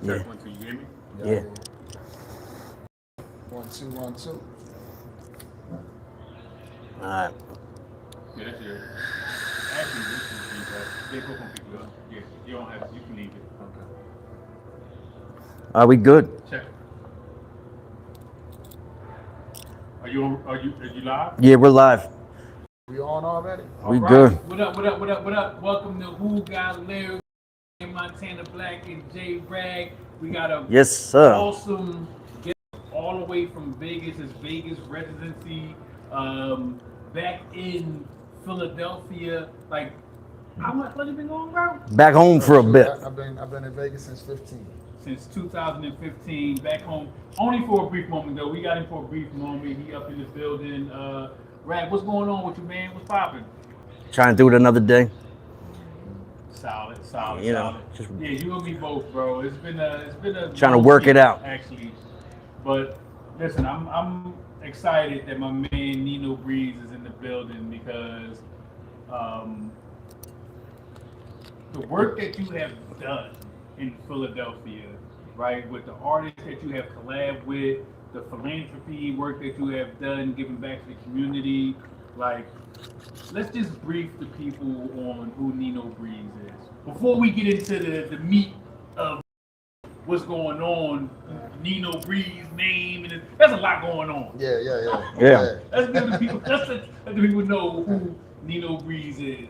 Check 1 2. You hear me? Yeah. 1 2 1 2. All right. Yeah, that's yours. Actually, this is feedback. They both gonna pick you up. Yeah, you don't have. You can leave it. Okay. Are we good? Check. Are you on? Are you live? Yeah, we're live. We on already? We All right. good. What up? What up? What up? What up? Welcome to Who Got Lyrics? Montana Blak and jRag. We got a Yes, sir. awesome guest all the way from Vegas. His Vegas residency. Back in Philadelphia. Like, how much have you been going, bro? Back home for a bit. I've been in Vegas since 15. Since 2015, back home. Only for a brief moment though. We got him for a brief moment. He up in the building. Rag, what's going on with you, man? What's popping? Trying to do it another day. Solid, You know, solid. just- Yeah, you and me both, bro. It's been a Trying to long work it week, out. actually. But listen, I'm excited that my man Nino Breeze is in the building because the work that you have done in Philadelphia, right, with the artists that you have collabed with, the philanthropy work that you have done, giving back to the community, like, let's just brief the people on who Nino Breeze is before we get into the meat of what's going on. Nino Breeze name, and there's a lot going on. Yeah. Let's give the people, let's let the people know who Nino Breeze is.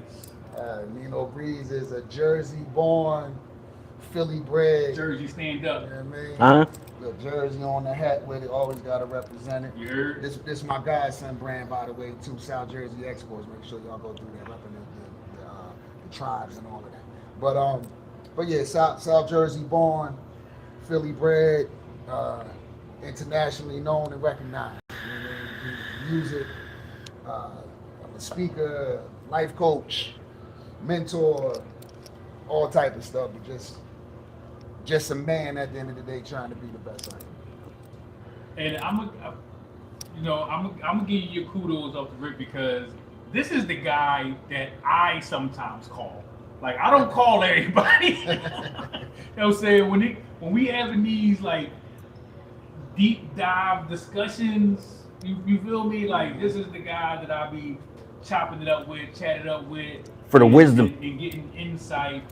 Nino Breeze is a Jersey-born, Philly-bred. Jersey, stand up. You know what I mean? Huh? The jersey on the hat with it, always gotta represent it. You heard? This my godson brand, by the way, too. South Jersey Exports. Make sure y'all go through that, repping the tribes and all of that. But yeah, South Jersey born, Philly bred, internationally known and recognized. You know what I mean? Music. I'm a speaker, life coach, mentor, all type of stuff, but just a man at the end of the day trying to be the best I can. And I'm gonna give you your kudos off the rip because this is the guy that I sometimes call. Like, I don't call everybody. You know what I'm saying? When we having these like deep dive discussions, you feel me? Like, this is the guy that I be chopping it up with, chatting up with For the wisdom. and getting insight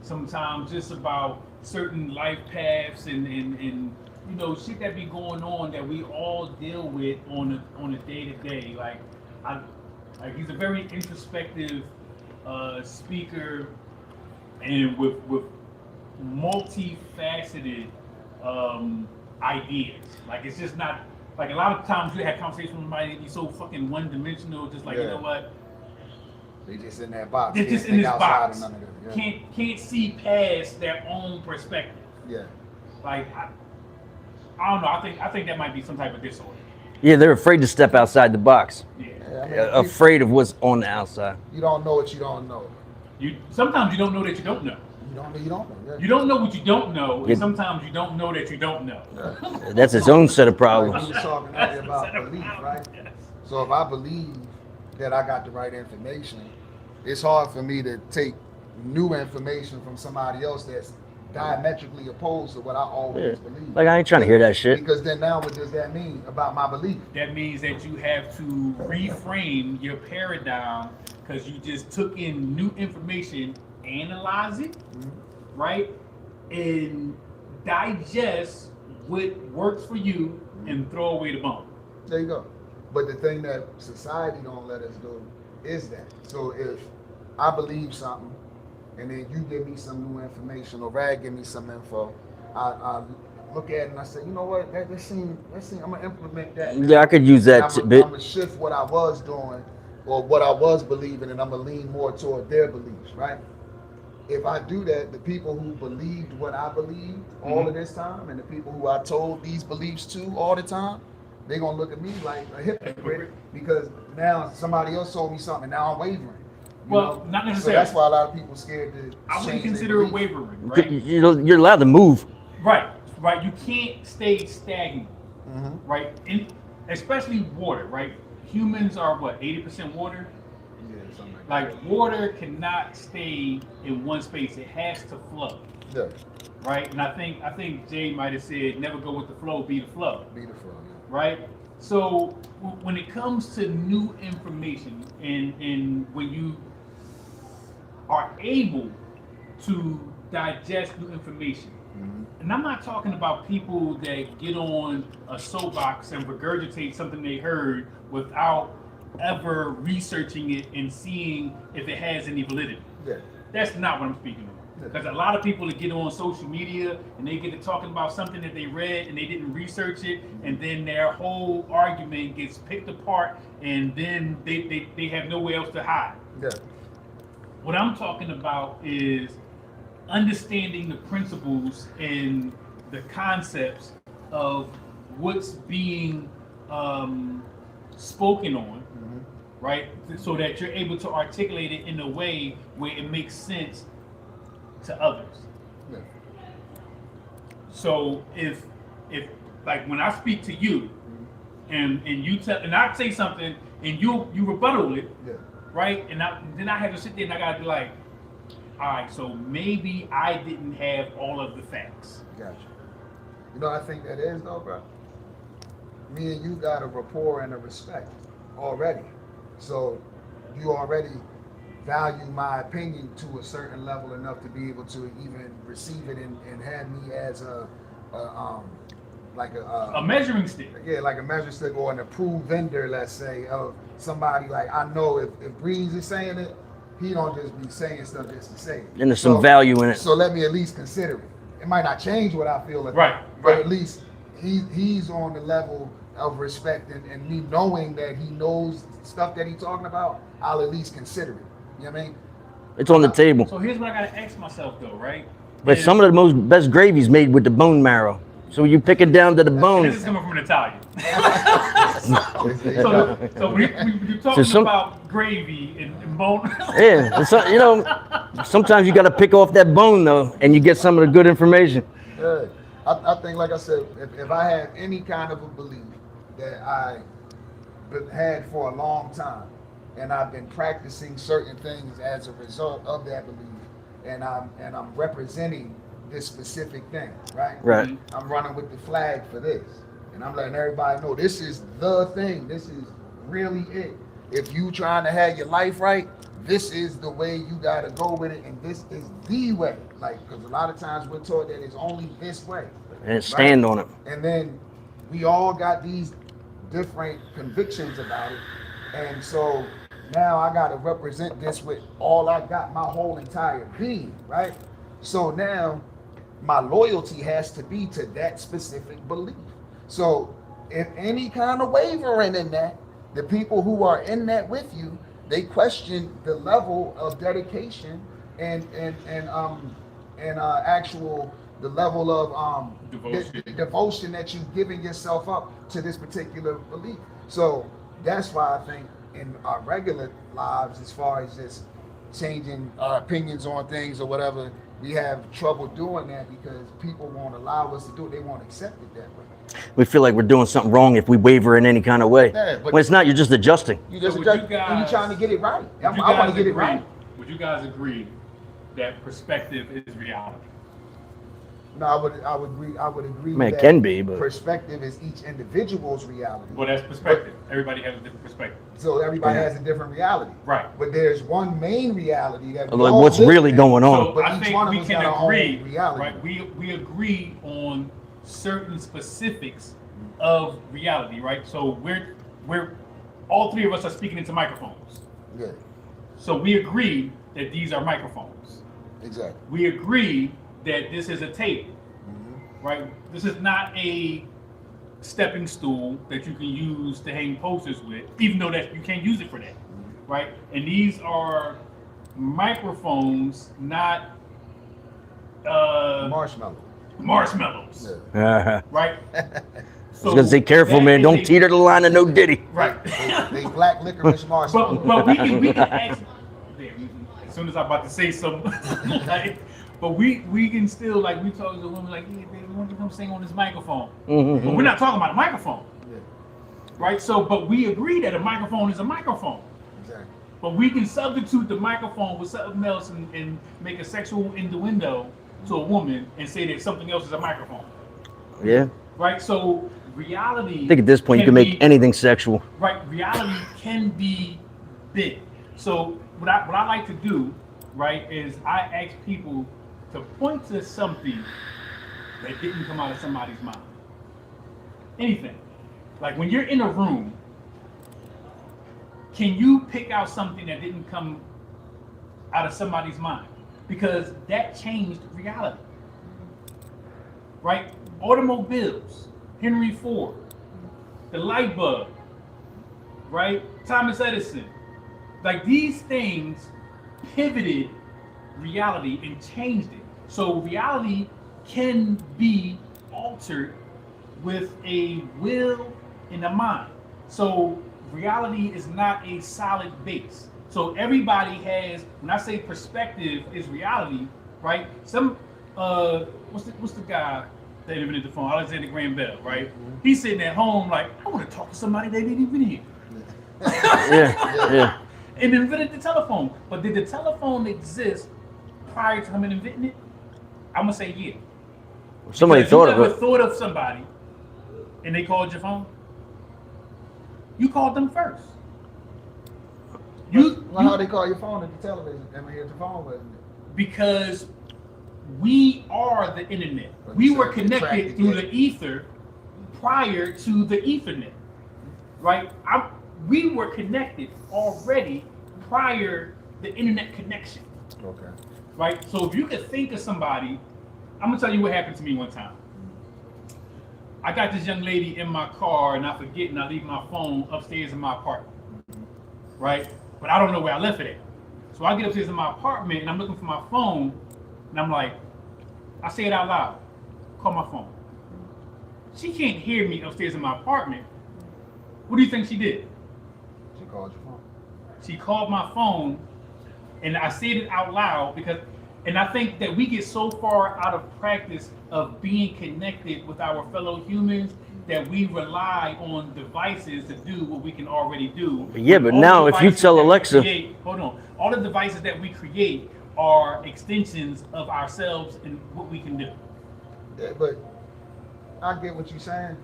sometimes just about certain life paths and you know, shit that be going on that we all deal with on a day to day. Like he's a very introspective speaker and with multifaceted ideas. Like, it's just not like a lot of times you have conversations with somebody that be so fucking one dimensional, just like, you know what? They just in that box. They're just in this box. None of that. Yeah. Can't see past their own perspective. Yeah. Like, I don't know. I think that might be some type of disorder. Yeah, they're afraid to step outside the box. Yeah. I mean, Afraid of what's on the outside. You don't know what you don't know. Sometimes you don't know that you don't know. You don't know. Yeah. You don't know what you don't know, and Yeah. sometimes you don't know that you don't know. Yeah. That's its own set of Like problems. we was talking earlier about belief, right? Yes. So if I believe that I got the right information, it's hard for me to take new information from somebody else that's diametrically opposed to what I always believe. Like, I ain't trying to hear that shit. Because then now what does that mean about my belief? That means that you have to reframe your paradigm because you just took in new information, analyze it, right, and digest what works for you and throw away the bone. There you go. But the thing that society don't let us do is that. So if I believe something and then you give me some new information or Rag give me some info, I look at it and I say, you know what, that seems, I'm gonna implement that. Yeah, I could use that I'm bit. gonna shift what I was doing or what I was believing, and I'm gonna lean more toward their beliefs, right? If I do that, the people who believed what I believed all of this time, and the people who I told these beliefs to all the time, they're gonna look at me like a hypocrite because now somebody else told me something, and now I'm wavering. You Well, know? not necessarily. So that's why a lot of people scared to. I wouldn't change their consider it belief. wavering, right? You're allowed to move. Right. You can't stay stagnant, Mm-hmm. right? Especially water, right? Humans are what, 80% water? Yeah, something like that. Like, water cannot stay in one space. It has to flow. Yeah. Right? And I think Jay might have said, never go with the flow, be the flow. Be the flow. Yeah. Right? So when it comes to new information and when you are able to digest new information, and I'm not talking about people that get on a soapbox and regurgitate something they heard without ever researching it and seeing if it has any validity. Yeah. That's not what I'm speaking of. Because a lot of people that get on social media and they get to talking about something that they read and they didn't research it, and then their whole argument gets picked apart, and then they have nowhere else to hide. Yeah. What I'm talking about is understanding the principles and the concepts of what's being spoken on, right? So that you're able to articulate it in a way where it makes sense to others. Yeah. So if like when I speak to you and you tell, and I say something and you rebuttal it, yeah. right? And then I have to sit there and I gotta be like, all right, so maybe I didn't have all of the facts. Gotcha. You know, I think that is though, bro. Me and you got a rapport and a respect already. So you already value my opinion to a certain level enough to be able to even receive it and have me as a measuring stick. Yeah, like a measuring stick or an approved vendor, let's say, of somebody. Like I know if Breeze is saying it, he don't just be saying stuff just to say it. And there's some value in it. So let me at least consider it. It might not change what I feel, but at least he's on the level of respect and me knowing that he knows stuff that he's talking about. I'll at least consider it. You know what I mean? It's on the table. So here's what I gotta ask myself though, right? But some of the most best gravy's made with the bone marrow. So you pick it down to the bone. This is coming from an Italian. so we're talking about gravy and bone. Yeah, so, you know, sometimes you got to pick off that bone though, and you get some of the good information. Yeah. I think, like I said, if I have any kind of a belief that I had for a long time, and I've been practicing certain things as a result of that belief, and I'm representing this specific thing, right? Right. I'm running with the flag for this, and I'm letting everybody know this is the thing. This is really it. If you trying to have your life right, this is the way you gotta go with it, and this is the way. Like, because a lot of times we're taught that it's only this way. And stand right? on it. And then we all got these different convictions about it, and so now I gotta represent this with all I got, my whole entire being, right? So now my loyalty has to be to that specific belief. So if any kind of wavering in that, the people who are in that with you, they question the level of dedication and actual the level of devotion that you've given yourself up to this particular belief. So that's why I think in our regular lives, as far as just changing our opinions on things or whatever, we have trouble doing that because people won't allow us to do it. They won't accept it that way. We feel like we're doing something wrong if we waver in any kind of way. Yeah, but when it's not, you're just adjusting. You just So adjust, and you're trying to get it right. I want to get it right. Would you guys agree that perspective is reality? No, I would agree. Man, that it can be, but perspective is each individual's reality. Well, that's perspective. Everybody has a different perspective. So everybody has a different reality. Right. But there's one main reality that like what's really going on. So But I each think one of we us can got our agree, own reality. right? We agree on certain specifics of reality, right? So we're all three of us are speaking into microphones. Yeah. So we agree that these are microphones. Exactly. We agree that this is a tape, right? This is not a stepping stool that you can use to hang posters with, even though that you can't use it for that, right? And these are microphones, not marshmallows, I right? was gonna say, careful, man. Don't teeter the line of no Diddy. Right. They black licorice marshmallows. But we can ask. As soon as I'm about to say something, like, but we can still, like, we talk to the woman like, yeah, baby, why don't you come sing on this microphone? But we're not talking about a microphone, right? So, but we agree that a microphone is a microphone. Exactly. But we can substitute the microphone with something else and make a sexual innuendo to a woman and say that something else is a microphone. Yeah. Right? So reality. I think at this point you can make anything sexual. Right. Reality can be big. So what I like to do, right, is I ask people to point to something that didn't come out of somebody's mind. Anything. Like when you're in a room, can you pick out something that didn't come out of somebody's mind? Because that changed reality. Right? Automobiles, Henry Ford, the light bulb, right? Thomas Edison. Like these things pivoted reality and changed it. So reality can be altered with a will and a mind. So reality is not a solid base. So everybody has, when I say perspective is reality, right? Some what's the guy that invented the phone? Alexander Graham Bell, right? He's sitting at home like, I want to talk to somebody that didn't even hear. Yeah. And invented the telephone. But did the telephone exist prior to him inventing it? I'm gonna say yeah. Somebody Because thought you of ever it. thought of somebody and they called your phone? You called them first. How they call your phone at the television? I mean, the phone wasn't it? Because we are the internet. But We you were said connected attracted through it. the ether prior to the Ethernet, right? We were connected already prior the internet connection, Okay. right? So if you could think of somebody, I'm gonna tell you what happened to me one time. I got this young lady in my car and I forget and I leave my phone upstairs in my apartment, right? But I don't know where I left it at. So I get upstairs in my apartment and I'm looking for my phone and I'm like, I say it out loud, call my phone. She can't hear me upstairs in my apartment. What do you think she did? She called your phone. She called my phone and I said it out loud because, and I think that we get so far out of practice of being connected with our fellow humans that we rely on devices to do what we can already do. Yeah, but All now the if you devices tell that we Alexa- create- hold on, all the devices that we create are extensions of ourselves and what we can do. Yeah, but I get what you're saying.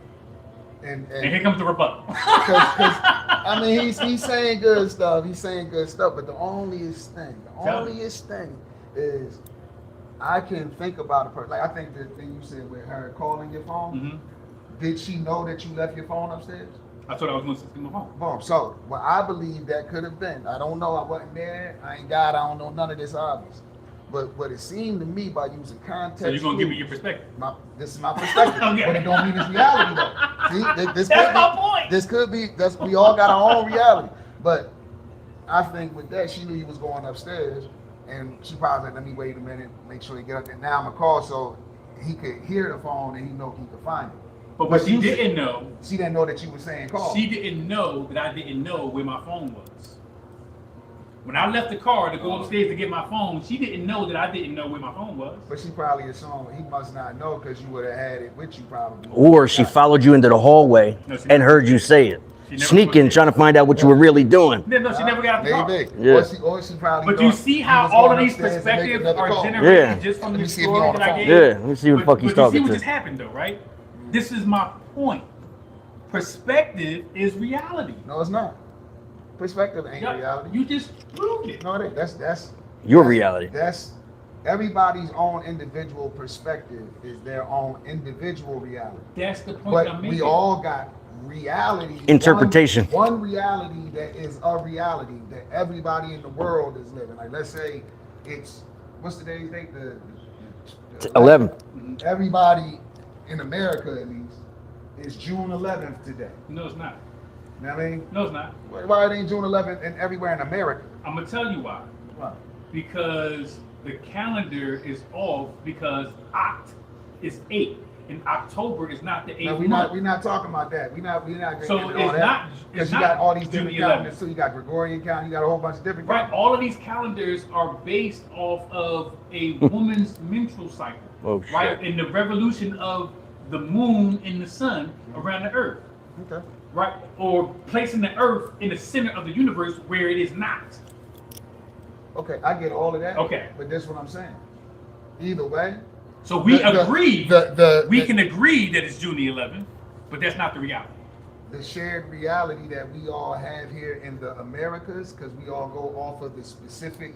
And And here comes the rebuttal. Cause I mean, he's saying good stuff. He's saying good stuff. But the onlyest thing is I can think about a person. Like I think the thing you said with her calling your phone. Mm-hmm. Did she know that you left your phone upstairs? I thought I was going to my phone. Boom. So what I believe that could have been. I don't know. I wasn't there. I ain't God. I don't know none of this obvious. But what it seemed to me by using context. So you're going to give me your perspective. This is my perspective. Okay. But it don't mean it's reality though. See, this That's could my be, point. This could be. We all got our own reality. But I think with that, she knew you was going upstairs, and she probably like, let me wait a minute, make sure he get up there. Now I'm gonna call so he could hear the phone and he know he could find it. But what she didn't know, she didn't know that you were saying call. she didn't know that I didn't know where my phone was. When I left the car to go upstairs to get my phone, she didn't know that I didn't know where my phone was. But she probably assumed he must not know because you would have had it with you probably. Or she followed you into the hallway and heard you say it. Sneaking, trying to find out what you were really doing. No, she never got out the car. Maybe. Yeah. Or she probably. But you see how all of these perspectives are generated just from the story that I gave? Yeah, let me see who the fuck he's talking you see what to. just happened though, right? This is my point. Perspective is reality. No, it's not. Perspective ain't reality. You just proved it. No, it ain't. That's Your reality. That's everybody's own individual perspective is their own individual reality. That's the point I'm But making. we all got reality. Interpretation. One reality that is a reality that everybody in the world is living. Like let's say it's what's today's date? The 11th. Everybody in America at least is June 11th today. No, it's not. You know what I mean? No, it's not. Why it ain't June 11th and everywhere in America? I'm gonna tell you why. Why? Because the calendar is off because Oct is 8 and October is not the 8th No, month. we're not talking about that. We're not So all it's that. not- Because it's you not got all these June different 11th. calendars too. You got Gregorian calendar. You got a whole bunch of different Right, calendars. all of these calendars are based off of a woman's menstrual cycle. Oh, shit. Right, and the revolution of the moon and the sun around the earth. Okay. Right, or placing the earth in the center of the universe where it is not. Okay, I get all of that. Okay. But this is what I'm saying. Either way, So we agree. We the- can agree that it's June the 11th, but that's not the reality. The shared reality that we all have here in the Americas, because we all go off of the specific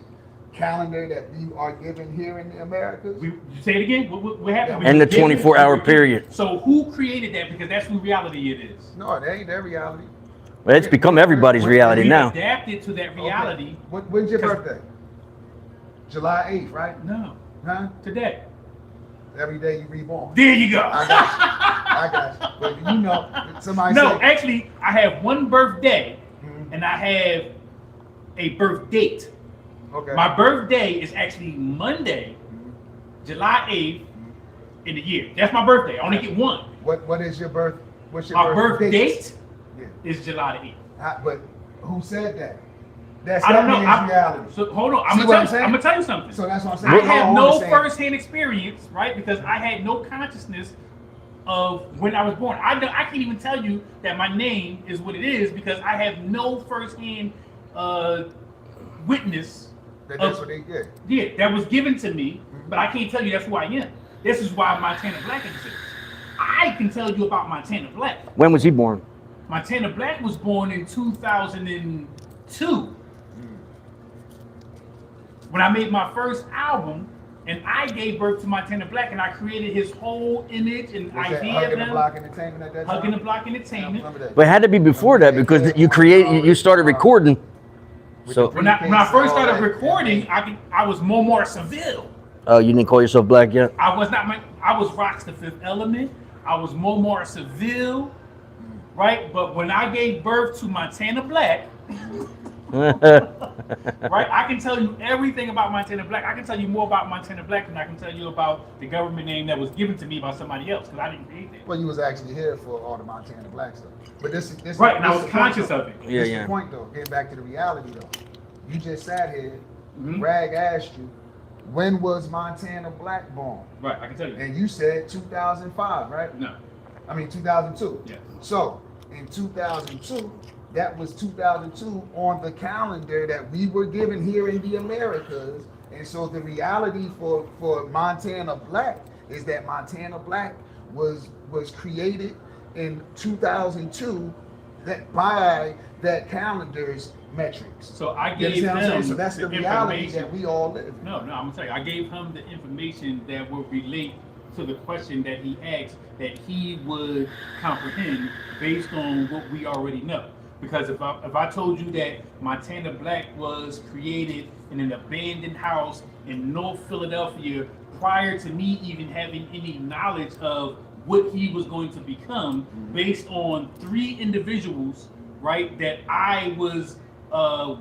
calendar that we are given here in the Americas. You say it again. What happened? And the 24-hour period. So who created that? Because that's who reality it is. No, that ain't their reality. Well, it's become everybody's reality We now. adapted to that reality. Okay. When's your birthday? July 8th, right? No, Huh? today. Every day you reborn. There you go. I got you. I got you. But you know, somebody No, say, actually, I have one birthday, Mhm. and I have a birth date. okay. My birthday is actually Monday, Mhm. July 8th in the year. That's my birthday. I only get one. What is your birth? What's your My birth date Yeah. is July the 8th. But who said that? That's I don't know. reality. So hold on. See what I'm saying? I'm gonna tell you something. So that's what I'm saying. I We have all no understand. first-hand experience, right? Because I had no consciousness of when I was born. I can't even tell you that my name is what it is because I have no first-hand witness. That's what they did. Yeah, that was given to me, but I can't tell you that's who I am. This is why Montana Blak exists. I can tell you about Montana Blak. When was he born? Montana Blak was born in 2002. When I made my first album, and I gave birth to Montana Blak, and I created his whole image and Was that idea Hugging of the him. Block Entertainment at that time? Mm-hmm. Hugging the Block I Entertainment. remember that. But it had to be before that because you started recording. So, When I first started recording, I was Momar Seville. oh, you didn't call yourself Blak yet? I was not. I was Rock's the Fifth Element. I was Momar Seville, right? But when I gave birth to Montana Blak, right? I can tell you everything about Montana Blak. I can tell you more about Montana Blak than I can tell you about the government name that was given to me by somebody else because I didn't create that. Well, you was actually here for all the Montana Black stuff. But this Right, and I this was the point, conscious though. of it. Yeah, This yeah. the point though. Getting back to the reality though. You just sat here. Mhm. Rag asked you, when was Montana Blak born? Right, I can tell you. And you said 2005, right? No, 2002. yes. So in 2002, that was 2002 on the calendar that we were given here in the Americas. And so the reality for Montana Blak is that Montana Blak was created in 2002 that by that calendar's metrics. So I You gave understand what I'm saying? him So that's the reality that information. we all live. No, I'm gonna tell you. I gave him the information that would relate to the question that he asked, that he would comprehend based on what we already know. Because if I told you that Montana Blak was created in an abandoned house in North Philadelphia prior to me even having any knowledge of what he was going to become, based on 3 individuals, right, that I was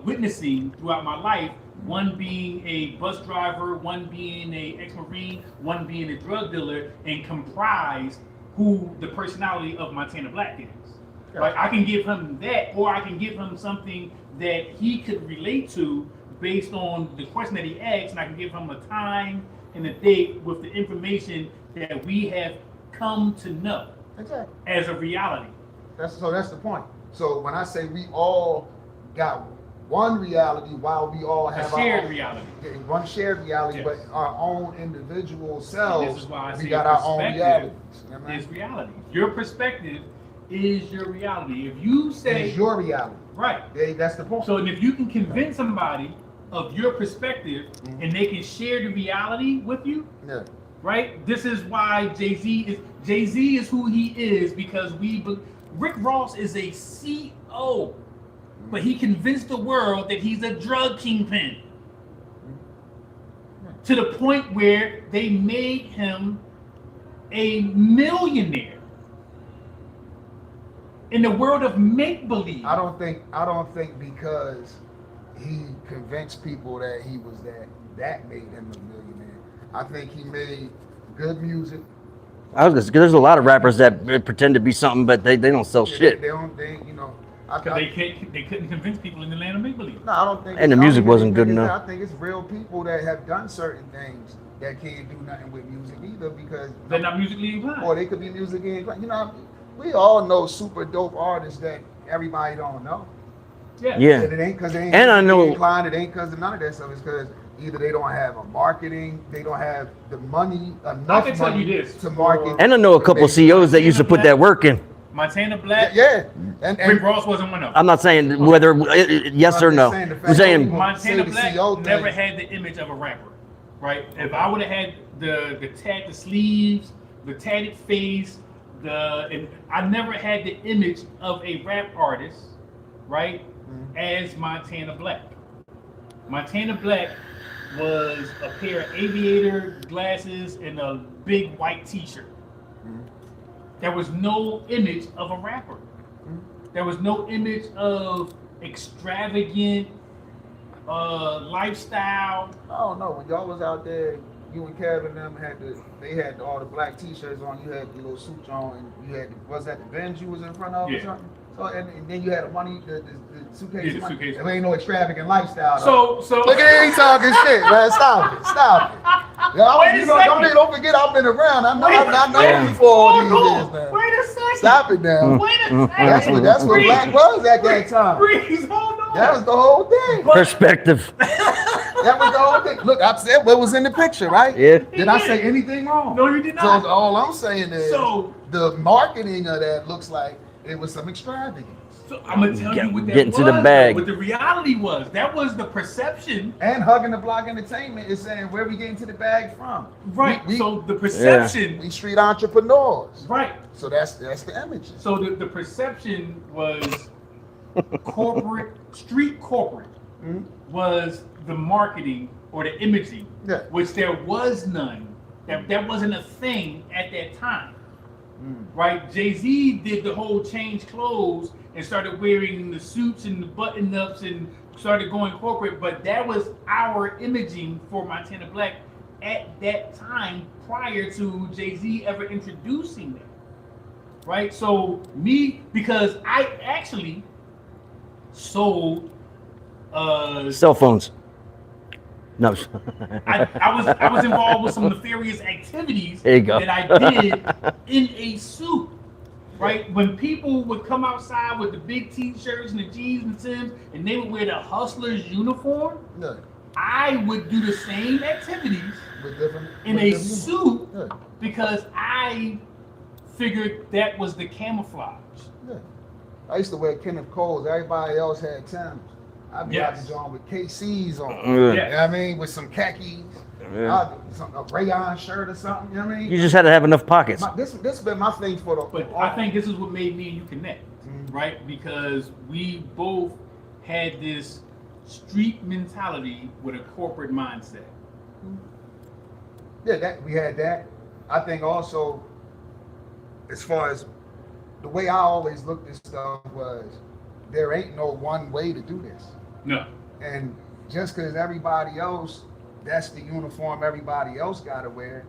witnessing throughout my life, one being a bus driver, one being a ex-Marine, one being a drug dealer, and comprise who the personality of Montana Blak is. Like I can give him that, or I can give him something that he could relate to based on the question that he asked, and I can give him a time and a date with the information that we have come to know Exactly. as a reality. That's the point. So when I say we all got one reality, while we all A have shared our own, reality. one shared reality, Yes. but our own individual And selves, this is why I we say got our own realities. perspective You know what I is mean? reality. Your perspective is your reality. If you say It's your reality. right, That's the point. so if you can convince somebody of your perspective and they can share the reality with you, Yeah. right? This is why Jay-Z is who he is, because Rick Ross is a CO, but he convinced the world that he's a drug kingpin to the point where they made him a millionaire in the world of make-believe. I don't think because he convinced people that he was that made him a millionaire. I think he made good music. There's a lot of rappers that pretend to be something, but they don't sell shit. They you know. Because they couldn't convince people in the land of make-believe. No, I don't think. And the I don't music think wasn't it's good niggas enough. I think it's real people that have done certain things that can't do nothing with music either because They're not musically inclined. or they could be musically inclined. You know, we all know super dope artists that everybody don't know. Yeah. Yeah. And it ain't because they ain't And I know- inclined. It ain't because of none of that stuff. It's because Either they don't have a marketing, they don't have the money, I enough can tell you money this, to market. And I know a couple CEOs that used to put that work in. Montana Blak. Yeah, and Rick Ross wasn't one of them. I'm not saying whether yes or no. I'm saying Montana the Blak CEO thing. never had the image of a rapper, right? If I would have had the sleeves, the tatted face, and I never had the image of a rap artist, right? As Montana Blak. Montana Blak was a pair of aviator glasses and a big white t-shirt. There was no image of a rapper. There was no image of extravagant lifestyle. Oh no, when y'all was out there, you and Kevin and them they had all the black t-shirts on, you had the little suits on, and you had was that the Benz you was in front of or something? So and then you had the money, the suitcase money. Suitcase. There ain't no extravagant lifestyle. So look at him talking shit, man. Stop it. Don't forget I've been around. I know you for all these years now. Wait a second. Stop it now. Wait a second. That's what Blak was at that time. Breeze, hold on. That was the whole thing. perspective. That was the whole thing. Look, I said what was in the picture, right? Yeah. Did I say anything wrong? No, you did not. So all I'm saying is the marketing of that looks like it was some extravagance. So I'm gonna tell you what that Getting was. to the bag. What the reality was. That was the perception. And Hugging the Block Entertainment is saying where we getting to the bag from. Right. So the perception. We street entrepreneurs. Right. So that's the image. So the perception was corporate, street corporate was the marketing or the imaging, which there was none. That wasn't a thing at that time. Right? Jay-Z did the whole change clothes and started wearing the suits and the button-ups and started going corporate, but that was our imaging for Montana Blak at that time prior to Jay-Z ever introducing that. Right? So because I actually sold Cell phones. No. I was involved with some nefarious activities There you go. that I did in a suit. Right? When people would come outside with the big t-shirts and the jeans and Timbs and they would wear the hustler's uniform, I would do the same activities in a suit because I figured that was the camouflage. I used to wear Kenneth Coles. Everybody else had Timbs. I'd be out the joint with KC's on. You know what I mean? With some khakis. A rayon shirt or something. You know what I mean? You just had to have enough pockets. This has been my thing for the. But I think this is what made me and you connect, right? Because we both had this street mentality with a corporate mindset. Yeah, we had that. I think also, as far as the way I always looked at stuff was, there ain't no one way to do this. No. And just because everybody else, that's the uniform everybody else gotta wear,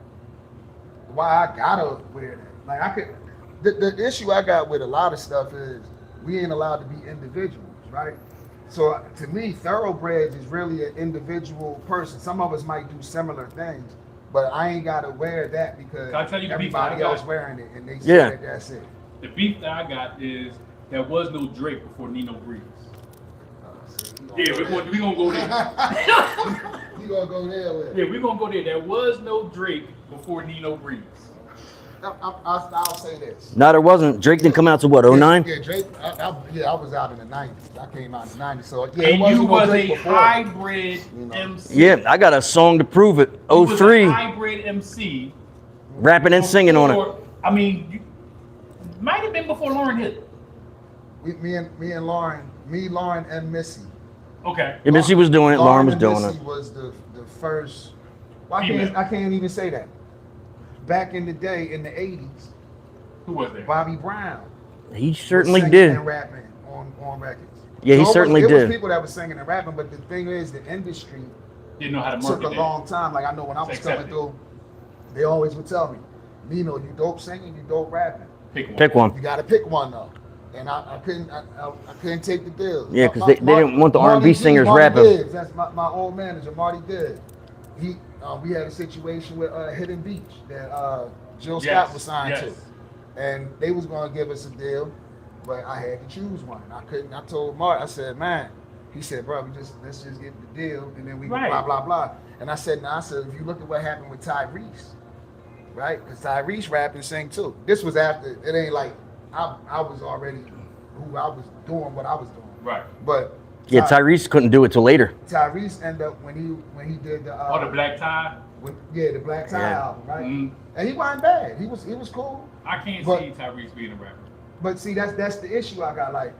why I gotta wear that? Like I could, the issue I got with a lot of stuff is we ain't allowed to be individuals, right? So to me, thoroughbreds is really an individual person. Some of us might do similar things, but I ain't gotta wear that because everybody else wearing it and they say that that's it. The beef that I got is there was no Drake before Nino Breeze. Yeah, we're gonna go there. You gonna go there with it? Yeah, we're gonna go there. There was no Drake before Nino Breeze. I'll say this. No, there wasn't. Drake didn't come out to what, 09? Yeah, Drake. I was out in the 90s. I came out in the 90s. So yeah, and you was a hybrid MC. Yeah, I got a song to prove it. 03. You was a hybrid MC. Rapping and singing on it. I mean, might have been before Lauryn Hill. Me and Lauren, Lauren and Missy. Okay. Yeah, Missy was doing it. Lauren was doing Missy it. Was the first. I can't even say that. Back in the day, in the 80s. Who was there? Bobby Brown. He certainly did. And rapping on records. Yeah, he certainly did. It was people that were singing and rapping, but the thing is, the industry didn't know how to market. Took a long time. Like I know when I was coming through, they always would tell me, Nino, you dope singing, you dope rapping. Pick one. You got to pick one though. And I couldn't take the deal. Yeah, because they didn't want the R&B singers rapping. Diggs, that's my old manager, Marty Diggs. We had a situation with Hidden Beach that Jill Scott was signed to, and they was going to give us a deal, but I had to choose one. I couldn't. I told Marty, I said, man, He said, bro, let's just get the deal, and then we Right. blah blah blah. And I said, nah. I said, if you look at what happened with Tyrese, right? Because Tyrese rap and sing too. This was after. It ain't like I was already who I was doing what I was doing. Right. But Yeah, Tyrese couldn't do it till later. Tyrese ended up when he did the the Black Tie. the Black Tie Yeah. album, right? Mm-hmm. And he wasn't bad. He was cool. I can't But- see Tyrese being a rapper. But see, that's the issue I got. Like,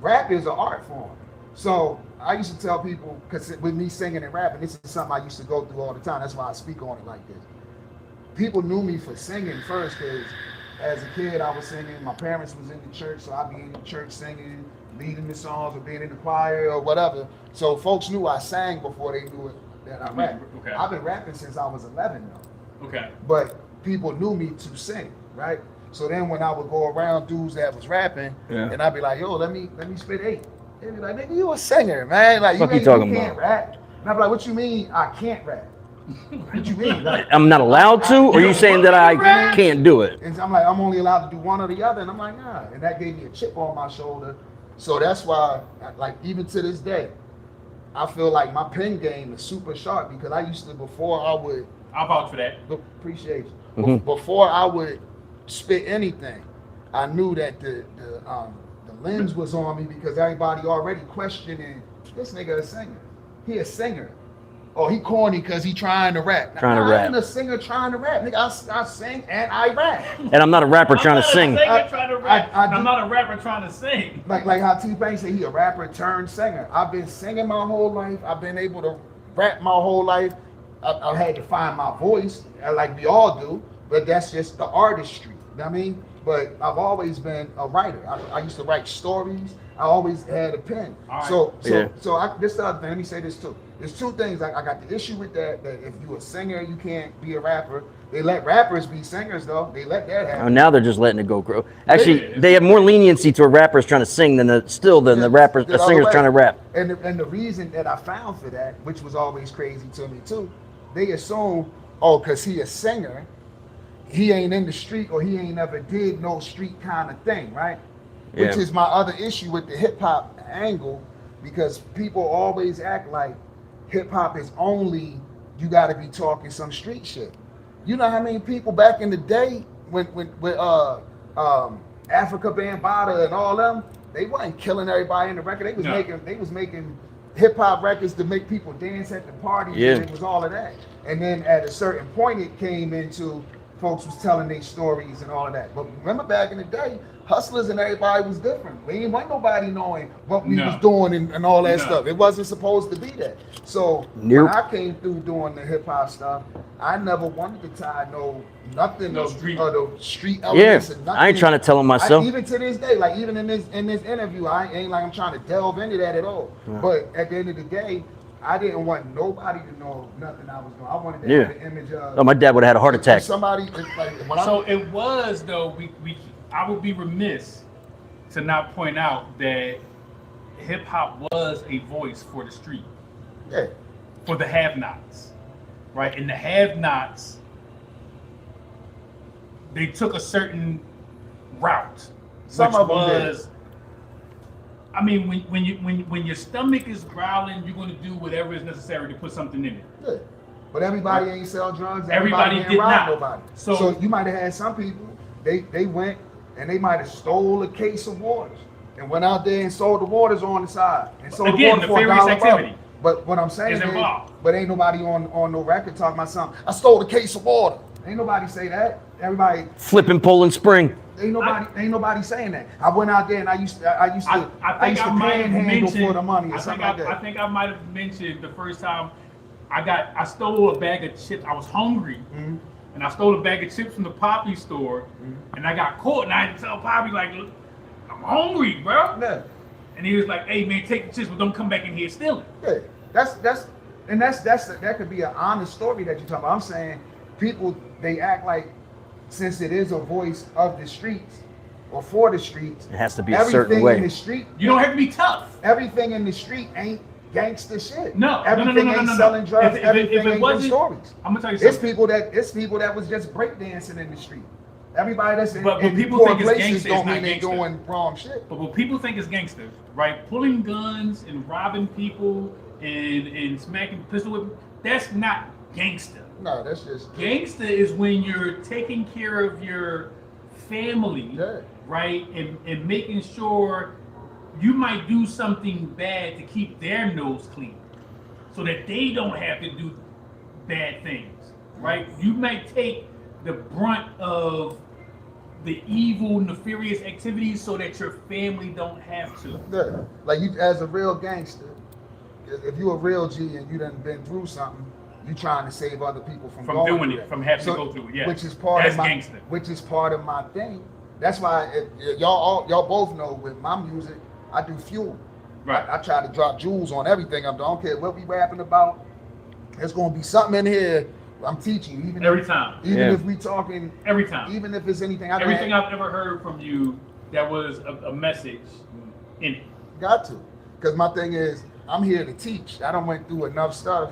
rap is an art form. So I used to tell people, because with me singing and rapping, this is something I used to go through all the time. That's why I speak on it like this. People knew me for singing first, because as a kid I was singing. My parents was in the church, so I'd be in the church singing, leading the songs, or being in the choir or whatever. So folks knew I sang before they knew it that I rapped. Okay. I've been rapping since I was 11 though. Okay. But people knew me to sing, right? So then when I would go around dudes that was rapping, and I'd be like, yo, let me spit 8. They'd be like, nigga, you a singer, man. Like, What you you talking can't about? rap. And I'd be like, what you mean I can't rap? What you mean? Like, I'm not allowed to, or you saying that I can't do it? and I'm like, I'm only allowed to do one or the other. And I'm like, nah. And that gave me a chip on my shoulder. So that's why, like, even to this day, I feel like my pen game is super sharp, because I used to, before I would, I'll vouch for that. appreciate you. Mhm. Before I would spit anything, I knew that the lens was on me, because everybody already questioning, this nigga a singer. He a singer. Oh, he corny because he trying to rap. Trying to I rap. ain't a singer trying to rap. Nigga, I sing and I rap. And I'm not a rapper trying to sing. I'm trying to rap. I I'm not a rapper trying to sing. Like how T-Pain said, he a rapper turned singer. I've been singing my whole life. I've been able to rap my whole life. I've had to find my voice, like we all do, but that's just the artistry. You know what I mean? But I've always been a writer. I used to write stories. I always had a pen. Right. So Yeah. this the other thing. Let me say this too. There's two things. I got the issue with that if you're a singer, you can't be a rapper. They let rappers be singers though. They let that Oh, happen. now they're just letting it go, grow. Actually, they have more leniency to a rapper's trying to sing than the singer's trying to rap. And the reason that I found for that, which was always crazy to me too, they assume, oh, because he a singer, he ain't in the street, or he ain't never did no street kind of thing, right? Yeah. Which is my other issue with the hip hop angle, because people always act like hip hop is only, you got to be talking some street shit. You know how many people back in the day when Africa Bambaataa and all them, they wasn't killing everybody in the record. They was making hip hop records to make people dance at the party. Yeah. And it was all of that. And then at a certain point, it came into folks was telling their stories and all of that. But remember back in the day, hustlers and everybody was different. We ain't want nobody knowing what we was doing and all that stuff. It wasn't supposed to be that. So when I came through doing the hip hop stuff, I never wanted to tie nothing of the street elements and nothing. I ain't trying to tell them myself. Even to this day, like even in this interview, I ain't like I'm trying to delve into that at all. Yeah. But at the end of the day, I didn't want nobody to know nothing I was doing. I wanted to have the image of. Oh, my dad would have had a heart attack. Somebody like it was though. I would be remiss to not point out that hip hop was a voice for the street. Yeah. For the have-nots, right? And the have-nots, they took a certain route. Some of them was, did. I mean, when your stomach is growling, you're going to do whatever is necessary to put something in it. Yeah. But everybody ain't sell drugs. Everybody didn't did rob not. nobody. So So you might have had some people. They went and they might have stole a case of waters and went out there and sold the waters on the side and sold Again, the the water for nefarious $1 activity bottle. But what I'm saying is is, involved. but ain't nobody on no record talking about something. I stole a case of water. Ain't nobody say that. Everybody Flipping Poland Spring. ain't nobody saying that. I went out there and I used to panhandle for the money or something like that. I think I might have mentioned the first time I stole a bag of chips. I was hungry. Mm-hmm. And I stole a bag of chips from the Poppy store, and I got caught. And I had to tell Poppy, like, look, I'm hungry, bro. Yeah. And he was like, hey, man, take the chips, but don't come back in here stealing. Yeah. That could be an honest story that you're talking about. I'm saying people, they act like since it is a voice of the streets or for the streets, It has to be a certain way. In the street, You don't have to be tough. everything in the street ain't gangster shit. No, everything ain't selling drugs. Everything ain't good stories. I'm gonna tell you It's something. people that was just breakdancing in the street. Everybody that's in, But when in people poor think it's places gangster, don't it's not mean they gangster. doing wrong shit. But when people think it's gangster, right? Pulling guns and robbing people and smacking pistol whipping, that's not gangster. No, that's just Gangster is when you're taking care of your family, Yeah. right? And making sure you might do something bad to keep their nose clean so that they don't have to do bad things, right? You might take the brunt of the evil, nefarious activities so that your family don't have to. Yeah. Like you, as a real gangster, if you a real G and you done been through something, you trying to save other people from going doing through it, that. from having to go through it, yeah. Which is part That's of my gangster. Which is part of my thing. That's why y'all both know with my music, I do F.U.E.L. Right. I try to drop jewels on everything I'm doing. I don't care what we rapping about. There's gonna be something in here I'm teaching you. Even Every time. Even Yeah. if we talking. Every time. Even if it's anything. Everything I've ever heard from you that was a message in it. Got to. Because my thing is, I'm here to teach. I done went through enough stuff.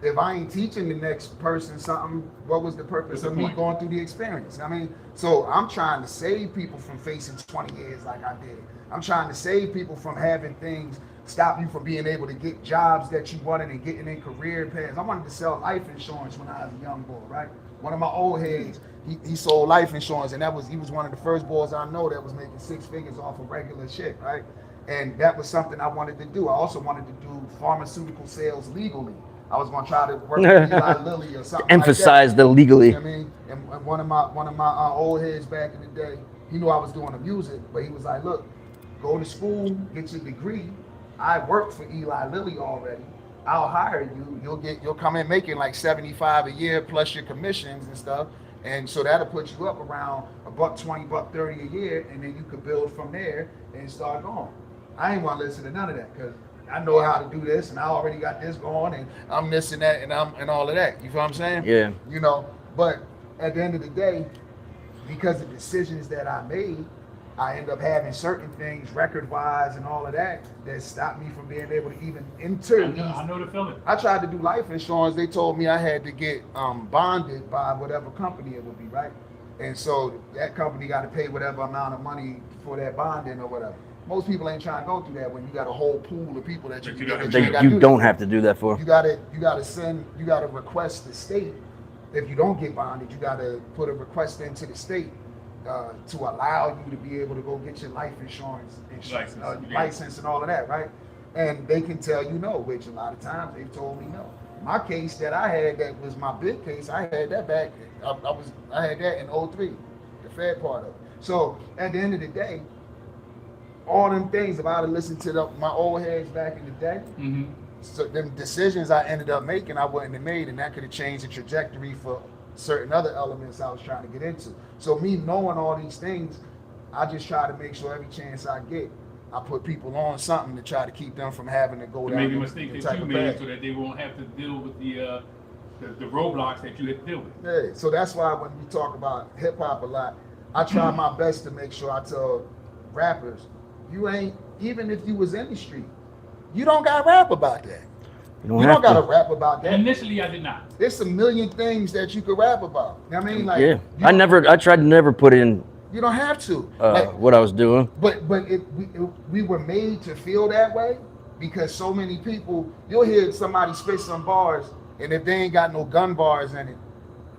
If I ain't teaching the next person something, what was the purpose What's of the me point? going through the experience? I mean, so I'm trying to save people from facing 20 years like I did. I'm trying to save people from having things stop you from being able to get jobs that you wanted and getting in career paths. I wanted to sell life insurance when I was a young boy, right? One of my old heads, he sold life insurance, and he was one of the first boys I know that was making 6 figures off of regular shit, right? And that was something I wanted to do. I also wanted to do pharmaceutical sales legally. I was gonna try to work with Eli Lilly or something. Emphasize like the legally. you know what I mean? And one of my old heads back in the day, he knew I was doing the music, but he was like, look, go to school, get your degree. I worked for Eli Lilly already. I'll hire you. You'll come in making like 75 a year plus your commissions and stuff. And so that'll put you up around $120, $130 a year, and then you could build from there and start going. I ain't want to listen to none of that because I know how to do this, and I already got this going, and I'm this and that, and all of that. You feel what I'm saying? Yeah. You know, but at the end of the day, because of decisions that I made, I end up having certain things record-wise and all of that stopped me from being able to even enter I know the feeling. I tried to do life insurance. They told me I had to get bonded by whatever company it would be, right? And so that company got to pay whatever amount of money for that bonding or whatever. Most people ain't trying to go through that when you got a whole pool of people that you You don't have to do that for. You gotta request the state. If you don't get bonded, you gotta put a request into the state to allow you to be able to go get your life insurance license and all of that, right? And they can tell you no, which a lot of times they've told me no. My case that I had, that was my big case, I had that back. I had that in 03, the Fed part of it. So at the end of the day, all them things, if I had listened to my old heads back in the day, so them decisions I ended up making, I wouldn't have made, and that could have changed the trajectory for certain other elements I was trying to get into. So me knowing all these things, I just try to make sure every chance I get, I put people on something to try to keep them from having to go down Maybe a the mistake type that you of made path. so that they won't have to deal with the roadblocks that you had to deal with. Yeah, so that's why when we talk about hip hop a lot, I try my best to make sure I tell rappers, you ain't, even if you was in the street, you don't got to rap about that. You don't got to rap about that. Initially, I did not. There's a million things that you could rap about. You know what I mean? Like, Yeah. I tried to never put in You don't have to. what I was doing. But we were made to feel that way because so many people, you'll hear somebody spit some bars, and if they ain't got no gun bars in it,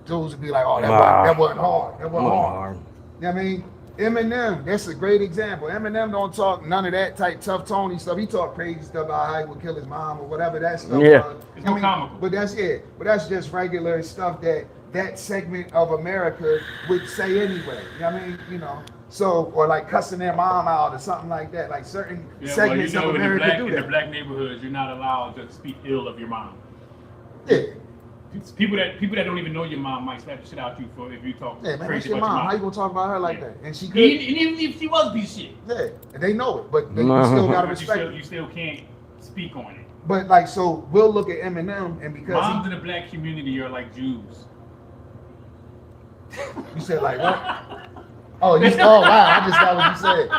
dudes would be like, oh, that wasn't hard. That wasn't hard. You know what I mean? Eminem, that's a great example. Eminem don't talk none of that type tough Tony stuff. He talk crazy stuff about how he would kill his mom or whatever that stuff was. It's no comical. But that's just regular stuff that segment of America would say anyway. You know what I mean? You know, so, or like cussing their mom out or something like that. Like certain segments of America do that. In the black neighborhoods, you're not allowed to speak ill of your mom. Yeah. People that don't even know your mom might slap the shit out you for if you talk Yeah, man, that's crazy your about mom. your mom. How you gonna talk about her like that? And she could. And even if she was a piece of shit. Yeah, and they know it, but they still gotta But respect it. you still can't speak on it. But like, so we'll look at Eminem, and because Moms in the black community are like Jews. you said like what? Oh, wow! I just got what you said.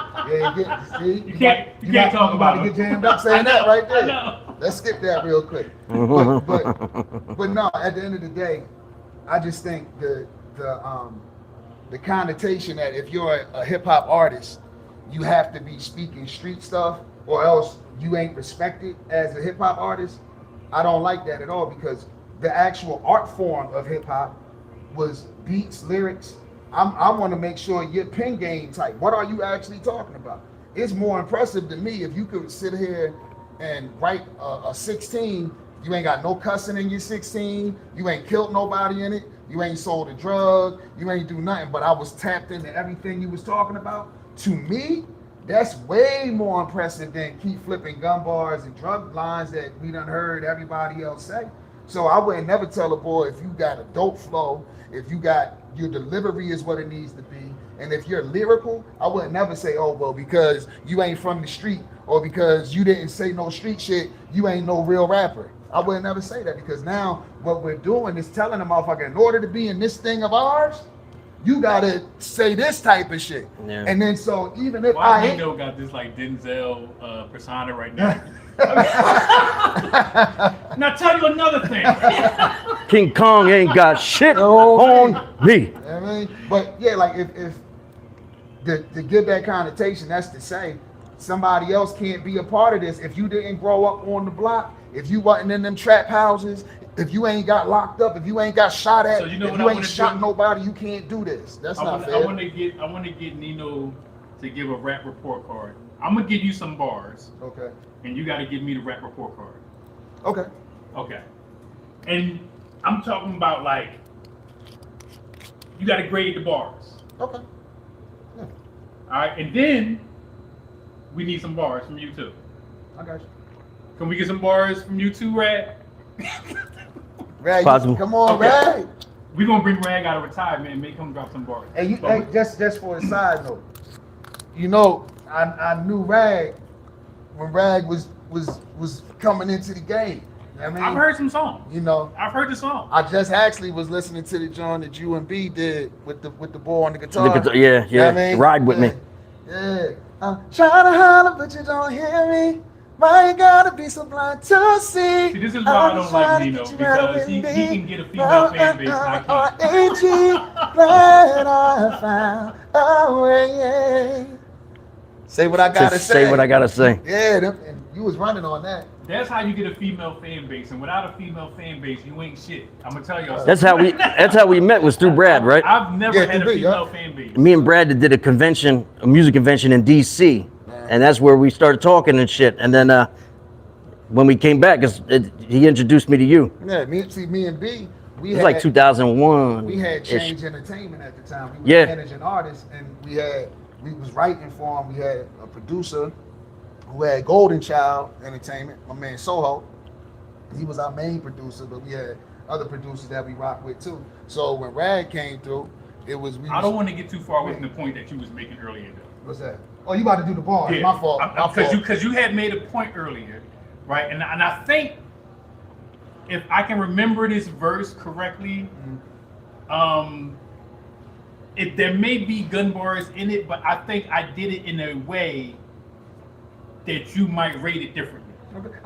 Yeah, You can't talk about to it. get jammed up saying that right there. I know. Let's skip that real quick. But no, at the end of the day, I just think the the connotation that if you're a hip hop artist, you have to be speaking street stuff or else you ain't respected as a hip hop artist. I don't like that at all because the actual art form of hip hop was beats, lyrics. I want to make sure your pen game tight. What are you actually talking about? It's more impressive to me if you could sit here and write a 16. You ain't got no cussing in your 16. You ain't killed nobody in it. You ain't sold a drug. You ain't do nothing. But I was tapped into everything you was talking about. To me, that's way more impressive than keep flipping gun bars and drug lines that we done heard everybody else say. So I would never tell a boy if you got a dope flow, if you got your delivery is what it needs to be, and if you're lyrical, I would never say, oh, well, because you ain't from the street or because you didn't say no street shit, you ain't no real rapper. I would never say that because now what we're doing is telling a motherfucker, in order to be in this thing of ours, you gotta say this type of shit. Yeah. And then so even if I Nino got this like Denzel persona right now. Now tell you another thing. King Kong ain't got shit on me. You know what I mean? But yeah, like if to give that connotation, that's to say somebody else can't be a part of this. If you didn't grow up on the block, if you wasn't in them trap houses, if you ain't got locked up, if you ain't got shot at, so if you ain't shot nobody, you can't do this. That's not fair. I want to get Nino to give a rap report card. I'm gonna give you some bars. Okay. And you got to give me the rap report card. Okay. Okay. And I'm talking about like you got to grade the bars. Okay. Yeah. All right, and then we need some bars from you too. I got you. Can we get some bars from you too, Rag? Rag, come on, okay. Rag. We're gonna bring Rag out of retirement and make him drop some bars. Hey, just for a side note, you know, I knew Rag when Rag was coming into the game. You know what I mean? I've heard some songs. You know, I've heard the song. I just actually was listening to the joint that you and B did with the boy on the guitar. Yeah. You know what I mean? Ride with me. Yeah. I'm trying to holler, but you don't hear me. Why you gotta be so blind to see? See, this is why I don't like Nino, because he can get a female fan base and I can't. Ain't you glad I found a way? Say what I gotta say. Say what I gotta say. Yeah, and you was running on that. That's how you get a female fan base, and without a female fan base, you ain't shit. I'm gonna tell y'all. That's how we met, was through Brad, right? I've never had a female fan base. Me and Brad did a music convention in DC, and that's where we started talking and shit. And then when we came back, he introduced me to you. Yeah, me and B. It was like 2001. We had Change Entertainment at the time. We were managing artists, and we was writing for him. We had a producer who had Golden Child Entertainment, my man Soho. He was our main producer, but we had other producers that we rock with too. So when Rag came through, I don't want to get too far away from the point that you was making earlier though. What's that? Oh, you about to do the bar. Yeah. My fault. Because you had made a point earlier, right? And I think if I can remember this verse correctly, there may be gun bars in it, but I think I did it in a way that you might rate it differently.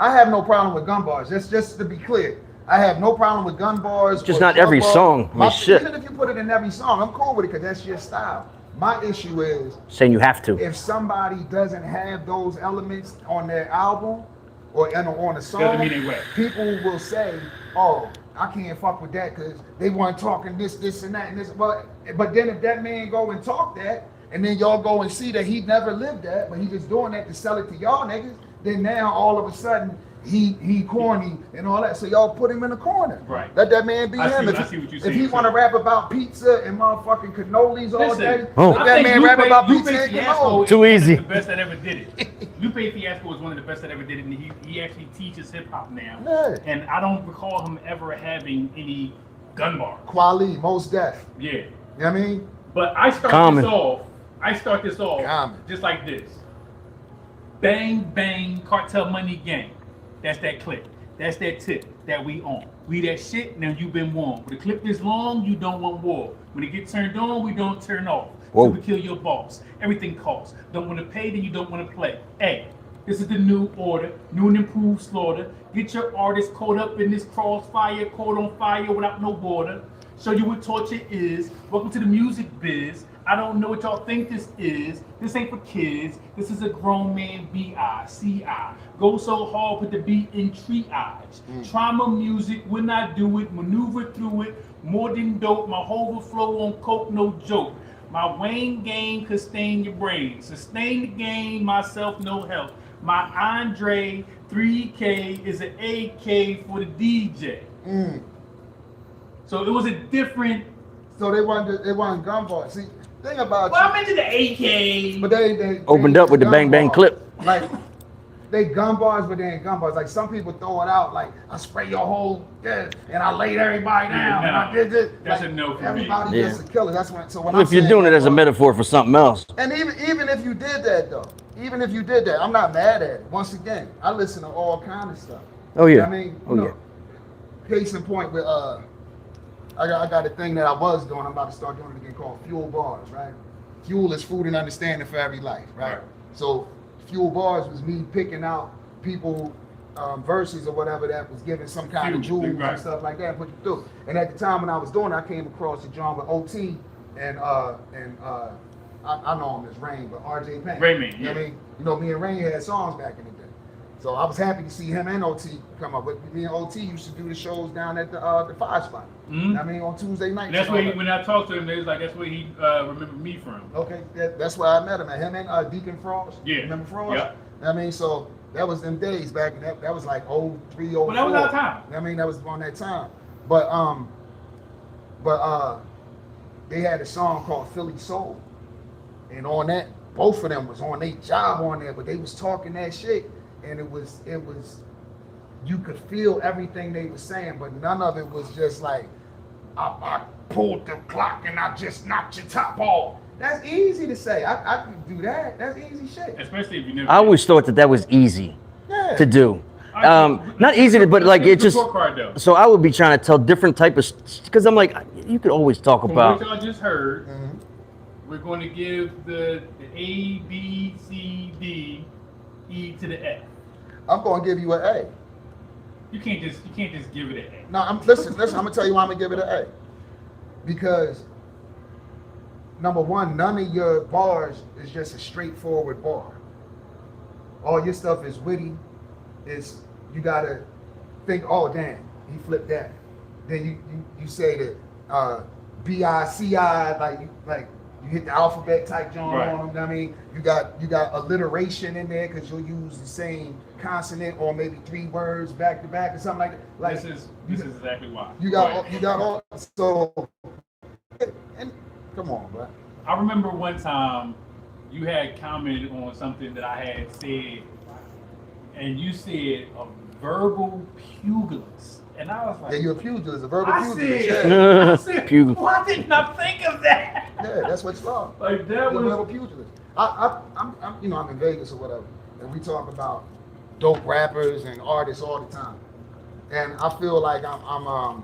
I have no problem with gun bars. Just to be clear, I have no problem with gun bars. Just not every song. Even if you put it in every song, I'm cool with it because that's your style. My issue is saying you have to. If somebody doesn't have those elements on their album or on a song, people will say, "Oh, I can't fuck with that because they weren't talking this, and that, and this." But then if that man go and talk that, and then y'all go and see that he never lived that, but he just doing that to sell it to y'all niggas, then now all of a sudden he corny and all that. So y'all put him in the corner. Right. Let that man be him. If he want to rap about pizza and motherfucking cannolis all day, let that man rap about pizza and cannolis. Too easy. The best that ever did it. Lupe Fiasco was one of the best that ever did it, and he actually teaches hip hop now. Yeah. And I don't recall him ever having any gun bar. Quali, most def. Yeah. You know what I mean? But I start this off just like this. Bang, bang, cartel money gang. That's that clip. That's that tip that we on. We that shit, now you been warned. When the clip is long, you don't want war. When it get turned on, we don't turn off. So we kill your boss. Everything costs. Don't want to pay, then you don't want to play. Hey, this is the new order. New and improved slaughter. Get your artist caught up in this crossfire, caught on fire without no border. Show you what torture is. Welcome to the music biz. I don't know what y'all think this is. This ain't for kids. This is a grown man B-I-C-I. Go so hard with the beat in triage. Trauma music, when I do it, maneuver through it. More than dope, my whole flow on coke, no joke. My Wayne game could stain your brain. Sustain the game, myself no help. My Andre 3K is an AK for the DJ. So it was a different. So they weren't gun bars. See, thing about Well, I'm into the AK. but they Opened up with the gun bang bang bars. clip. Like they gun bars, but they ain't gun bars. Like some people throw it out like I spray your whole and I laid everybody down and I did this. That's like, a no for me. everybody Yeah. gets a killer. That's when. So when If you're doing it as a metaphor for something else. And even if you did that though, even if you did that, I'm not mad at it. Once again, I listen to all kind of stuff. Oh yeah. I mean, Oh yeah. Case in point with I got a thing that I was doing. I'm about to start doing it again called F.U.E.L bars, right? Fuel is food and understanding for every life, right? So F.U.E.L bars was me picking out people verses or whatever that was giving some kind of jewels and stuff like that, and put you through. And at the time when I was doing it, I came across the John with OT and I know him as Rain, but RJ Payne. Raymond, You know what I mean? You know, me and Rain had songs back in the day. So I was happy to see him and OT come up. But me and OT used to do the shows down at the 5 spot. You know what I mean, on Tuesday nights. And that's where when I talked to him, they was like, that's where he remembered me from. Okay, that's where I met him. And him and Deacon Frost. Yeah. Remember Frost? Yeah. I mean, so that was them days back. That was like 03, 04. Well, that was our time. I mean, that was on that time. But they had a song called Philly Soul. And on that, both of them was on their job on there, but they was talking that shit. And it was, you could feel everything they were saying, but none of it was just like, I pulled the clock and I just knocked your top off. That's easy to say. I can do that. That's easy shit. Especially if you never. I always thought that was easy Yeah. to do. Not easy to, but like it just. So I would be trying to tell different type of, because I'm like, you could always talk From about. what y'all just heard, we're going to give the A, B, C, D, E to the F. I'm gonna give you an A. You can't just give it an A. No, listen. I'm gonna tell you why I'm gonna give it an A. Because number one, none of your bars is just a straightforward bar. All your stuff is witty. You gotta think, oh damn, he flipped that. Then you say that B-I-C-I, like you hit the alphabet type joint on them. I mean, you got alliteration in there because you'll use the same consonant or maybe 3 words back to back or something like that. Like this is exactly why. You got all so. And come on, bro. I remember one time you had commented on something that I had said, and you said a verbal pugilist, and I was like, Yeah, you're a pugilist, a verbal I pugilist. said, Yeah. I said, Pugil. why didn't I think of that? Yeah, that's what's wrong. Like that You're a verbal was. pugilist. I'm I'm in Vegas or whatever, and we talk about dope rappers and artists all the time, and I feel like I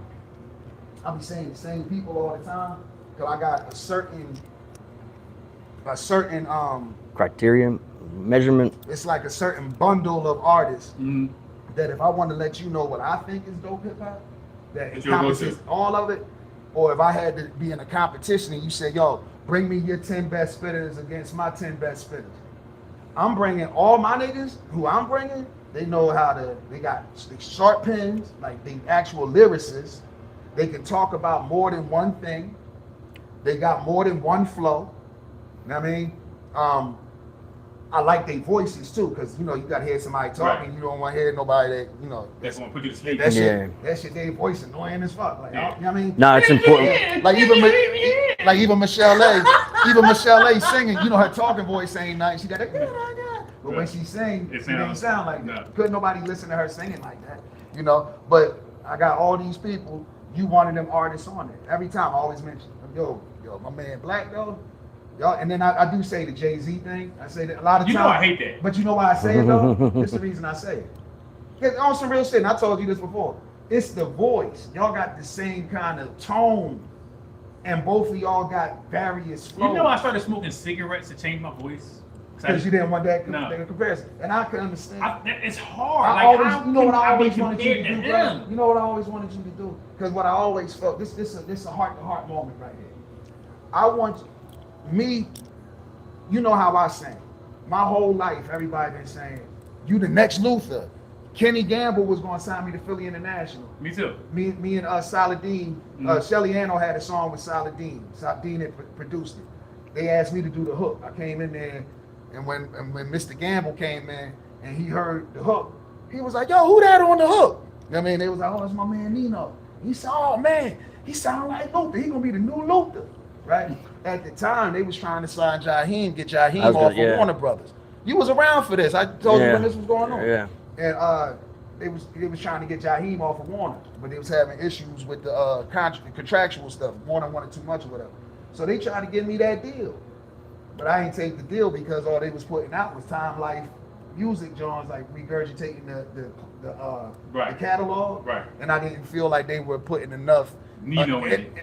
be saying the same people all the time because I got a certain Criterion, measurement. it's like a certain bundle of artists that if I want to let you know what I think is dope hip hop, that encompasses all of it, or if I had to be in a competition and you say, yo, bring me your 10 best spitters against my 10 best spitters. I'm bringing all my niggas who I'm bringing, they know how to, they got sharp pens, like the actual lyricists. They can talk about more than one thing. They got more than one flow. You know what I mean? I like their voices too, because you gotta hear somebody talking. You don't want to hear nobody that That's gonna put you to sleep. that shit. Their voice annoying as fuck. Like, you know what I mean? No, it's important. Like even Michelle A, singing, her talking voice ain't nice. She got that, but when she sing, it ain't sound like that. Couldn't nobody listen to her singing like that, But I got all these people. You one of them artists on it. Every time I always mention, yo, my man Blak though. Y'all, and then I do say the Jay-Z thing. I say that a lot of times. I hate that. But you know why I say it though? It's the reason I say it. It's on some real shit, and I told you this before. It's the voice. Y'all got the same kind of tone, and both of y'all got various flows. I started smoking cigarettes to change my voice. Because you didn't want that No. comparison. And I can understand. It's hard. I Like, always, you know what I always wanted you to do, bro? him? You know what I always wanted you to do? Because what I always felt, this is a heart-to-heart moment right here. I want me, you know how I sing. My whole life, everybody been saying, you the next Luther. Kenny Gamble was going to sign me to Philly International. Me too. Me and Saladin, Shelly Anno had a song with Saladin. Saladin had produced it. They asked me to do the hook. I came in there, and when Mr. Gamble came in and he heard the hook, he was like, yo, who that on the hook? You know what I mean? They was like, oh, it's my man Nino. He said, oh man, he sound like Luther. He gonna be the new Luther, right? At the time, they was trying to sign Jaheim, get Jaheim off of Warner Brothers. You was around for this. I told you when this was going on. Yeah. And they was trying to get Jaheim off of Warner, but they was having issues with the contractual stuff. Warner wanted too much or whatever. So they tried to give me that deal. But I ain't take the deal because all they was putting out was Time Life music Jones, like regurgitating the catalog. Right. And I didn't feel like they were putting enough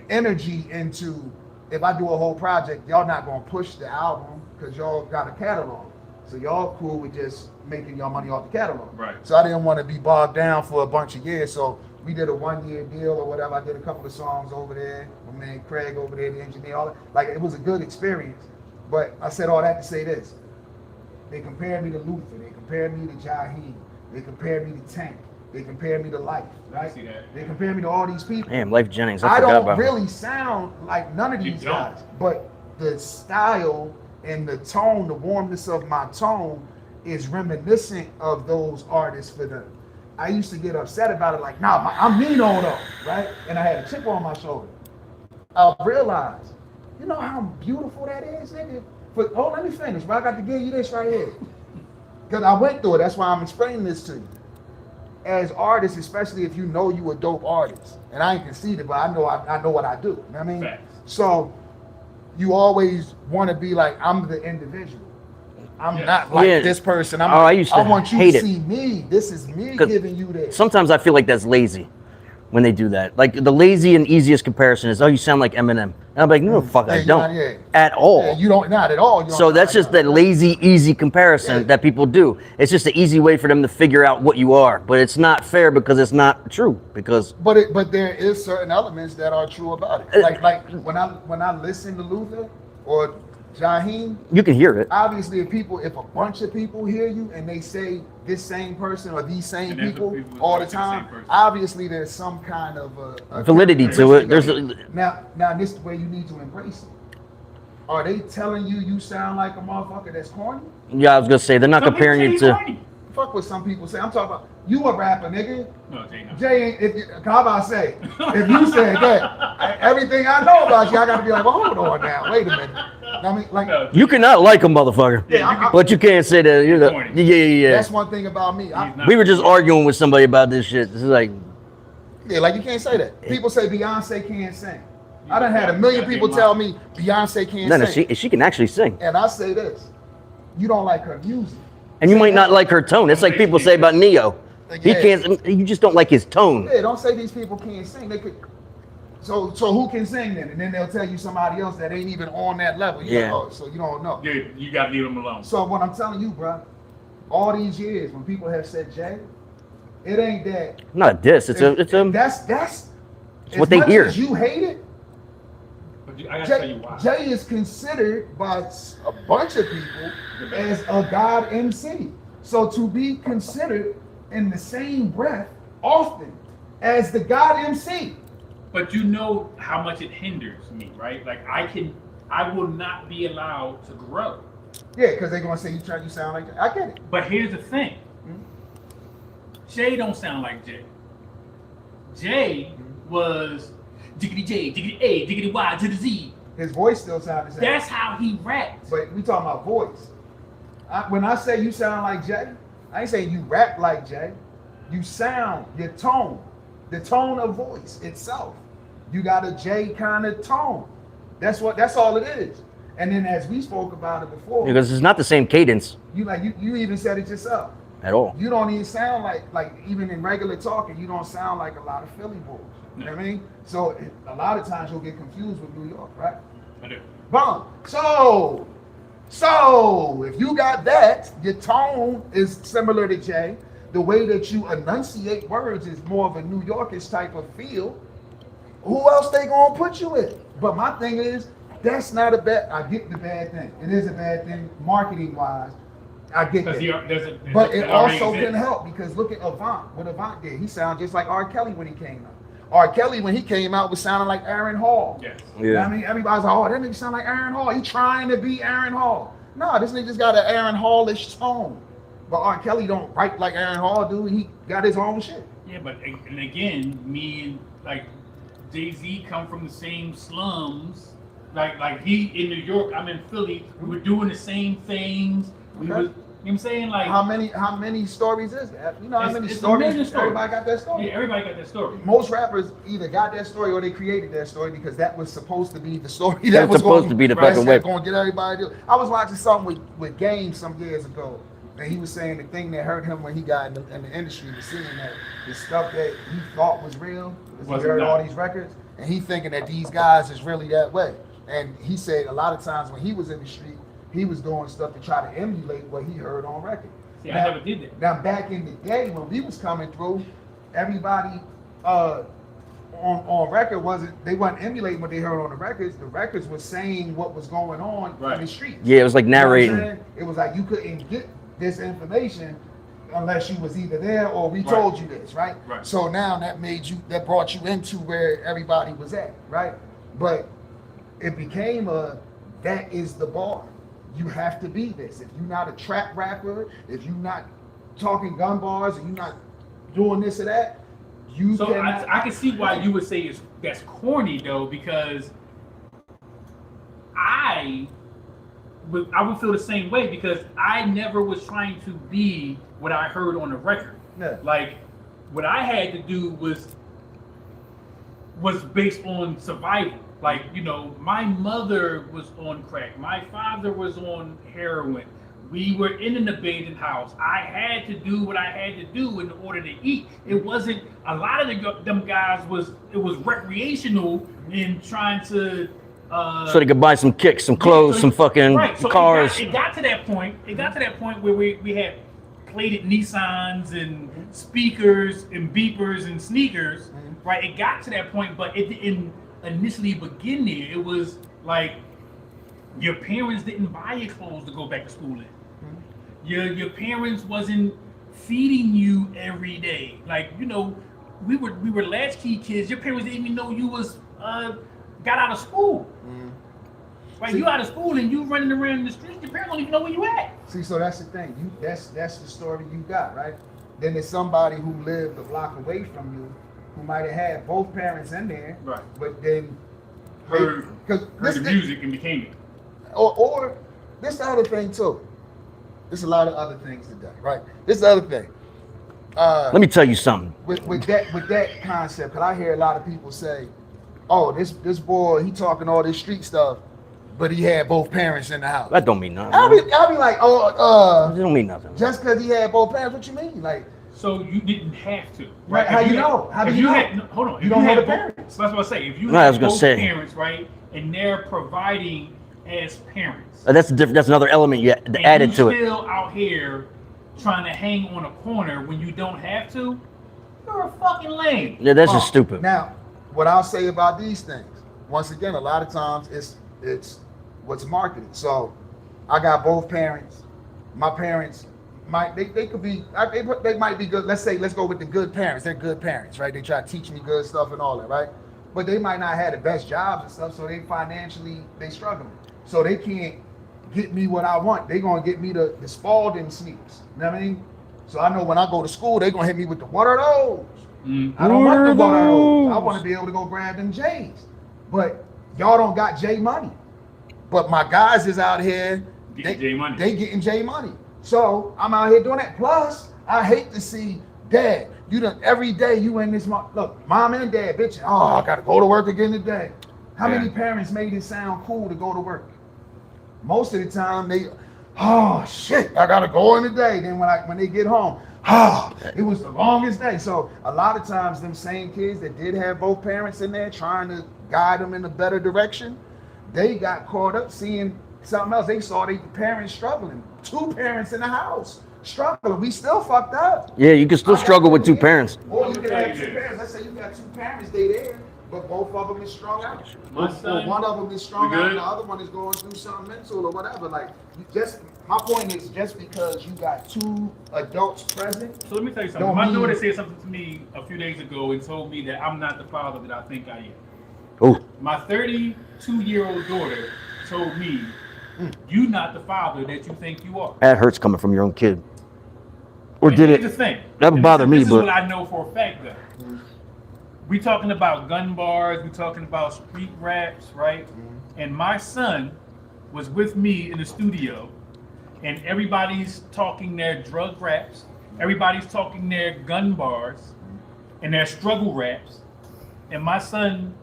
energy into, if I do a whole project, y'all not gonna push the album because y'all got a catalog. So y'all cool with just making y'all money off the catalog. Right. So I didn't want to be bogged down for a bunch of years. So we did a 1-year deal or whatever. I did a couple of songs over there. My man Craig over there, the engineer, all that. Like, it was a good experience. But I said all that to say this. They compared me to Luther. They compared me to Jaheim. They compared me to Tank. They compared me to Life, right? See that. They compared me to all these people. Damn, Life Jennings. I forgot don't about really sound like none of these guys, but the style and the tone, the warmness of my tone is reminiscent of those artists for them. I used to get upset about it, like, nah, I'm Nino though, right? And I had a chip on my shoulder. I realized, you know how beautiful that is, nigga? Let me finish, bro. I got to give you this right here. Because I went through it. That's why I'm explaining this to you. As artists, especially if you know you a dope artist, and I ain't conceited, but I know what I do. You know what I mean? Facts. So you always want to be like, I'm the individual. I'm not like this person. I used to want you hate to it. see me. This is me giving you this. Sometimes I feel like that's lazy when they do that. Like, the lazy and easiest comparison is, oh, you sound like Eminem. And I'm like, no, fuck, I don't. At all. Yeah, you don't, not at all. So that's just that lazy, easy comparison that people do. It's just an easy way for them to figure out what you are. But it's not fair because it's not true. But there is certain elements that are true about it. Like when I listen to Luther or Jaheim, you can hear it. Obviously, if a bunch of people hear you and they say this same person or these same people all the time, obviously there's some kind of a validity to it. Now this is the way you need to embrace it. Are they telling you sound like a motherfucker that's corny? Yeah, I was gonna say they're not comparing you to. Corny. Fuck what some people say. I'm talking about you a rapper, nigga. No, Jay, no. Jay ain't. How about I say? If you said that, everything I know about you, I got to be like, well, hold on now, wait a minute. I mean, like, you cannot like a motherfucker, but you can't say that. You're yeah. That's one thing about me. We were just arguing with somebody about this shit. This is like, like you can't say that. People say Beyonce can't sing. I done had a million people tell me Beyonce can't sing. She can actually sing. And I say this: you don't like her music, and you might not like her tone. It's like people say about Neo. He can't. You just don't like his tone. Yeah, don't say these people can't sing. They could. So who can sing then? And then they'll tell you somebody else that ain't even on that level. Like, oh, so you don't know. Yeah, you gotta leave them alone. So what I'm telling you, bro, all these years when people have said Jay, it ain't that. Not a diss. It's that's what they hear. As you hate it. But I gotta tell you why. Jay is considered by a bunch of people as a god MC. So to be considered in the same breath often as the god MC. But you know how much it hinders me, right? Like I will not be allowed to grow. Yeah, because they're gonna say you sound like that. I get it. But here's the thing. Jay don't sound like Jay. Jay was diggity J, diggity A, diggity Y to the Z. His voice still sounds the same. That's how he raps. But we talking about voice. When I say you sound like Jay, I ain't saying you rap like Jay. You sound, your tone, the tone of voice itself. You got a Jay kind of tone. That's all it is. And then as we spoke about it before. Because it's not the same cadence. You even said it yourself. At all. You don't even sound like even in regular talking, you don't sound like a lot of Philly boys. You know what I mean? So a lot of times you'll get confused with New York, right? I do. Boom. So So if you got that, your tone is similar to Jay. The way that you enunciate words is more of a New Yorkish type of feel. Who else they gonna put you in? But my thing is, that's not a bad. I get the bad thing. It is a bad thing marketing wise. I get that. But it also can help because look at Avant. What Avant did, he sounded just like R. Kelly when he came out. R. Kelly when he came out was sounding like Aaron Hall. Yes. Yeah. You know what I mean, everybody's like, oh, that nigga sound like Aaron Hall. He trying to be Aaron Hall. No, this nigga just got an Aaron Hall-ish tone. But R. Kelly don't write like Aaron Hall do. He got his own shit. Yeah, but and again, me and like Jay-Z come from the same slums. Like he in New York, I'm in Philly. We were doing the same things. We Okay. was, you know what I'm saying? Like How many stories is that? You know how many it's stories? a million stories. Everybody got that story. Yeah, everybody got that story. Most rappers either got that story or they created that story because that was supposed to be the story That was supposed to be the fucking way. Going to get everybody to do. I was watching something with Game some years ago, and he was saying the thing that hurt him when he got in the industry was seeing that the stuff that he thought was real, he heard all these records, and he thinking that these guys is really that way. And he said a lot of times when he was in the street, he was doing stuff to try to emulate what he heard on record. See, I never did that. Now back in the day when we was coming through, everybody on record they wasn't emulating what they heard on the records. The records was saying what was going on in the streets. Yeah, it was like narrating. You know what I'm saying? It was like you couldn't get this information unless you was either there or we told you this, right? So now that brought you into where everybody was at, right? But it became that is the bar. You have to be this. If you're not a trap rapper, if you're not talking gun bars, and you're not doing this or that, you cannot. I can see why you would say that's corny though, because I would feel the same way because I never was trying to be what I heard on the record. Yeah. Like what I had to do was based on survival. Like, you know, my mother was on crack. My father was on heroin. We were in an abandoned house. I had to do what I had to do in order to eat. It wasn't, a lot of them guys it was recreational in trying to So they could buy some kicks, some clothes, some fucking so cars. It got to that point. It got to that point where we had plated Nissans and speakers and beepers and sneakers. Right? It got to that point, but it didn't initially begin there. It was like your parents didn't buy you clothes to go back to school in. Your parents wasn't feeding you every day. Like, you know, we were latchkey kids. Your parents didn't even know you was got out of school. Right? See, you out of school and you running around in the streets, your parents don't even know where you at. See, so that's the thing. That's the story you got, right? Then there's somebody who lived a block away from you who might have had both parents in there, right? But then heard the music and became it. Or this the other thing too. There's a lot of other things today, right? This is the other thing. Let me tell you something. With that concept, because I hear a lot of people say, "Oh, this boy, he talking all this street stuff, but he had both parents in the house." That don't mean nothing. I'll be like, it don't mean nothing. Just because he had both parents, what you mean? Like, so you didn't have to, right? How you know? How do you know? Hold on, you don't have the parents. So that's what I say. If you have both parents, right, and they're providing as parents. That's different. That's another element you added to it. Still out here trying to hang on a corner when you don't have to. You're a fucking lame. Yeah, that's just stupid. Now, what I'll say about these things, once again, a lot of times it's what's marketed. So, I got both parents. My parents they could be they might be good. Let's go with the good parents. They're good parents, right? They try to teach me good stuff and all that, right? But they might not have the best jobs and stuff, so they financially struggling. So they can't get me what I want. They gonna get me the Spalding sneakers. You know what I mean? So I know when I go to school, they gonna hit me with the what are those? I don't want the what are those. I want to be able to go grab them J's. But y'all don't got J money. But my guys is out here. They getting J money. So I'm out here doing that. Plus, I hate to see dad. You done every day you in this look, mom and dad bitching. Oh, I gotta go to work again today. How many parents made it sound cool to go to work? Most of the time oh shit, I gotta go in today. Then when they get home, it was the longest day. So a lot of times them same kids that did have both parents in there trying to guide them in a better direction, they got caught up seeing something else. They saw their parents struggling. 2 parents in the house struggling. We still fucked up. Yeah, you can still struggle with 2 parents. Or you can have 2 parents. Let's say you got 2 parents, they there, but both of them is strung out. My Or son, one of them is strung we out, good? and the other one is going through something mental or whatever. Like, my point is, just because you got 2 adults present. So let me tell you Don't something. My mean- daughter said something to me a few days ago and told me that I'm not the father that I think I am. Oh, My 32-year-old daughter told me, "You not the father that you think you are." that hurts coming from your own kid. Or And did here's it? the thing. That would And bother me, this is but- what I know for a fact, though. We talking about gun bars. We talking about street raps, right? And my son was with me in the studio, and everybody's talking their drug raps. Everybody's talking their gun bars and their struggle raps. And my son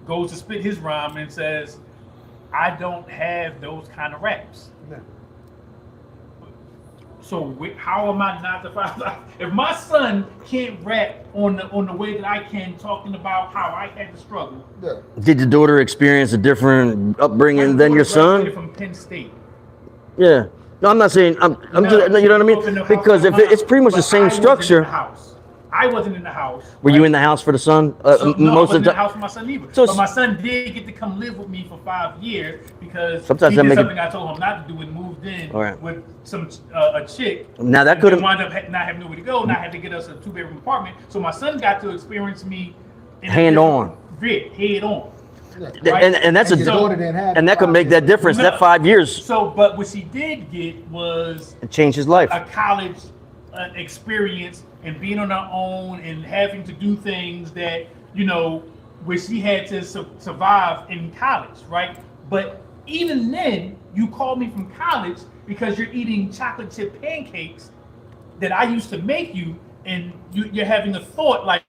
goes to spit his rhyme and says, "I don't have those kind of raps." No. So how am I not the father? If my son can't rap on the way that I can, talking about how I had to struggle. Yeah. Did your daughter experience a different upbringing than your son? From Penn State. Yeah. No, I'm not saying. I'm No, just. You know what I she grew up in the mean? Because if it's pretty much the but same I wasn't in structure. the house. I wasn't in the house. Were you in the house for the son? No, I Most wasn't of in the the house for my son either. So but my son did get to come live with me for 5 years because Sometimes he that did make it- something I told him not to do and moved in All right. with some a chick. Now that and could've- then wound up not having nowhere to go, and I had to get us a 2-bedroom apartment. So my son got to experience me in a Hand different- on. head on. Yeah. Right? and that's And a your daughter didn't have and that could make that difference. No. That 5 years So, but what she did get was it changed his life. a college experience and being on her own and having to do things that, you know, where she had to survive in college, right? But even then, you called me from college because you're eating chocolate chip pancakes that I used to make you, and you're having a thought like,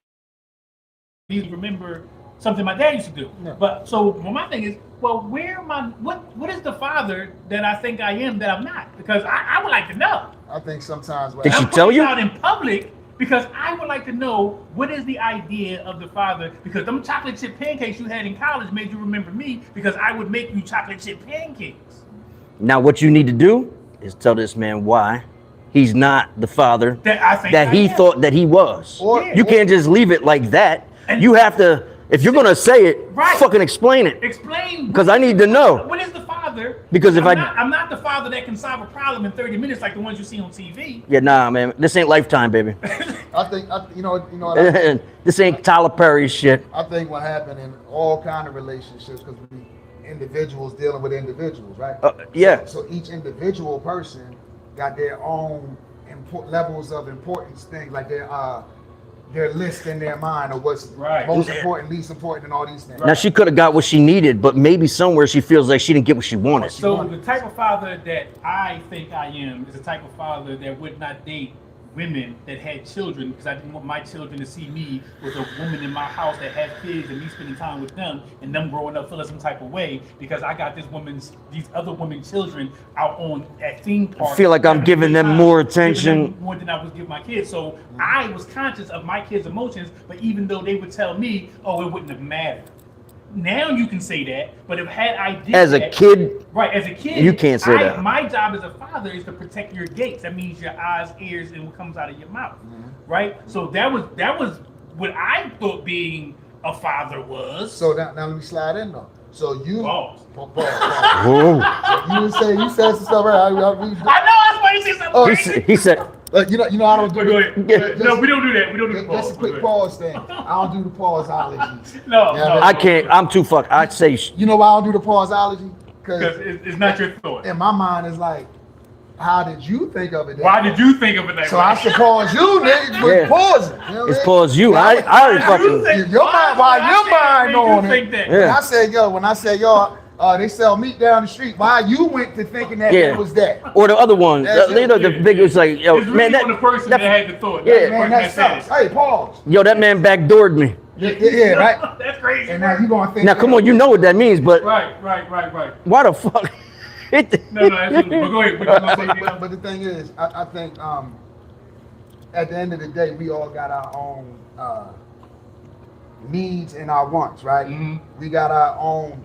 you remember something my dad used to do. Yeah. But so my thing is, well, where am I? What is the father that I think I am that I'm not? Because I would like to know. I think sometimes. Did she I'm tell putting you? it out in public because I would like to know what is the idea of the father. Because them chocolate chip pancakes you had in college made you remember me because I would make you chocolate chip pancakes. Now what you need to do is tell this man why he's not the father That I think that I he am. thought that he was. Or- You can't just leave it like that. And- You have to, if you're gonna say it, Right. fucking explain it. Explain. Because I need to know. What is the father? Because if I'm not the father that can solve a problem in 30 minutes like the ones you see on TV. Yeah, nah, man, this ain't Lifetime, baby. I think you know what This ain't Tyler Perry shit. I think what happened in all kind of relationships, because we individuals dealing with individuals, right? Yeah. So each individual person got their own levels of importance things, like their list in their mind of what's Right. most important, least important, and all these things. Now she could have got what she needed, but maybe somewhere she feels like she didn't get what she wanted. So the type of father that I think I am is the type of father that would not date women that had children because I didn't want my children to see me with a woman in my house that had kids and me spending time with them and them growing up feeling some type of way because I got these other women's children out at theme parks. I feel like I'm having a giving good them time, more giving them attention. more than I was giving my kids. So I was conscious of my kids' emotions, but even though they would tell me, oh, it wouldn't have mattered. Now you can say that, but if had I did As a that- kid, right, as a kid, You can't say that. My job as a father is to protect your gates. That means your eyes, ears, and what comes out of your mouth, right? So that was what I thought being a father was. So now let me slide in though. So you Pause. Pause. whoa. You said some stuff right. I know I was going to say something Oh, crazy. He said, you know I don't do But go ahead. Just- No, we don't do that. We don't do the pause. Just a quick Go ahead. pause thing. I don't do the pauseology. No, Yeah, no, I can't, I'm too fucked. I'd say, You know why I don't do the pauseology? because Because it's not your thought. in my mind it's like, how did you think of it? that Why way? did you think of it that So way? I should pause you, nigga, with Yeah. pausing. You know what it's I mean? pause you. I already Why did you fucking, think- Your mind- why I your said mind made you on it? think that? Yeah. When I say yo, they sell meat down the street. Why you went to thinking that Yeah. it was that? or the other one, That's you know, the it. big was like, yo, It's really man, on the person that had the thought. Yeah. Not the Man, person that said sucks. Hey, pause. yo, that man backdoored me. Yeah, right. That's crazy. And now you gonna think. Now, come on, you know what that means, but Right. why the fuck? No, absolutely. But go ahead. What you gonna say, Nino? But the thing is, I think at the end of the day, we all got our own needs and our wants, right? Mhm. We got our own.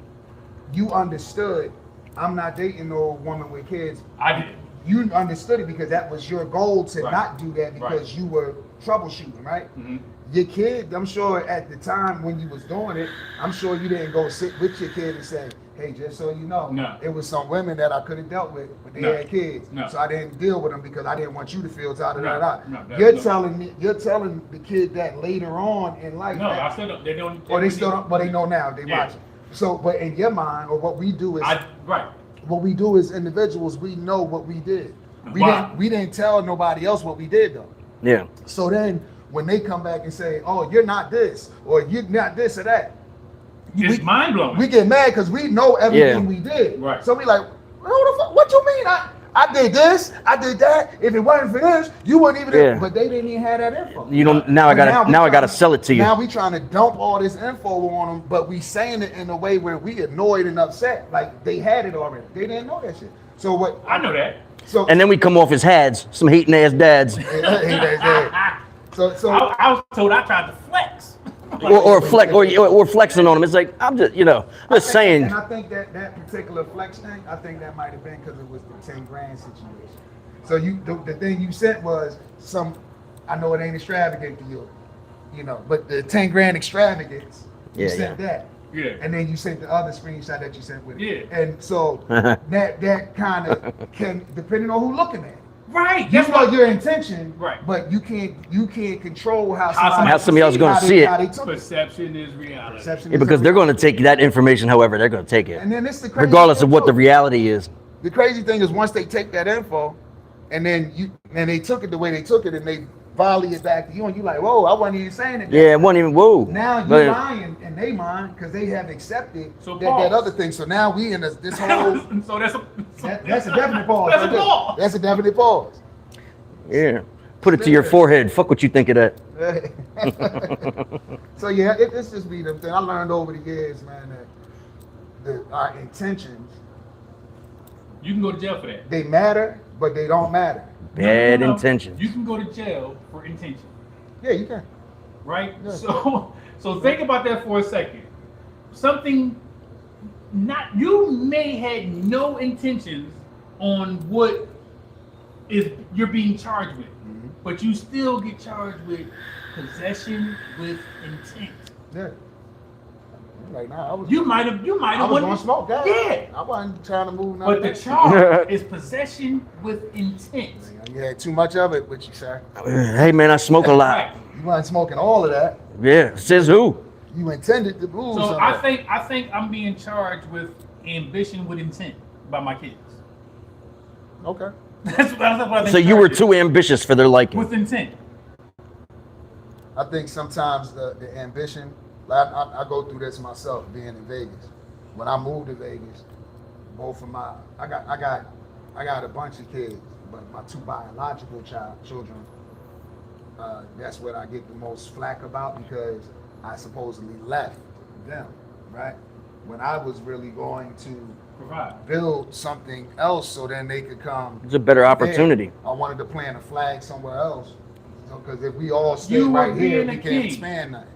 You understood I'm not dating no woman with kids. I did. You understood it because that was your goal to Right. not do that because you were troubleshooting, right? Mm-hmm. Your kid, I'm sure at the time when you was doing it, I'm sure you didn't go sit with your kid and say, hey, just so you know, No. it was some women that I could have dealt with, but they No. had kids. No. So I didn't deal with them because I didn't want you to feel da da da No. da. No, that's You're no. telling me, you're telling the kid that later on in life. No, that, I still don't. They don't. or they still don't, but they know now, they Yeah. watch it. So, but in your mind, or what we do is, Right. what we do as individuals, we know what we did. Wow. We didn't tell nobody else what we did though. Yeah. So then when they come back and say, oh, you're not this, or you're not this or that, It's mind blowing. we get mad because we know everything Yeah. we did. Right. So we like, who the fuck, what you mean? I did this, I did that. If it wasn't for this, you wouldn't even. Yeah. But they didn't even have that info. You don't. Now I But gotta. we Now I gotta trying- sell it to you. Now we trying to dump all this info on them, but we saying it in a way where we annoyed and upset, like they had it already. They didn't know that shit. So what? I know that. So And then we come off as hads, some hating ass dads, so I was told I tried to flex. or flex, or flexing on them. It's like I'm just, just saying. And I think that particular flex thing, I think that might have been because it was the 10 grand situation. So the thing you sent was some, I know it ain't extravagant to you, but the 10 grand extravagance, you Yeah, sent that. Yeah. And then you sent the other screenshot that you sent with it. Yeah. And so that kind of can, depending on who looking at it. Right. You That's know what. your intention, Right. but you can't control how How somebody else gonna see it. how they took it. Perception is reality. Perception Yeah, is because a they're reality. going to take that information however they're going to take it, And then it's the crazy regardless thing of what the too. reality is. The crazy thing is once they take that info, and then they took it the way they took it, and they volley it back to you, and you like, whoa, I wasn't even saying it. Yeah, it wasn't even whoa. Now you But- lying in they mind because they have accepted So that pause. other thing. So now we in this whole. So that's a. That's a definite pause. That's a right there. pause. That's a definite pause. Yeah, put it to your forehead. Fuck what you think of that. So yeah, it's just be the thing. I learned over the years, man, that our intentions, You can go to jail for that. they matter, but they don't matter. Bad No. intentions. You can go to jail for intention, Yeah, you can. right? Yeah. So think about that for a second. Something not you may had no intentions on what is you're being charged with, Mm-hmm. but you still get charged with possession with intent. Yeah. Like, nah, I was. You might have I was gonna smoke that. Yeah. I wasn't trying to move nothing. But the charge is possession with intent. You had too much of it with you, sir. Hey man, I smoke a lot. Right. You weren't smoking all of that. Yeah, says who? You intended to move So some I of that. think I'm being charged with ambition with intent by my kids. Okay. That's what I think. So you were charged too ambitious for their liking. with intent. I think sometimes the ambition, like I go through this myself being in Vegas. When I moved to Vegas, both of my I got a bunch of kids, but my two biological children, that's what I get the most flack about because I supposedly left them, right? When I was really going to Provide. build something else so then they could come. It's a better opportunity. I wanted to plant a flag somewhere else. Because if we all stay You were right here, being we a can't king. expand nothing.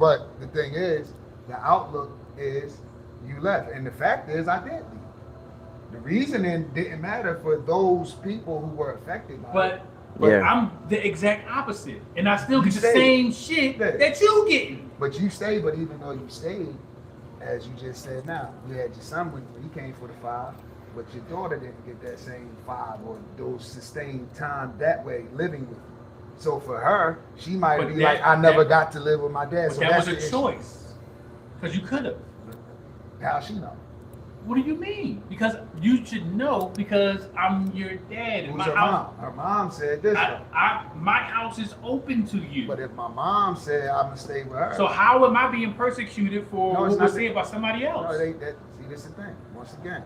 But the thing is, the outlook is you left. And the fact is, I did leave. The reasoning didn't matter for those people who were affected by it. But Yeah. I'm the exact opposite. And I still You get the stayed. same shit Yeah. that you getting. But you stayed, but even though you stayed, as you just said now, you had your son with you, he came for the 5, but your daughter didn't get that same 5 or those sustained time that way living with you. So for her, she might But be that- like, I never that- got to live with my dad. But So that that's was the a issue. choice. Because you could have. How she know? What do you mean? Because you should know because I'm your dad. And Who's my her house, mom? Her mom said this. though. my house is open to you. But if my mom said I'm gonna stay with her, So how am I being persecuted for No, it's what not was that- said by somebody else? no, see, this is the thing. Once again,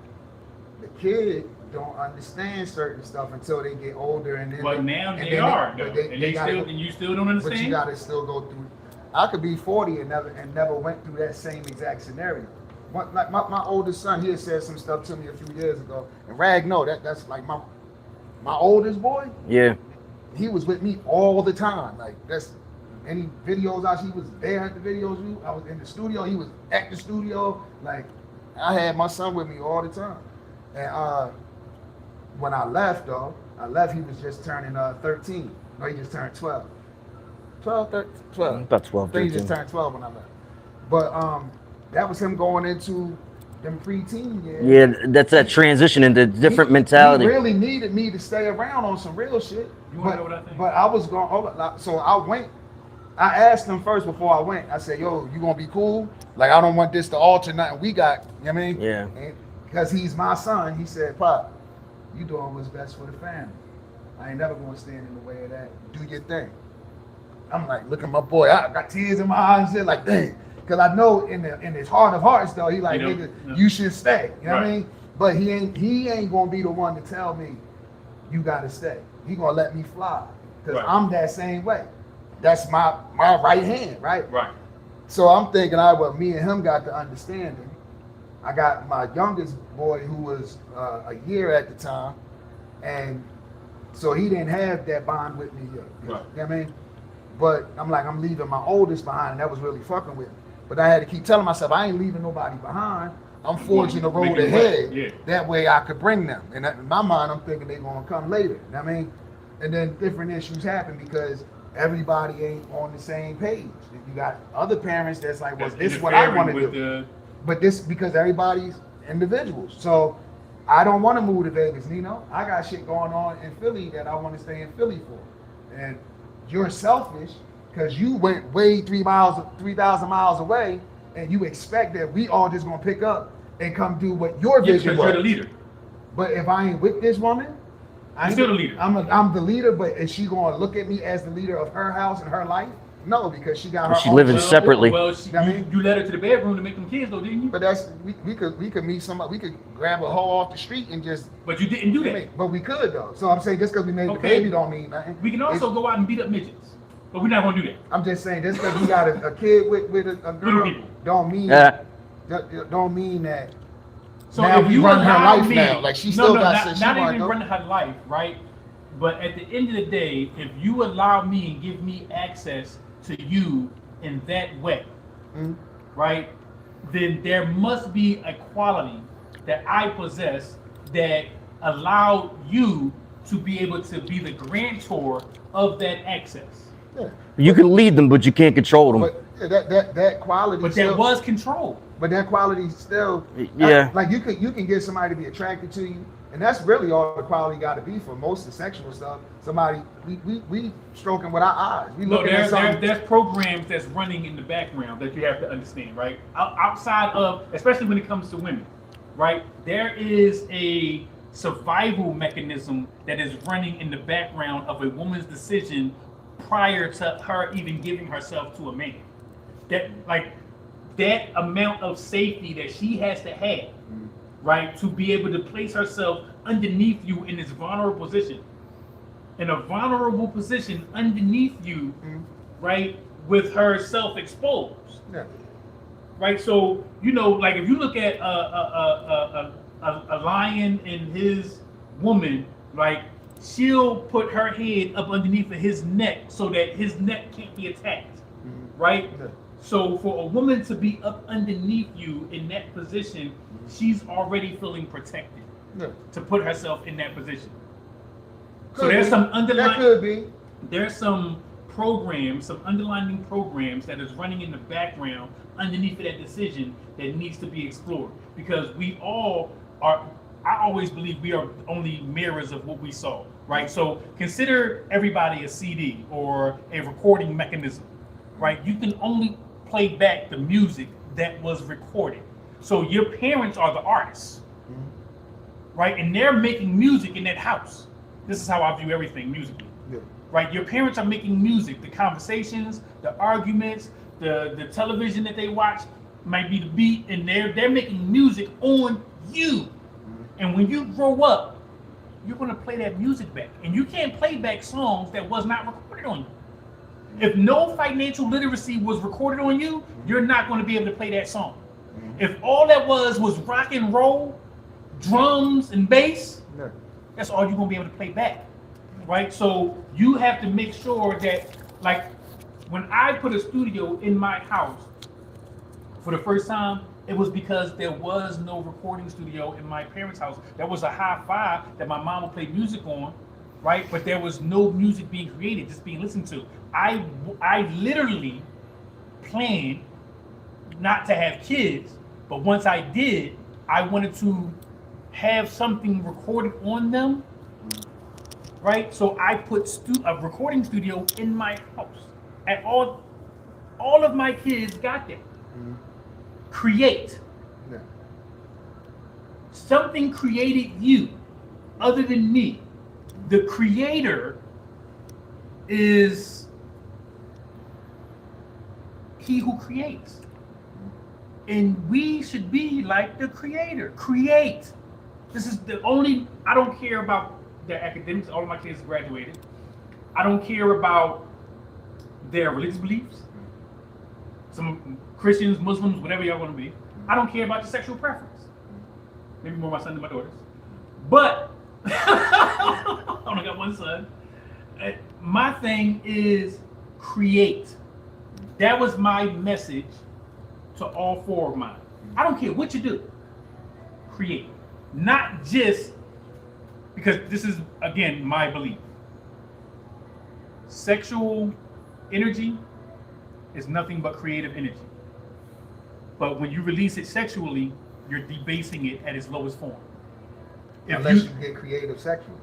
the kid don't understand certain stuff until they get older, and then. But now and they then are, though. but And they gotta still, go- and you still don't But understand. you gotta still go through. I could be 40 and never went through that same exact scenario. Like my oldest son, he had said some stuff to me a few years ago, and Rag, no, that's like my oldest boy. Yeah. He was with me all the time. Like that's any videos out, he was there at the videos. I was in the studio, he was at the studio. Like I had my son with me all the time. And when I left, he was just turning 13. No, he just turned 12. 12. About 12, I think he just 13. turned 12 when I left. But that was him going into them preteen years. Yeah, that's that transition into different mentality. He really needed me to stay around on some real shit. You want to know what I think? But I was going, so I went. I asked him first before I went. I said, yo, you gonna be cool? Like, I don't want this to alter nothing we got. You know what I mean? Yeah. Because he's my son. He said, Pop, you doing what's best for the family. I ain't never gonna stand in the way of that. Do your thing. I'm like, look at my boy. I got tears in my eyes and shit. Like, dang. Because I know in his heart of hearts, though, he like, nigga, you should stay. You know what I mean? But he ain't gonna be the one to tell me you gotta stay. He gonna let me fly. Because I'm that same way. That's my right hand, right? Right. So I'm thinking, well, me and him got the understanding. I got my youngest boy who was a year at the time, and so he didn't have that bond with me yet. Right. You know what I mean? But I'm leaving my oldest behind, and that was really fucking with me. But I had to keep telling myself, I ain't leaving nobody behind. I'm forging the road ahead. Yeah. That way I could bring them. And in my mind, I'm thinking they're gonna come later. You know what I mean? And then different issues happen because everybody ain't on the same page. You got other parents that's like, well, this is what I want to do. But this, because everybody's individuals. So I don't want to move to Vegas, Nino. I got shit going on in Philly that I want to stay in Philly for. And you're selfish because you went way 3,000 miles away and you expect that we all just gonna pick up and come do what your vision was. You're the leader. But if I ain't with this woman, I'm still the leader. I'm the leader, but is she gonna look at me as the leader of her house and her life? No, because she got her. She living separately. Well, you led her to the bedroom to make them kids, though, didn't you? But that's we could meet somebody. We could grab a hoe off the street and just. But you didn't do that. But we could though. So I'm saying just because we made the baby don't mean nothing. We can also go out and beat up midgets, but we're not gonna do that. I'm just saying just because we got a kid with a girl don't mean don't mean that. So now if we you run her allow life me, now, like she still got shit she not wanna even do. running her life, right? But at the end of the day, if you allow me and give me access to you in that way, right, then there must be a quality that I possess that allowed you to be able to be the grantor of that access. Yeah. You can lead them, but you can't control them. But that quality. But there was control. But that quality still. Yeah. Like you can get somebody to be attracted to you. And that's really all the quality got to be for most of the sexual stuff. Somebody, we stroking with our eyes. We looking at something. There's programs that's running in the background that you have to understand, right? Outside of, especially when it comes to women, right? There is a survival mechanism that is running in the background of a woman's decision prior to her even giving herself to a man. That amount of safety that she has to have, right, to be able to place herself underneath you in this vulnerable position. In a vulnerable position underneath you, right, with herself exposed. Yeah. Right? So, like if you look at a lion and his woman, like she'll put her head up underneath of his neck so that his neck can't be attacked. Right? Yeah. So for a woman to be up underneath you in that position, she's already feeling protected to put herself in that position. So there's some underlying. There's some programs, some underlying programs that is running in the background underneath of that decision that needs to be explored, because we all are. I always believe we are only mirrors of what we saw, right? So consider everybody a CD or a recording mechanism, right? You can only play back the music that was recorded. So your parents are the artists, right? And they're making music in that house. This is how I view everything musically, right? Your parents are making music, the conversations, the arguments, the television that they watch might be the beat, and they're making music on you. And when you grow up, you're gonna play that music back. And you can't play back songs that was not recorded on you. If no financial literacy was recorded on you, you're not going to be able to play that song. If all that was rock and roll, drums and bass, that's all you're going to be able to play back, right? So you have to make sure that, like, when I put a studio in my house for the first time, It was because there was no recording studio in my parents' house. There was a hi-fi that my mom would play music on, right? But there was no music being created, just being listened to. I literally planned not to have kids, but once I did, I wanted to have something recorded on them, right? So I put a recording studio in my house. At all of my kids got that. Create. Yeah. Something created you, other than me. The creator is he who creates. And we should be like the creator. Create. This is the only, I don't care about their academics. All of my kids graduated. I don't care about their religious beliefs. Some Christians, Muslims, whatever y'all want to be. I don't care about your sexual preference. Maybe more my son than my daughters. But I only got one son. My thing is create. That was my message to all four of mine. I don't care what you do. Create. Not just because this is, again, my belief. Sexual energy is nothing but creative energy. But when you release it sexually, you're debasing it at its lowest form. Unless you get creative sexually.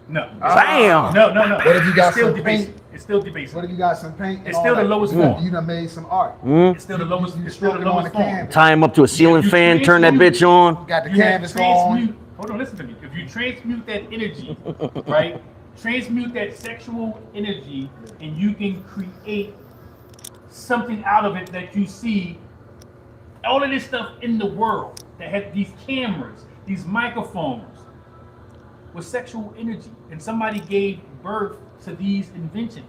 No. Damn. No. What if you got still some debasing? paint? It's still debasing. What if you got some paint? It's still the lowest form. You done made some art. It's still the lowest. You It's still the stroking on lowest the form. canvas. Tie him up to a ceiling You fan, turn that transmute- bitch on. Got the You have canvas transmute. on. Hold on, listen to me. If you transmute that energy, right? Transmute that sexual energy, and you can create something out of it that you see. All of this stuff in the world that had these cameras, these microphones, was sexual energy, and somebody gave birth to these inventions.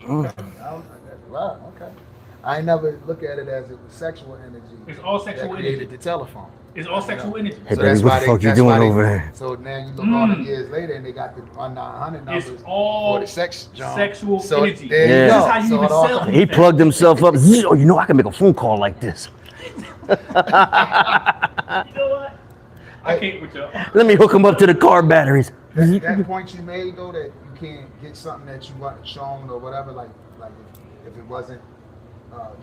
Wow, okay. I ain't never look at it as it was sexual energy. It's all sexual that created energy. the telephone. It's all sexual energy. Hey, baby, what the fuck you doing over there? So now you look all the years later and they got the 900 numbers It's all for the sex genre. sexual So energy. there you This go. is how you So even it all sell. comes- He plugged himself up. Zzz, oh, you know I can make a phone call like this. You know what? I can't with y'all. Let me hook him up to the car batteries. That point you made though, that you can't get something that you want shown or whatever, like if it wasn't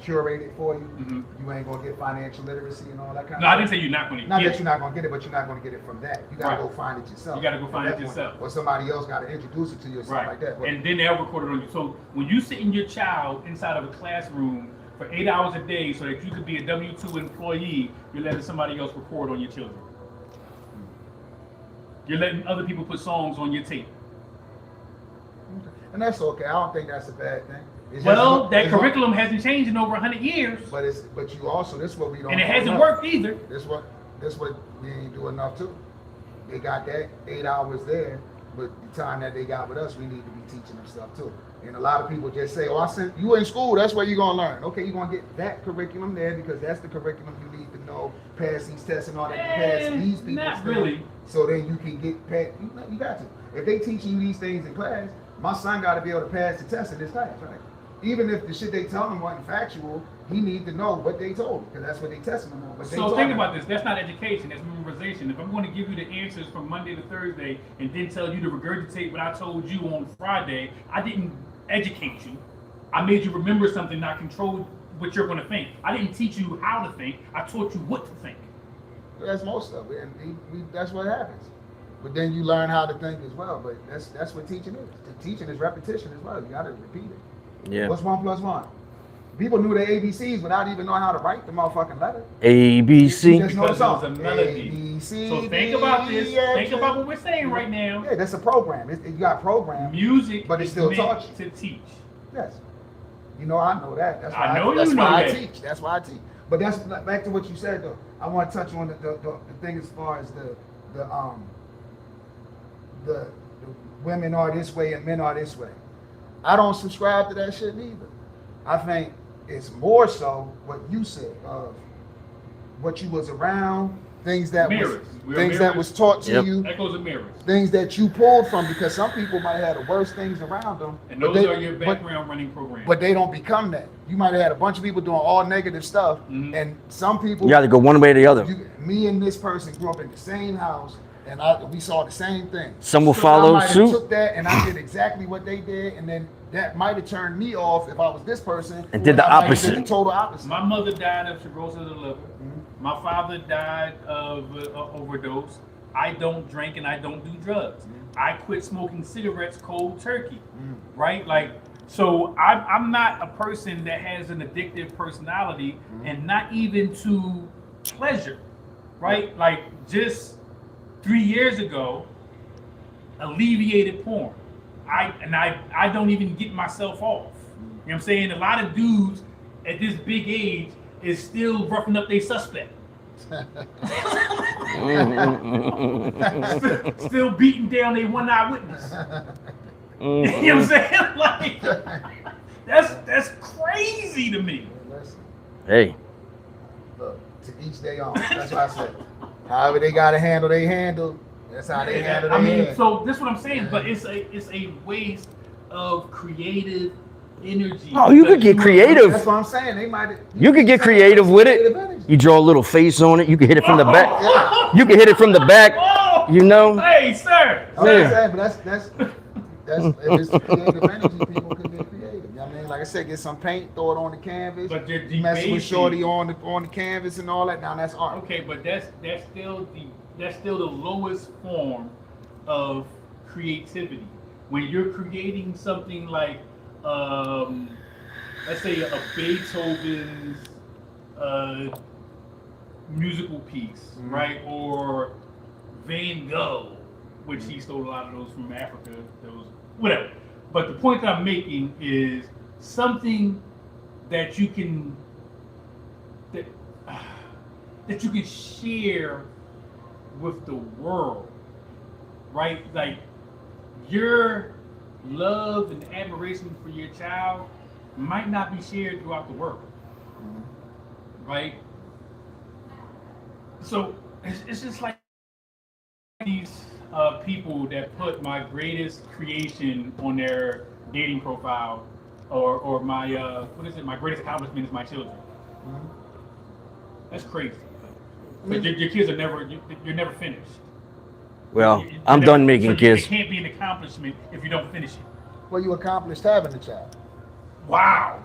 curated for you, you ain't gonna get financial literacy and all that kind of No, I stuff. didn't say you're not going to Not get that it. you're not gonna get it, but you're not gonna get it from that. You gotta Right. go find it yourself. You gotta go find At it that point. yourself. Or somebody else gotta introduce it to you or something like that. But And then they'll record it on you. So when you sit in your child inside of a classroom for 8 hours a day so that you could be a W-2 employee, you're letting somebody else record on your children. You're letting other people put songs on your tape. and that's okay. I don't think that's a bad thing. It's Well, just- that it's curriculum hasn't changed in over 100 years, But you also, this is what we don't. and it do hasn't enough. worked either. This what we ain't do enough too. They got that 8 hours there, but the time that they got with us, we need to be teaching them stuff too. And a lot of people just say, "Oh, I sent you in school. That's where you're gonna learn." Okay, you're gonna get that curriculum there because that's the curriculum you need to know, pass these tests and all that, pass these people. Not really. So then you can get past. You got to. If they teaching you these things in class, my son got to be able to pass the test in this class, right? Even if the shit they tell him wasn't factual, he need to know what they told him because that's what they testing him on. But they So told think him. about this. That's not education. That's memorization. If I'm going to give you the answers from Monday to Thursday and then tell you to regurgitate what I told you on Friday, I didn't educate you. I made you remember something, not control what you're going to think. I didn't teach you how to think. I taught you what to think. That's most of it, and that's what happens. But then you learn how to think as well. But that's what teaching is. Teaching is repetition as well. You got to repeat it. Yeah. What's 1 + 1? People knew the ABCs without even knowing how to write the motherfucking letter. A, B, C. You just know the Because it was song. a melody. A, B, C, So think D, about this. E, F, Think G. about what we're saying right now. Yeah, that's a program. You got program. Music But it is still meant taught you. to teach. Yes. You know, I know that. That's why I know that's you know why that. I teach. That's why I teach. But that's back to what you said though. I want to touch on the thing as far as the women are this way and men are this way. I don't subscribe to that shit neither. I think it's more so what you said of what you was around things that Mirrors. was taught to you, Echoes of mirrors. things that you pulled from, because some people might have the worst things around them. And those are your background running programs. But they don't become that. You might have had a bunch of people doing all negative stuff, and some people. You got to go one way or the other. Me and this person grew up in the same house, and we saw the same thing. Some will follow I suit. took that and I did exactly what they did, and then that might have turned me off if I was this person. And did the I might have opposite. did the total opposite. My mother died of cirrhosis of the liver. My father died of overdose. I don't drink and I don't do drugs. I quit smoking cigarettes cold turkey, right? Like, so I'm not a person that has an addictive personality, and not even to pleasure, right? Like, just 3 years ago, alleviated porn. I don't even get myself off. You know what I'm saying? A lot of dudes at this big age is still roughing up their suspect. Still beating down their one eyewitness. You know what I'm saying? Like, that's crazy to me. Hey. Look, to each their own. That's what I said. However they gotta handle, they handle. That's how they handle. I mean, so this is what I'm saying, but it's a waste of creative energy. Oh, you could get creative. That's what I'm saying. They might. You could get creative with it. You draw a little face on it. You can hit it from the back. You can hit it from the back. You know. Hey, sir. I'm saying, but that's if it's creative energy, people can get creative. You know what I mean? Like I said, get some paint, throw it on the canvas. But they're mess with shorty on the canvas and all that. Now that's art. Okay, but that's still the lowest form of creativity. When you're creating something like, let's say a Beethoven's musical piece, right? Or Van Gogh, which he stole a lot of those from Africa, those whatever. But the point that I'm making is something that you can that you can share with the world, right? Like, your love and admiration for your child might not be shared throughout the world, right? So it's just like these people that put my greatest creation on their dating profile, or my my greatest accomplishment is my children. That's crazy. But your kids are you're never finished. Well, I'm done making kids. It can't be an accomplishment if you don't finish it. Well, you accomplished having a child. Wow,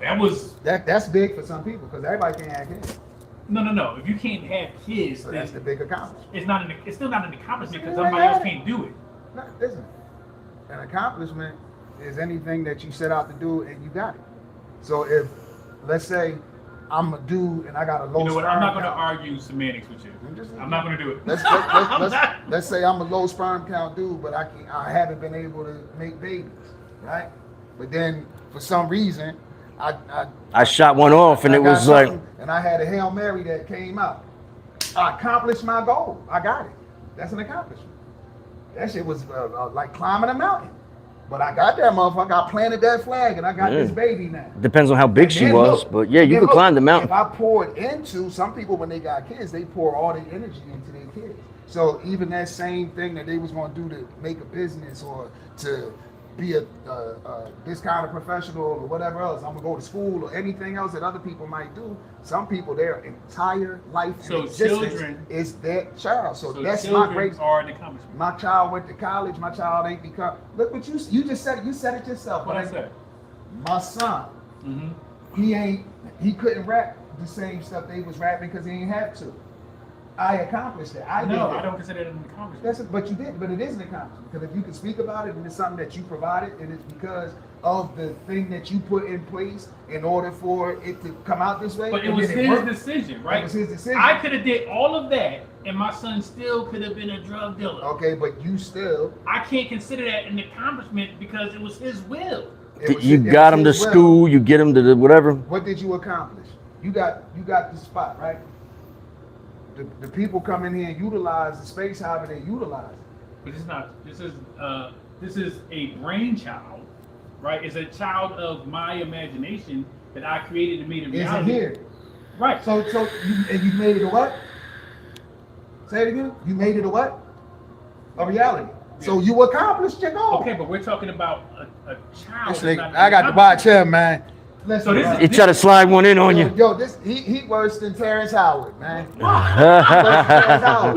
that's big for some people, because everybody can't have kids. No. If you can't have kids, So that's the big accomplishment. It's still not an accomplishment because somebody else can't do it. No, it isn't. An accomplishment is anything that you set out to do and you got it. So if, let's say, I'm a dude and I got a low. You know what? sperm I'm not going to count. argue semantics with you. I'm not going to do it. Let's say I'm a low sperm count dude, but I haven't been able to make babies, right? But then for some reason, I shot one off and it was like. And I had a Hail Mary that came out. I accomplished my goal. I got it. That's an accomplishment. That shit was like climbing a mountain. But I got that motherfucker. I planted that flag and I got this baby now. Depends on how big she was, but yeah, you could climb the mountain. If I poured into, some people when they got kids, they pour all their energy into their kids. So even that same thing that they was going to do to make a business or to be this kind of professional or whatever else, I'm going to go to school or anything else that other people might do, some people, their entire life and existence is their child. So that's my greatest. My child went to college. My child ain't become. Look what you just said. You said it yourself. What I said? My son, he couldn't rap the same stuff they was rapping because he ain't have to. I accomplished that. I don't consider it an accomplishment. But you did. But it is an accomplishment because if you can speak about it and it's something that you provided, and it's because of the thing that you put in place in order for it to come out this way. But it was his decision, right? It was his decision. I could have did all of that, and my son still could have been a drug dealer. Okay, but you still. I can't consider that an accomplishment because it was his will. You got him to school. You get him to the whatever. What did you accomplish? You got the spot, right? The people come in here and utilize the space however they utilize it. But it's not. This is a brainchild, right? It's a child of my imagination that I created and made a reality. It's here, right? So you made it a what? Say it again. You made it a what? A reality. Yeah. So you accomplished your goal. Okay, but we're talking about a child. I got to watch him, man. Listen, so he tried to slide one in on you. This he worse than Terrence Howard, man. We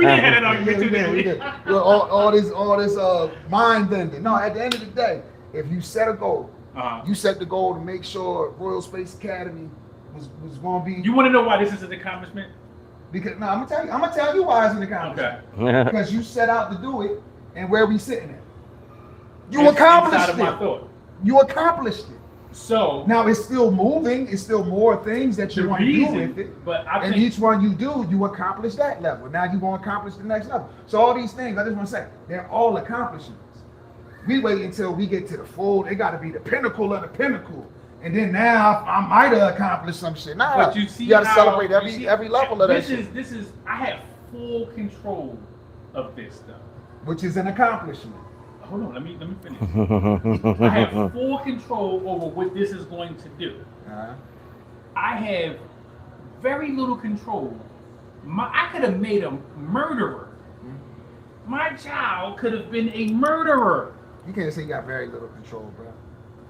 didn't have that argument today. We did. All this mind bending. No, at the end of the day, if you set a goal, you set the goal to make sure Royal Space Academy was going to be. You want to know why this is an accomplishment? Because I'm gonna tell you why it's an accomplishment. Okay. Because you set out to do it, and where we sitting at. You accomplished it. You accomplished it. So now it's still moving. It's still more things that you want to do with it. But and each one you do, you accomplish that level. Now you want to accomplish the next level. So all these things, I just want to say, they're all accomplishments. We wait until we get to the full. They got to be the pinnacle of the pinnacle. And then now I might have accomplished some shit. Nah, but you see, you got to celebrate every level of that shit. This is. I have full control of this stuff, which is an accomplishment. Hold on, let me finish. I have full control over what this is going to do. I have very little control. I could have made a murderer. My child could have been a murderer. You can't say you got very little control, bro.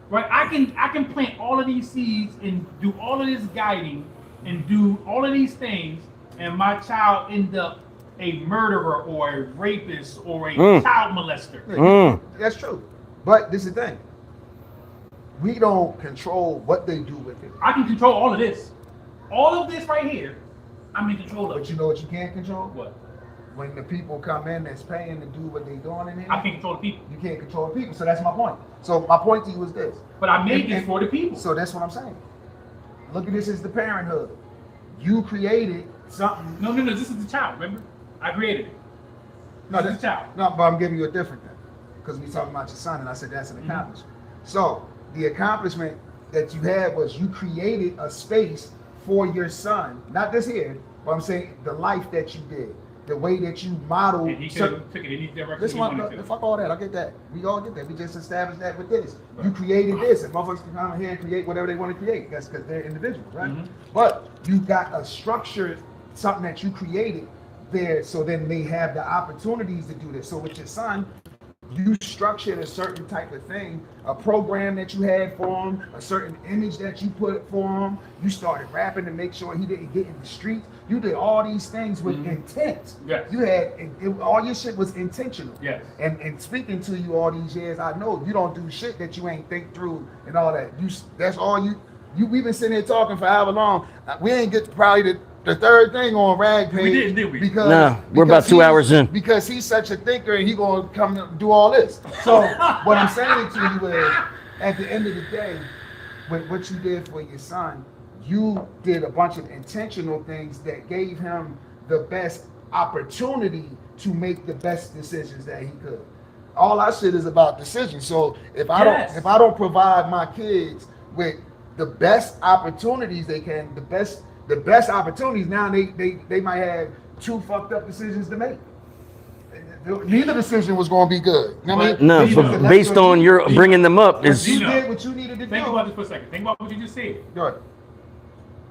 Right, I can plant all of these seeds and do all of this guiding and do all of these things, and my child end up a murderer or a rapist or a child molester. That's true. But this is the thing. We don't control what they do with it. I can control all of this. All of this right here, I'm in control of. But you know what you can't control? What? When the people come in that's paying to do what they're doing in here. I can't control the people. You can't control the people. So that's my point. So my point to you is this. But I made this for the people. So that's what I'm saying. Look at this as the parenthood. You created something. No. This is the child, remember? I created it. No, that's the child. No, but I'm giving you a different thing. Because we talking about your son, and I said that's an accomplishment. So the accomplishment that you had was you created a space for your son. Not this here, but I'm saying the life that you did. The way that you modeled. And he took it in each direction. This one, fuck all that. I get that. We all get that. We just established that with this. Right. You created this, and motherfuckers can come in here and create whatever they want to create. That's because they're individuals, right? But you got a structured something that you created there, so then they have the opportunities to do this. So with your son, you structured a certain type of thing, a program that you had for him, a certain image that you put for him. You started rapping to make sure he didn't get in the streets. You did all these things with intent. Yes. You had all your shit was intentional. Yes. And speaking to you all these years, I know you don't do shit that you ain't think through and all that. That's all you. We've been sitting here talking for however long. We ain't get to probably the third thing on Rag page. We didn't, did we? No, we're about 2 hours in. Because he's such a thinker and he gonna come and do all this. So what I'm saying to you is, at the end of the day, with what you did for your son, you did a bunch of intentional things that gave him the best opportunity to make the best decisions that he could. All our shit is about decisions. So if I don't provide my kids with the best opportunities they can, the best opportunities, now they might have 2 fucked up decisions to make. Neither decision was going to be good. You know what I mean? No, but based on your bringing them up is. You did what you needed to do. Think about this for a second. Think about what you just said. Go ahead.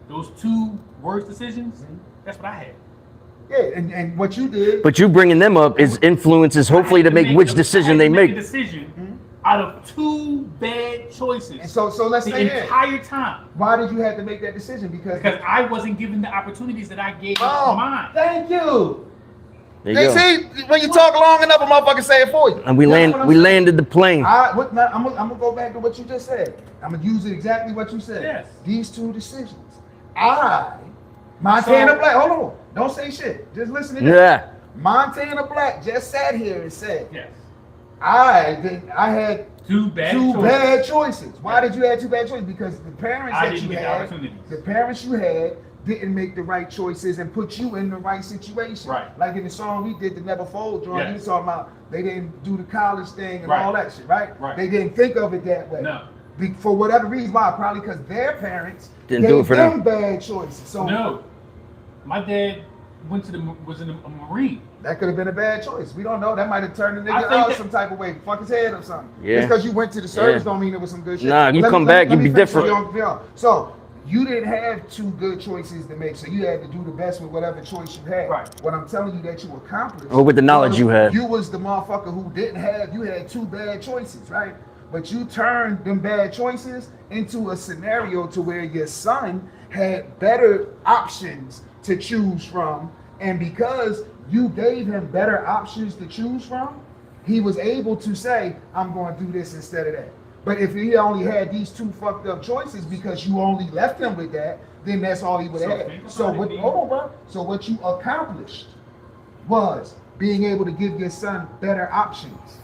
Those 2 worst decisions, that's what I had. Yeah, and what you did. But you bringing them up is influences, hopefully, to make which decision they make. Decision out of 2 bad choices. And so let's say the entire time. Why did you have to make that decision? Because I wasn't given the opportunities that I gave mine. Thank you. They see, when you talk long enough, a motherfucker say it for you. And we landed the plane. I'm gonna go back to what you just said. I'm gonna use it exactly what you said. Yes. These 2 decisions. Montana Blak, hold on. Don't say shit. Just listen to this. Yeah. Montana Blak just sat here and said, yes. I had 2 bad choices. Why did you have 2 bad choices? Because the parents you had didn't make the right choices and put you in the right situation. Right. Like in the song we did, the Never Fold joint, yes. you was talking about they didn't do the college thing and all that shit, right? Right. They didn't think of it that way. No. For whatever reason, why? Probably because their parents didn't do it for them. Bad choices. So no, my dad was in a Marine. That could have been a bad choice. We don't know. That might have turned the nigga out some type of way, fuck his head or something. Yeah. Just because you went to the service don't mean it was some good shit. Nah, you come back, you be different. So You didn't have two good choices to make, so you had to do the best with whatever choice you had. Right. What I'm telling you that you accomplished, Or with the knowledge you had. you was the motherfucker who didn't have. You had two bad choices, right? But you turned them bad choices into a scenario to where your son had better options to choose from, and because you gave him better options to choose from, he was able to say, I'm going to do this instead of that. But if he only had these two fucked up choices because you only left him with that, then that's all he would have. So what, hold on, bro. So what you accomplished was being able to give your son better options.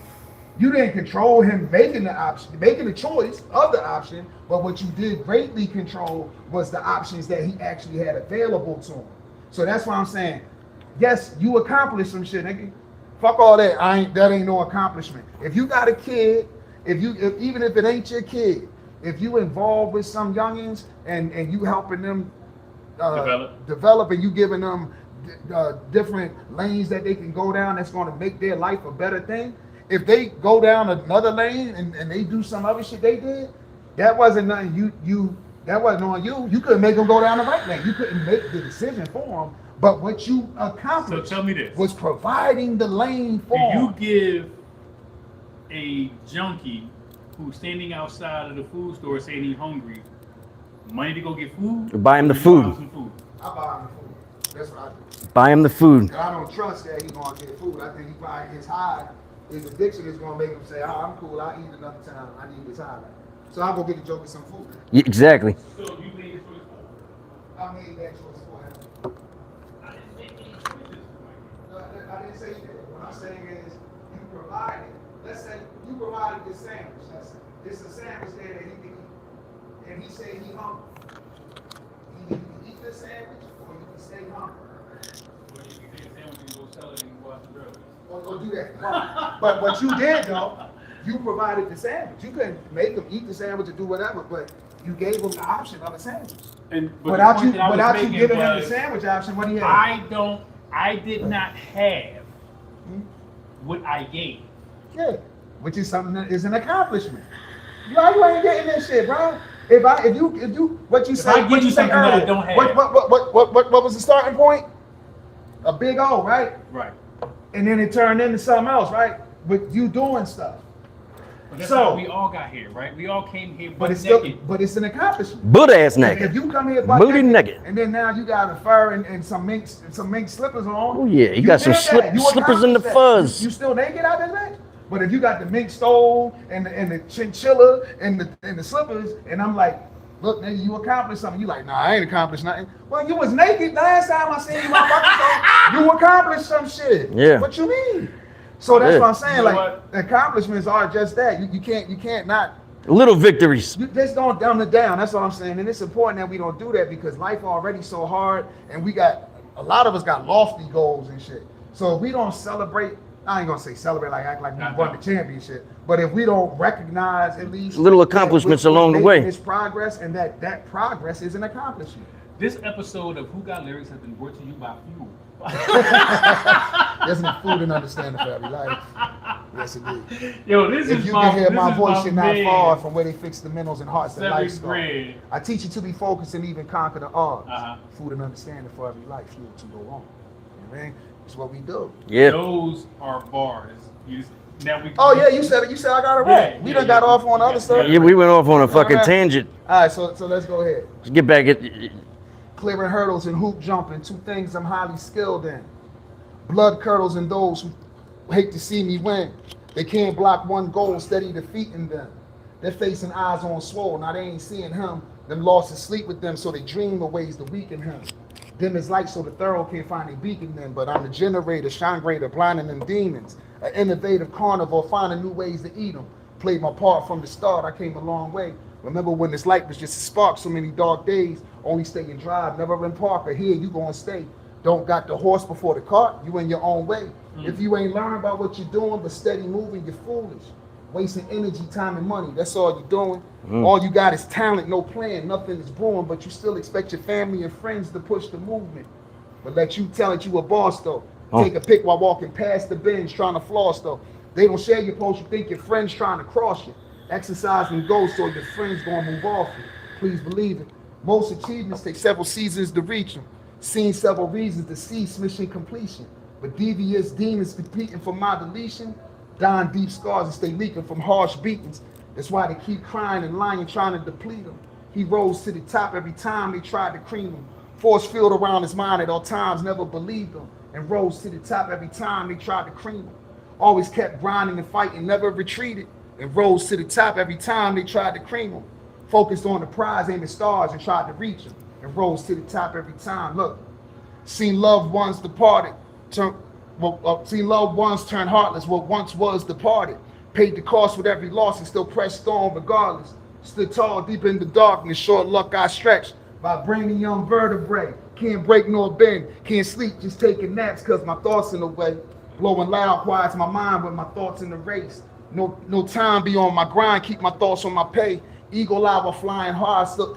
You didn't control him making the option, making the choice of the option, but what you did greatly control was the options that he actually had available to him. So that's why I'm saying, yes, you accomplished some shit, nigga. Fuck all that. That ain't no accomplishment. If you got a kid, even if it ain't your kid, if you involved with some youngins and you helping them develop and you giving them different lanes that they can go down that's going to make their life a better thing. If they go down another lane and they do some other shit they did, that wasn't nothing that wasn't on you. You couldn't make them go down the right lane. You couldn't make the decision for them. But what you accomplished So tell me this. was providing the lane for Do you them. give a junkie who's standing outside of the food store saying he's hungry money to go get food? Buy him the Or you food. buy him some food? I buy him the food. That's what I do. Buy him the food. And I don't trust that he's gonna get food. I think he probably his addiction is gonna make him say, "Oh, I'm cool. I'll eat another time. I need this high." So I'll go get the joker some food. Yeah, exactly. So you made a choice for I made that choice for him. him. I didn't make any choices. No, I didn't say you did. What I'm saying is you provided. Let's say you provided this sandwich. It's a sandwich there that he can eat, and he said he hungry. You can eat this sandwich, or you can stay hungry. Or you can get a sandwich and go sell it and go out to drugs. Or do that. But what you did though, you provided the sandwich. You couldn't make them eat the sandwich or do whatever, but you gave them the option of a sandwich. And Without the you point that I was making giving him the was, sandwich option, what do you have? I did not have what I gave. Yeah, which is something that is an accomplishment. You ain't getting that shit, bro. If you what you If say, I give what you you say something that I earlier, don't have. what was the starting point? A big O, right? Right. And then it turned into something else, right? With you doing stuff. But that's So- how we all got here, right? We all came here But butt it's still, naked. but it's an accomplishment. Butt ass If naked. you come here butt Booty naked. and then now you got a fur and some mink slippers on. Oh, yeah, you got some did that. You slippers in the accomplished that. fuzz. You still naked out there, man? But if you got the mink stole and the chinchilla and the slippers, and I'm like, look, nigga, you accomplished something. You like, nah, I ain't accomplished nothing. Well, you was naked last time I seen you, motherfucker. So you accomplished some shit. Yeah. What you mean? So that's Yeah. what I'm saying. You know Like accomplishments are just that. You can't not. Little victories. You just don't dumb it down. That's what I'm saying. And it's important that we don't do that because life already so hard, and a lot of us got lofty goals and shit. So if we don't celebrate, I ain't gonna say celebrate like act like we won the championship, but if we don't recognize at least Little accomplishments along the way. this progress, and that progress is an accomplishment. This episode of Who Got Lyrics has been brought to you by F.U.E.L. There's enough food and understanding for every life. Yes, it is. Yo, this If is you my can hear this my is voice, my you're not man. far from where they fix the minerals and hearts that life Seventh scar. grade. I teach you to be focused and even conquer the odds. Uh-huh. Food and understanding for every life, fuel to go on. You know what I mean? It's what we do. Yeah. Those are bars. Now we. Oh yeah, you said it. You said I got it right. Yeah, We yeah, done got yeah. off on the other stuff. Yeah, we went off on a fucking Alright. tangent. All right, so let's go ahead. Let's get back at. Clearing hurdles and hoop jumping, two things I'm highly skilled in. Blood curdles in those who hate to see me win. They can't block one goal, steady defeating them. They're facing eyes on swole, now they ain't seeing him. Them lost to sleep with them, so they dream of ways to weaken him. Dim as light, so the thorough can't find a beacon them. But I'm the generator, shine greater, blinding them demons. An innovative carnivore, finding new ways to eat them. Played my part from the start, I came a long way. Remember when this light was just a spark, so many dark days, only stay and drive, never in park, or here you gonna stay. Don't got the horse before the cart, you in your own way. If you ain't learning about what you're doing, but steady moving, you're foolish. Wasting energy, time, and money, that's all you're doing. All you got is talent, no plan, nothing is brewing, but you still expect your family and friends to push the movement. But let you tell it you a boss though. Take a pic while walking past the bins, trying to floss though. They don't share your post, you think your friend's trying to cross you. Exercise and go so your friends gonna move off you. Please believe it. Most achievements take several seasons to reach them. Seen several reasons to cease mission completion. But devious demons competing for my deletion, dying deep scars and stay leaking from harsh beatings. That's why they keep crying and lying, trying to deplete him. He rose to the top every time they tried to cream him. Force field around his mind at all times, never believed him. And rose to the top every time they tried to cream him. Always kept grinding and fighting, never retreated. And rose to the top every time they tried to cream him. Focused on the prize, aiming stars and tried to reach him. And rose to the top every time. Look, seen loved ones departed. Seen loved ones turn heartless, what once was departed. Paid the cost with every loss and still pressed on regardless. Stood tall deep in the darkness, short luck I stretched. Vibranium vertebrae, can't break nor bend. Can't sleep, just taking naps cause my thoughts in the way. Blowing loud, quiets my mind with my thoughts in the race. No time be on my grind, keep my thoughts on my pay. Eagle eye while flying high, still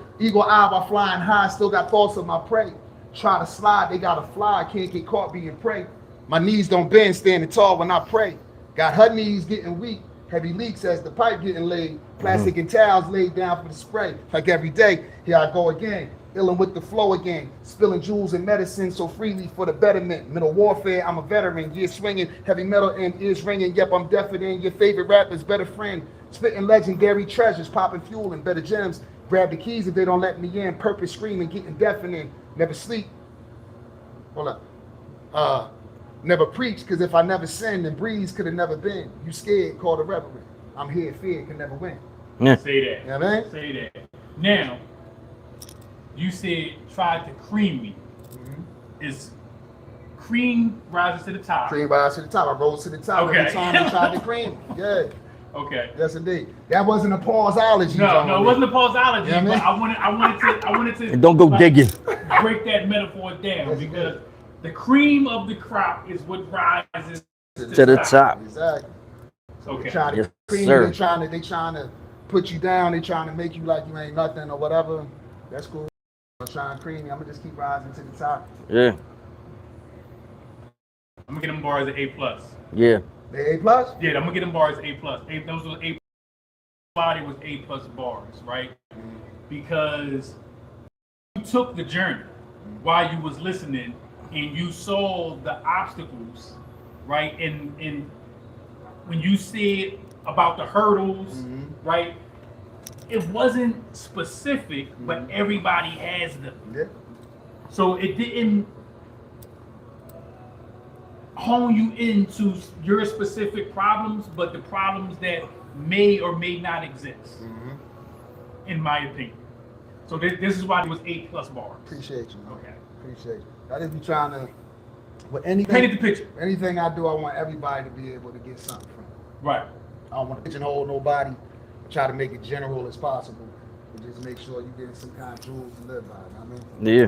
got thoughts of my prey. Try to slide, they gotta fly, can't get caught being prey. My knees don't bend, standing tall when I pray. Got her knees getting weak, heavy leaks as the pipe getting laid. Plastic and towels laid down for the spray. Like every day, here I go again. Illin' with the flow again. Spilling jewels and medicine so freely for the betterment. Mental warfare, I'm a veteran. Gear swinging, heavy metal and ears ringing. Yep, I'm deafening your favorite rapper's better friend. Spitting legendary treasures, popping fuel and better gems. Grab the keys if they don't let me in. Purpose screaming, getting deafening. Never sleep. Hold up. Never preach, cause if I never sinned, then Breeze could have never been. You scared, called a reverend. I'm here, fear can never win. Yeah. Say that. You know what I mean? Say that. Now, you said tried to cream me. Is cream rises to the top? Cream rises to the top. I rose to the top every time they tried to cream me. Yeah. Okay. Yes, indeed. That wasn't a pauseology. No, it wasn't a pauseology. You know what I mean? But I wanted to. And don't go digging. Break that metaphor down Yes, because the cream of the crop is what rises To the top. Exactly. Okay. They try to Yes, cream sir. you, they trying to put you down, they trying to make you like you ain't nothing or whatever. That's cool. I'm trying to cream you. I'm gonna just keep rising to the top. Yeah. I'm gonna get them bars at A+. Yeah. The A+? Yeah, I'm gonna get them bars A+. Those were A+. Body was A+ bars, right? Because you took the journey while you was listening and you saw the obstacles, right? And when you said about the hurdles, right? It wasn't specific, but everybody has them. Yeah. So it didn't hone you into your specific problems, but the problems that may or may not exist, in my opinion. So this is why it was A+ bars. Appreciate you. Okay. Appreciate you. I just be trying to, with anything, Painted the picture. anything I do, I want everybody to be able to get something from it. Right. I don't want to pigeonhole nobody. Try to make it general as possible, but just make sure you're getting some kind of jewels to live by. You know what I mean? Yeah.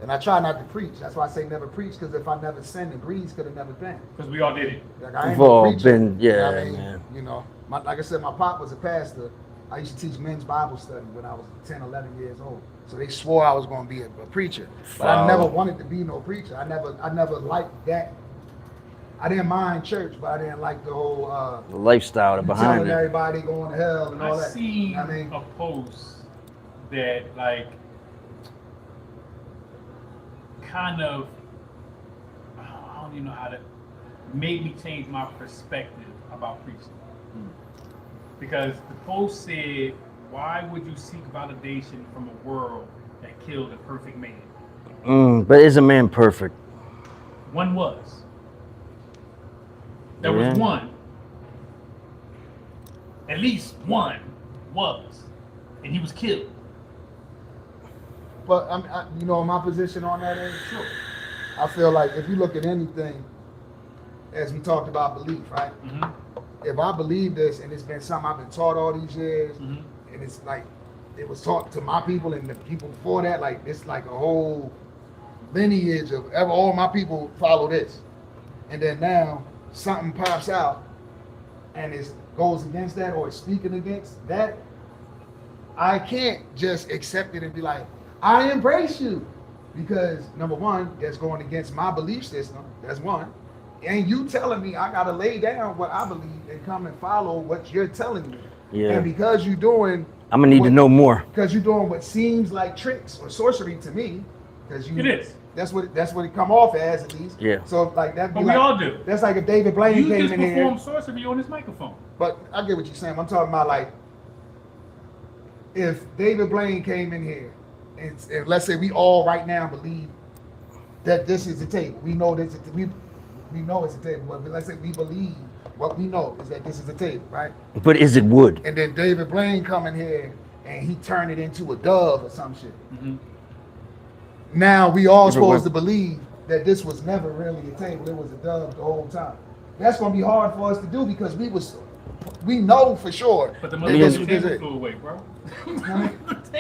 And I try not to preach. That's why I say never preach, because if I never sinned, the Breeze could have never been. Because we all did it. Like, I ain't We've no all preacher, been, you know yeah, what I mean? man. You know, like I said, my pop was a pastor. I used to teach men's Bible study when I was 10, 11 years old. So they swore I was going to be a preacher, but I Wow. never wanted to be no preacher. I never liked that. I didn't mind church, but I didn't like the whole The lifestyle behind telling it. everybody going to hell and all I that. seen You know what I mean? a post that like kind of, I don't even know how to, made me change my perspective about preaching. Because the post said, why would you seek validation from a world that killed a perfect man? But is a man perfect? One was. There was Yeah. one. At least one was. And he was killed. But you know, my position on that is true. I feel like if you look at anything, as we talked about belief, right? If I believe this and it's been something I've been taught all these years, and it's like it was taught to my people and the people before that, like it's like a whole lineage of all my people follow this, and then now something pops out and it goes against that or it's speaking against that, I can't just accept it and be like, I embrace you, because number one, that's going against my belief system. That's one. and you telling me I gotta lay down what I believe and come and follow what you're telling me. Yeah. And because you're doing, I'm gonna need to know more. Because you're doing what seems like tricks or sorcery to me, because you. It is. That's what it come off as, at least. Yeah. So like that. But we all do. That's like if David Blaine You came just in here. perform sorcery on this microphone. But I get what you're saying. I'm talking about like if David Blaine came in here and let's say we all right now believe that this is the table. We know this. We know it's a table. But let's say we believe what we know is that this is a table, right? But is it wood? And then David Blaine come in here and he turned it into a dove or some shit. Mm-hmm. Now we all supposed to believe that this was never really a table. It was a dove the whole time. That's gonna be hard for us to do because we know for sure. But the motherfucker flew away, bro.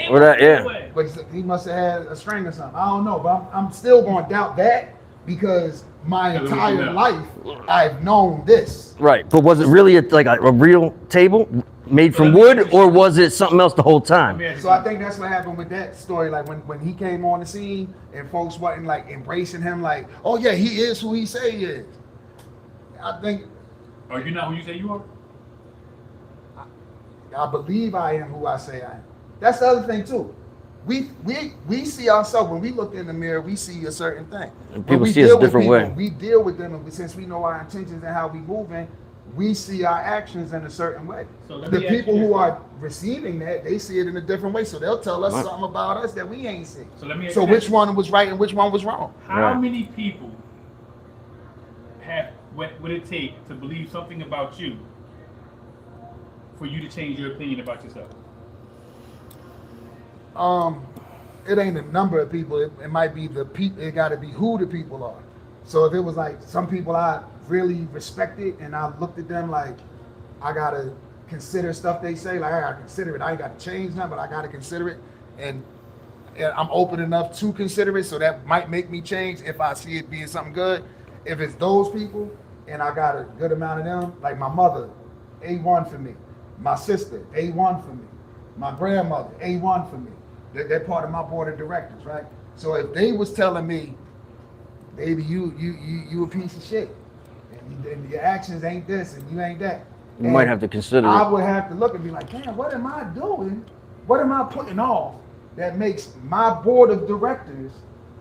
Or that, yeah. But he must have had a string or something. I don't know, but I'm still gonna doubt that because my entire life I've known this. Right, but was it really like a real table made from wood, or was it something else the whole time? So I think that's what happened with that story. Like when he came on the scene and folks wasn't like embracing him, like, oh yeah, he is who he say he is. I think. Are you not who you say you are? I believe I am who I say I am. That's the other thing too. We see ourselves when we look in the mirror. We see a certain thing. And people see us a different way. We deal with them, and since we know our intentions and how we moving, we see our actions in a certain way. So the people who are receiving that, they see it in a different way. So they'll tell us something about us that we ain't seen. So which one was right and which one was wrong? How many people would it take to believe something about you for you to change your opinion about yourself? It ain't a number of people. It might be the people. It got to be who the people are. So if it was like some people I really respected and I looked at them like I gotta consider stuff they say, like I gotta consider it. I ain't gotta change nothing, but I gotta consider it, and I'm open enough to consider it. So that might make me change if I see it being something good. If it's those people and I got a good amount of them, like my mother, A1 for me. My sister, A1 for me. My grandmother, A1 for me. They're part of my board of directors, right? So if they was telling me, baby, you a piece of shit, and your actions ain't this and you ain't that, you might have to consider I it. would have to look and be like, damn, what am I doing? What am I putting off that makes my board of directors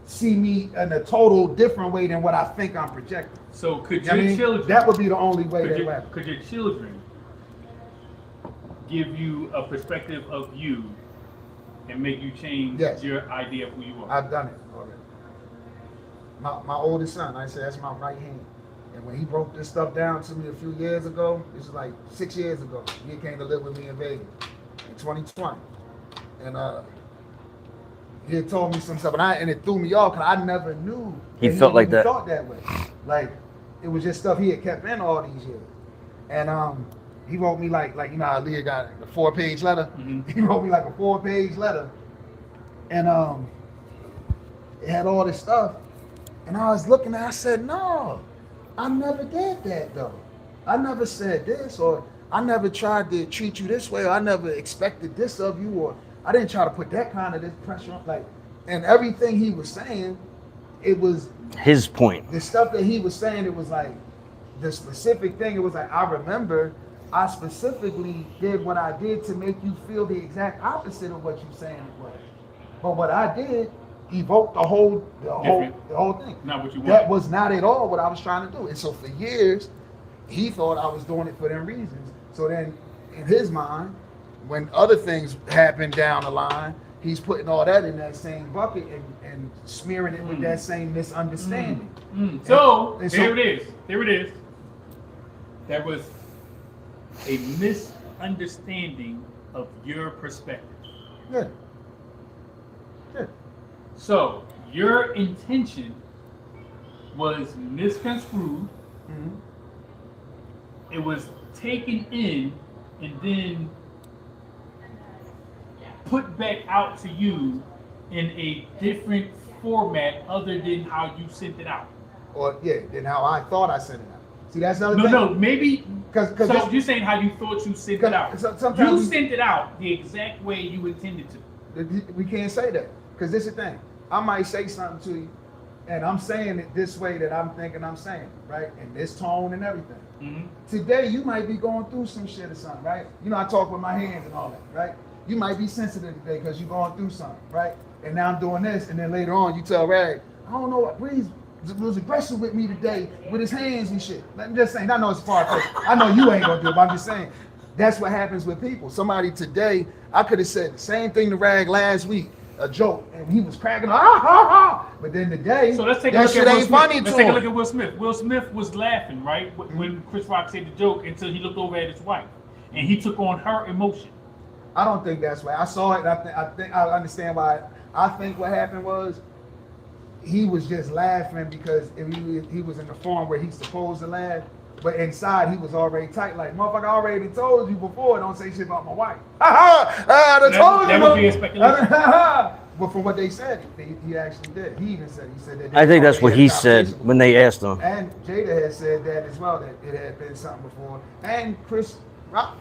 see me in a total different way than what I think I'm projecting? So could your children? That would be the only way that happens. Could your children give you a perspective of you and make you change your idea of who you are? I've done it already. My oldest son, I said, that's my right hand. And when he broke this stuff down to me a few years ago, this is like 6 years ago, he came to live with me in Vegas in 2020. And he had told me some stuff, and it threw me off because I never knew he felt like that. Thought that way. Like, it was just stuff he had kept in all these years. And he wrote me like you know how Leah got a 4-page letter? Mm-hmm. He wrote me like a 4-page letter. And it had all this stuff. And I was looking at it, I said, no, I never did that though. I never said this, or I never tried to treat you this way, or I never expected this of you, or I didn't try to put that kind of this pressure on. Like, and everything he was saying, it was his point. The stuff that he was saying, it was like the specific thing. It was like, I remember I specifically did what I did to make you feel the exact opposite of what you saying it was. But what I did evoked the whole thing. Not what you want. That was not at all what I was trying to do. And so for years, he thought I was doing it for them reasons. So then in his mind, when other things happen down the line, he's putting all that in that same bucket and smearing it with that same misunderstanding. So here it is. There was a misunderstanding of your perspective. Yeah. So your intention was misconstrued. Mm-hmm. It was taken in and then put back out to you in a different format other than how you sent it out. Or than how I thought I sent it out. See, that's another thing. No, maybe. So you're saying how you thought you sent it out. You sent it out the exact way you intended to. We can't say that because this is the thing. I might say something to you, and I'm saying it this way that I'm thinking I'm saying, right? In this tone and everything. Mm-hmm. Today, you might be going through some shit or something, right? You know, I talk with my hands and all that, right? You might be sensitive today because you're going through something, right? And now I'm doing this, and then later on, you tell Rag, I don't know what Breeze was aggressive with me today with his hands and shit. I'm just saying, I know it's far fetched. I know you ain't gonna do it, but I'm just saying, that's what happens with people. Somebody today, I could have said the same thing to Rag last week, a joke, and he was cracking, but then today, So let's take a that look shit at Will ain't Smith. funny Let's to take a him. look at Will Smith. Will Smith was laughing, right, when Chris Rock said the joke until he looked over at his wife, and he took on her emotion. I don't think that's right. I saw it. I think I understand why. I think what happened was he was just laughing because he was in the form where he's supposed to laugh, but inside he was already tight. Like, motherfucker, I already told you before. Don't say shit about my wife. I told you. That would be a speculation. But from what they said, he actually did. He even said that. I think that's what he he said when they asked him. And Jada had said that as well, that it had been something before. And Chris Rock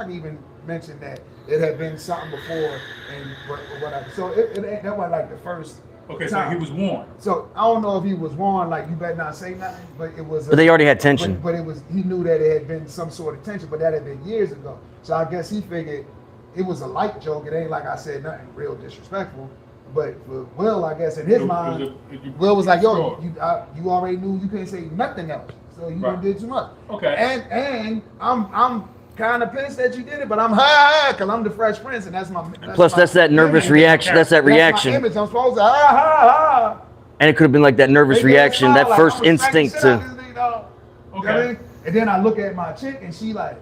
even mentioned that it had been something before and whatever. So that was like the first. Okay, so time. he was warned. So I don't know if he was warned, like you better not say nothing, but it was. But they already had tension. But it was. He knew that it had been some sort of tension, but that had been years ago. So I guess he figured it was a light joke. It ain't like I said nothing real disrespectful. But for Will, I guess in his mind, Will was like, "Yo, you already knew you couldn't say nothing else, so you did too much." Okay. And I'm kind of pissed that you did it, but I'm high because I'm the Fresh Prince, and that's my. Plus, that's that nervous reaction. That's that reaction. That's my image. I'm supposed to ha. And it could have been like that nervous reaction, that first instinct to Okay. And then I look at my chick, and she like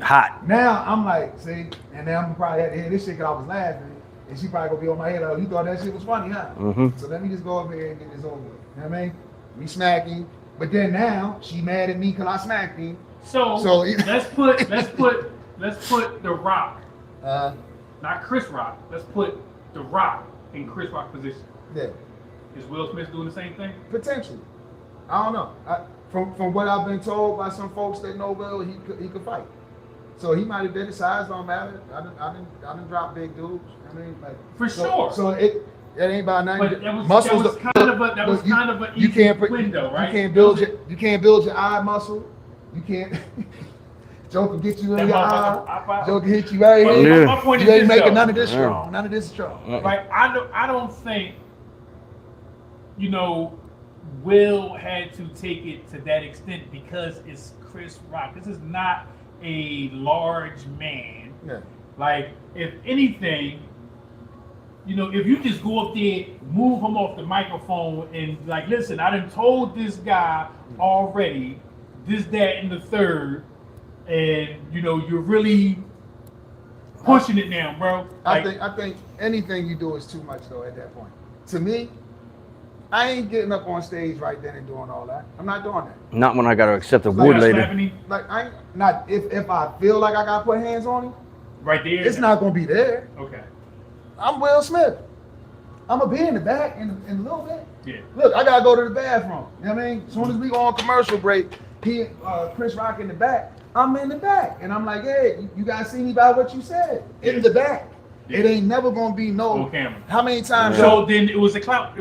hot. now I'm like, see, and then I'm probably had to hear this shit because I was laughing. And she probably gonna be on my head. Oh, you thought that shit was funny, huh? Mm-hmm. So let me just go over here and get this over with. You know what I mean? We smacking, but then now she mad at me because I smacked him. So let's put The Rock, not Chris Rock. Let's put The Rock in Chris Rock position. Yeah, Is Will Smith doing the same thing? potentially. I don't know. From what I've been told by some folks that know Will, he could fight. So he might have been. His size don't matter. I didn't drop big dudes. I mean, like For sure. So it ain't about nothing. But that was Muscles. kind of an easy window, right? You can't build your eye muscle. You can't. Joe can get you in your eye. Joe can hit you right here. My point You is ain't this, making though. none of this strong. None of this strong. Right? I don't think, Will had to take it to that extent because it's Chris Rock. This is not a large man. Yeah. Like, if anything, if you just go up there, move him off the microphone and like, listen, I done told this guy already, this, that, and the third, and you're really pushing it now, bro. Like, I think anything you do is too much though at that point. To me, I ain't getting up on stage right then and doing all that. I'm not doing that. Not when I got to accept the like, wood later. Like I ain't not if I feel like I gotta put hands on him, right there. it's not gonna be there. Okay. I'm Will Smith. I'm gonna be in the back in a little bit. Yeah. Look, I gotta go to the bathroom. You know what I mean? As soon as we go on commercial break, Chris Rock in the back, I'm in the back. And I'm like, hey, you guys see me by what you said. In the back. Yeah. It ain't never gonna be no camera. How many times? So then it was a clout.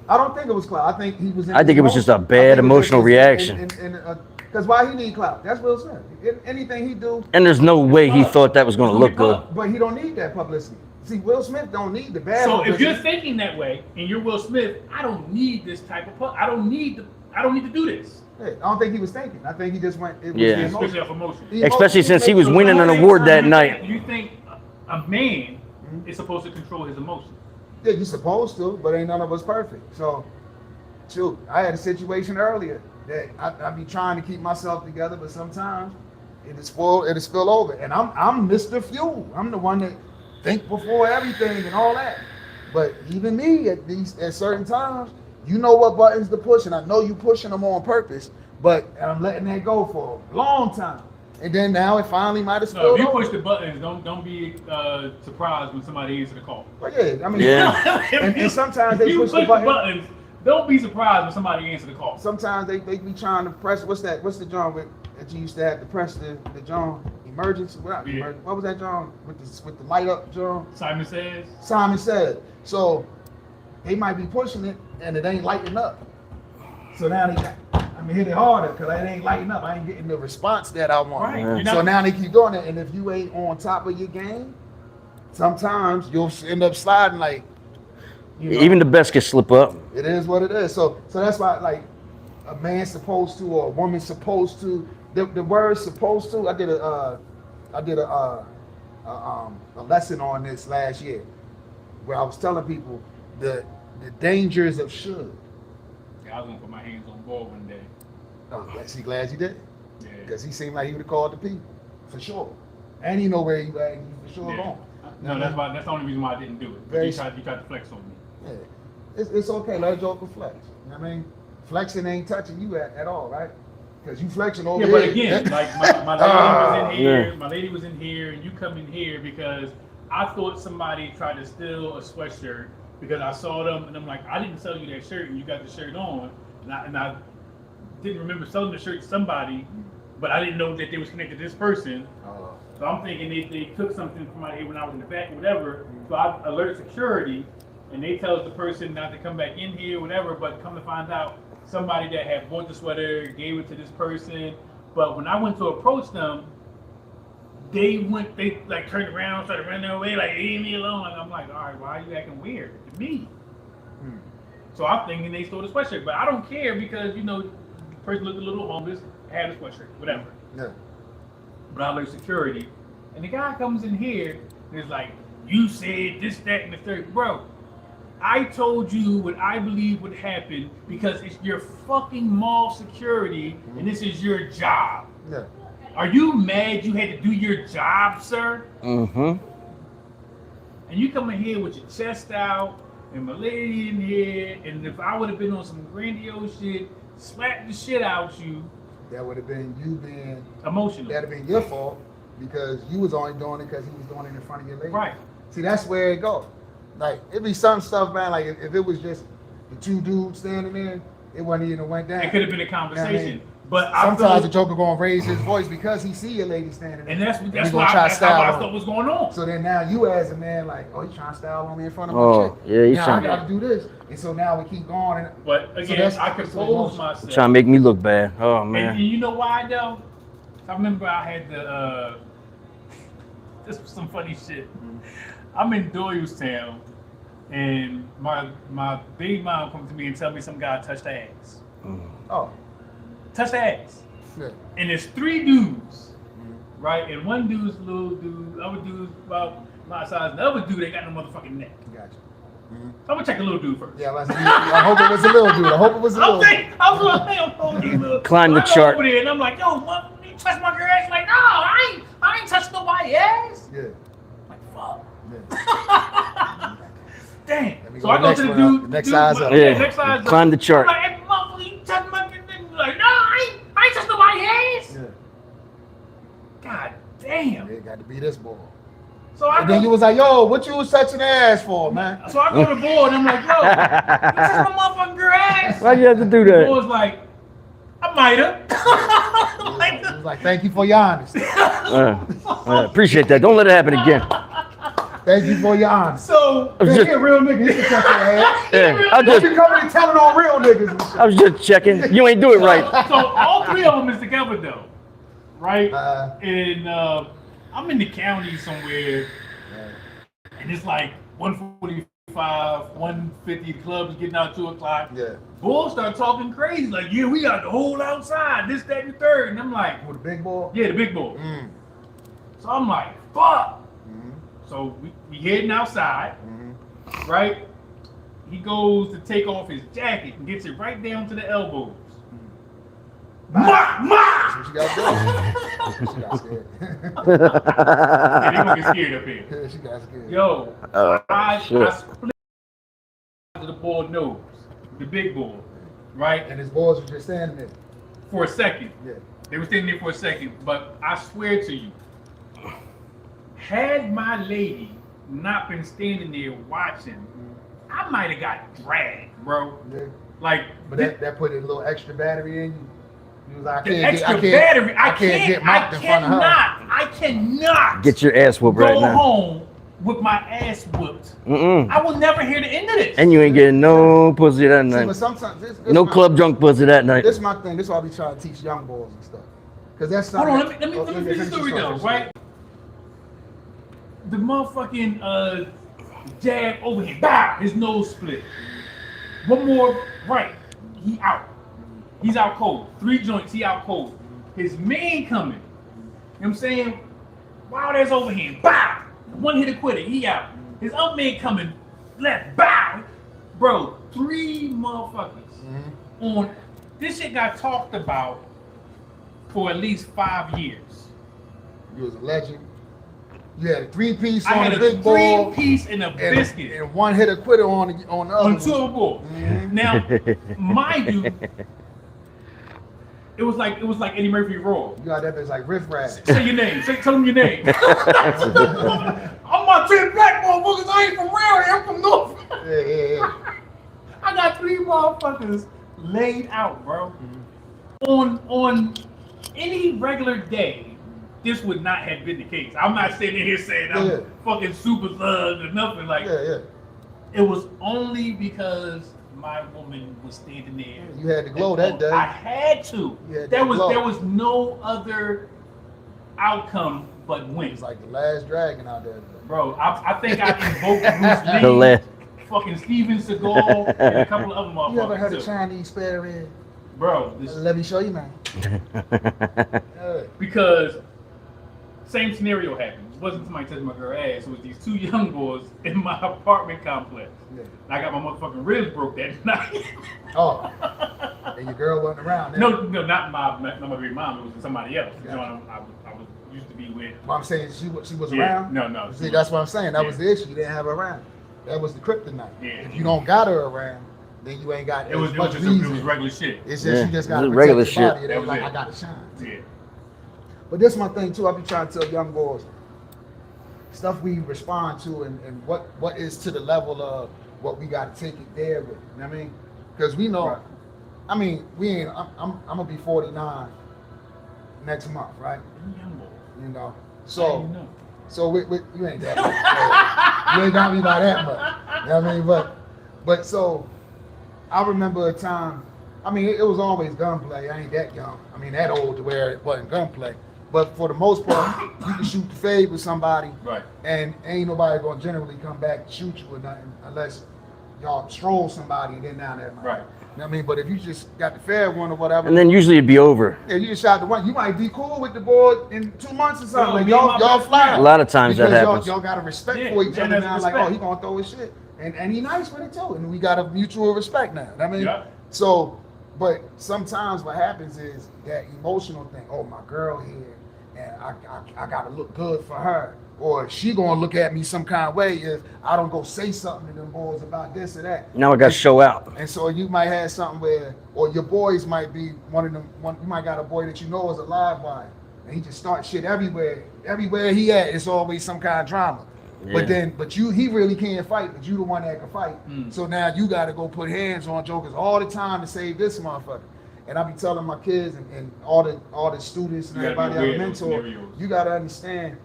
I don't think it was clout. I think he was. I think it was just a bad emotional reaction. Because why he need clout? That's Will Smith. Anything he do. And there's no way he thought that was going to look good. But he don't need that publicity. See, Will Smith don't need the bad. So publicity. if you're thinking that way and you're Will Smith, I don't need this type of. I don't need to do this. Hey, I don't think he was thinking. I think he just went. It was Especially off emotion. Especially since he was winning an award that night. You think a man is supposed to control his emotions? Yeah, you're supposed to, but ain't none of us perfect. So, shoot, I had a situation earlier that I be trying to keep myself together, but sometimes it'll spill over. And I'm Mr. F.U.E.L. I'm the one that think before everything and all that. But even me at certain times, you know what buttons to push, and I know you pushing them on purpose, but I'm letting that go for a long time. And then now it finally might have spilled over. If you over. push the buttons, don't be surprised when somebody answers the call. But yeah, I mean, and sometimes they push the buttons. Don't be surprised when somebody answers the call. Sometimes they be trying to press. What's the John that you used to have to press the John emergency? What was that John with the light up John? Simon Says. So they might be pushing it, and it ain't lighting up. So now I'm hit it harder because it ain't lighting up. I ain't getting the response that I want. Right. So now they keep doing it, and if you ain't on top of your game, sometimes you'll end up sliding like. Even the best can slip up. It is what it is. So that's why like a man's supposed to or a woman's supposed to. The word supposed to. I did a lesson on this last year where I was telling people the dangers of should. Yeah, I was gonna put my hands on ball one day. Oh, see, glad you did. Yeah. Because he seemed like he would have called the people for sure, and he know where you at. And you for sure Yeah. going. No, that's the only reason why I didn't do it. Very- You tried to flex on me. Yeah, it's okay. Let Joker flex. You know what I mean, flexing ain't touching you at all, right? Because you flexing over Yeah, here. but again, like my lady was in here. Yeah. My lady was in here, and you come in here because I thought somebody tried to steal a sweatshirt because I saw them, and I'm like, I didn't sell you that shirt, and you got the shirt on, and I didn't remember selling the shirt to somebody, but I didn't know that they was connected to this person. So I'm thinking they took something from my head when I was in the back or whatever. So I alert security, and they tell the person not to come back in here, whatever. But come to find out, somebody that had bought the sweater gave it to this person. But when I went to approach them, they like turned around, started running their way, like leave me alone. And I'm like, all right, why are you acting weird to me? So I'm thinking they stole the sweatshirt, but I don't care because the person looked a little homeless, had a sweatshirt, whatever. Yeah. But I alert security, and the guy comes in here and is like, you said this, that, and the third. Bro, I told you what I believe would happen because it's your fucking mall security, and this is your job. Yeah. Are you mad you had to do your job, sir? Mm-hmm. And you come in here with your chest out, and my lady in here, and if I would have been on some grandiose shit, slap the shit out you. That would have been you being Emotional. That'd have been your fault because you was only doing it because he was doing it in front of your lady. Right. See, that's where it goes. Like it'd be some stuff, man. Like if it was just the two dudes standing there, it wouldn't even went down. It could have been a conversation. You know what I mean? But sometimes the Joker gonna raise his voice because he see your lady standing there. and that's he why gonna try to that's how style I on thought was going on. So then now you as a man like, oh, he's trying to style on me in front of my Oh, chick. yeah, he's now trying I gotta do this. And so now we keep going. And But again, that's- I compose myself. Trying to make me look bad. Oh And man. you know why though? I remember I had the this was some funny shit. I'm in Doylestown, and my baby mom comes to me and tell me some guy touched her ass. oh, Touched her ass. yeah. And there's 3 dudes, right? And one dude's a little dude, the other dude's about my size, and the other dude ain't got no motherfucking neck. Gotcha. So I'm gonna check the little dude first. Yeah, I hope it was a little dude. I hope it was a little dude. I was like, Climb the I go chart. over there and I'm like, yo, what? You touch my girl ass? Like, no, I ain't touched nobody's ass. Yeah. Like, fuck. Yeah. Damn. Let me So go I go to the next one dude. up. Next dude, size up. Yeah. Next size up. Climb the chart. I'm like, hey, motherfucker, you touch my girl? Like, no, I ain't touched nobody's ass. Yeah. God damn. It got to be this boy. So I And then you was like, yo, what you was touching the ass for, man? So I go to the board and I'm like, yo, you touch my motherfucking girl ass? Why'd you have to do The that? boy's like, I might have. He was like, thank you for your honesty. Appreciate that. Don't let it happen again. Thank you for your honesty. So I was Man, just, he a real nigga. He can touch your ass. yeah, I Don't just, be coming and telling on real niggas and shit. I was just checking. You ain't do it right. So all 3 of them is together though, right? Uh, And I'm in the county somewhere, and it's like 1:45, 1:50. Clubs getting out 2 o'clock. yeah. Bulls start talking crazy, like, yeah, we got the whole outside, this, that, and the third. And I'm like, With the big boy? yeah, the big boy. Mm. So I'm like, fuck. Mm-hmm. So we heading outside, Mm-hmm. right? He goes to take off his jacket and gets it right down to the elbows. Ma! That's what you got to do. She got scared. Yeah, they gonna get scared up here. She got scared. Yo, Oh, I shit. split to the boy nose, the big boy, right? And his boys were just standing there. For a second. Yeah. They were standing there for a second, but I swear to you, had my lady not been standing there watching, I might have got dragged, bro. Yeah. Like, But that put a little extra battery in you. You was like, the extra battery, I can't get mocked in front of her. I cannot Get your ass whooped right go now. home with my ass whooped, Mm-mm. I will never hear the end of this. And you ain't getting no pussy that See, night. but sometimes No club drunk pussy that night. This is my thing. This is why we try to teach young boys and stuff. Cause that's Hold something. on, let me finish the story though, right? The motherfucking jab overhand, bow, his nose split. One more right, he out. He's out cold. 3 joints, he out cold. His man coming. You know what I'm saying? Wow, there's overhand, bow. 1 hit a quitter, he out. His other man coming, left, bow. Bro, 3 motherfuckers on this shit got talked about for at least 5 years. You was a legend. You had a 3-piece I on had the a big ball. 3-piece and a biscuit. And 1 hit a quitter on the other. On one. 2 other balls. Now, mind you, it was like Eddie Murphy Raw. You got that bitch like riff raff. Say your name. Tell them your name. I'm my 10 black motherfuckers. I ain't from around here. I'm from North. Yeah. I got 3 motherfuckers laid out, bro. On any regular day, this would not have been the case. I'm not sitting here saying I'm fucking super thug or nothing like that. Yeah. It was only because my woman was standing there. You had to glow that day. I had to. There was no other outcome but win. It's like the last dragon out there. Bro, I think I invoked Bruce The Lee, last. fucking Steven Seagal, and a couple of other motherfuckers. You ever heard of too. Chinese spare rib? Bro, this, Let me show you, man. because same scenario happened. It wasn't somebody touching my girl ass. It was these 2 young boys in my apartment complex. Yeah. I got my motherfucking ribs broke that night. Oh, and your girl wasn't around. No, not my baby mom. It was somebody else. You know, I was used to be with. Well, I'm saying she was around. No. See, that's what I'm saying. That was the issue. You didn't have her around. That was the kryptonite. Yeah. If you don't got her around, then you ain't got It was much just reason. regular shit. It's just you just got it to was protect regular your shit. body. That was Like, it. I got to shine. Yeah. But this my thing too. I be trying to tell young boys stuff we respond to and what is to the level of what we got to take it there with. You know what I mean? Because we know. Right. I mean, we ain't. I'm gonna be 49 next month, right? Young boy. You know. How you know? So you ain't that much. You ain't got me by that much. You know what I mean? But so I remember a time. I mean, it was always gunplay. I ain't that young. I mean, that old to where it wasn't gunplay. But for the most part, you can shoot the fade with somebody, Right. and ain't nobody gonna generally come back and shoot you or nothing unless y'all stroll somebody and then down there. Right. You know what I mean? But if you just got the fair one or whatever, And then usually it'd be over. yeah, you just shot the one. You might be cool with the boy in 2 months or something. Like, me and my y'all best fly. friend. A lot of times that Because happens. Y'all got a respect Yeah, for each yeah, other that's now. Like, respect. oh, he gonna throw his shit, and he nice with it too. And we got a mutual respect now. I mean, Yeah. so, but sometimes what happens is that emotional thing. Oh, my girl here, and I gotta look good for her, or she gonna look at me some kind of way if I don't go say something to them boys about this or that. Now I got to show out. And so you might have something where, or your boys might be one of them. You might got a boy that you know is a live wire, and he just starts shit everywhere. Everywhere he at, it's always some kind of drama. Yeah. But he really can't fight, but you the one that can fight. So now you got to go put hands on jokers all the time to save this motherfucker. And I be telling my kids and all the students and You gotta everybody be I aware of those mentor, scenarios. you got to understand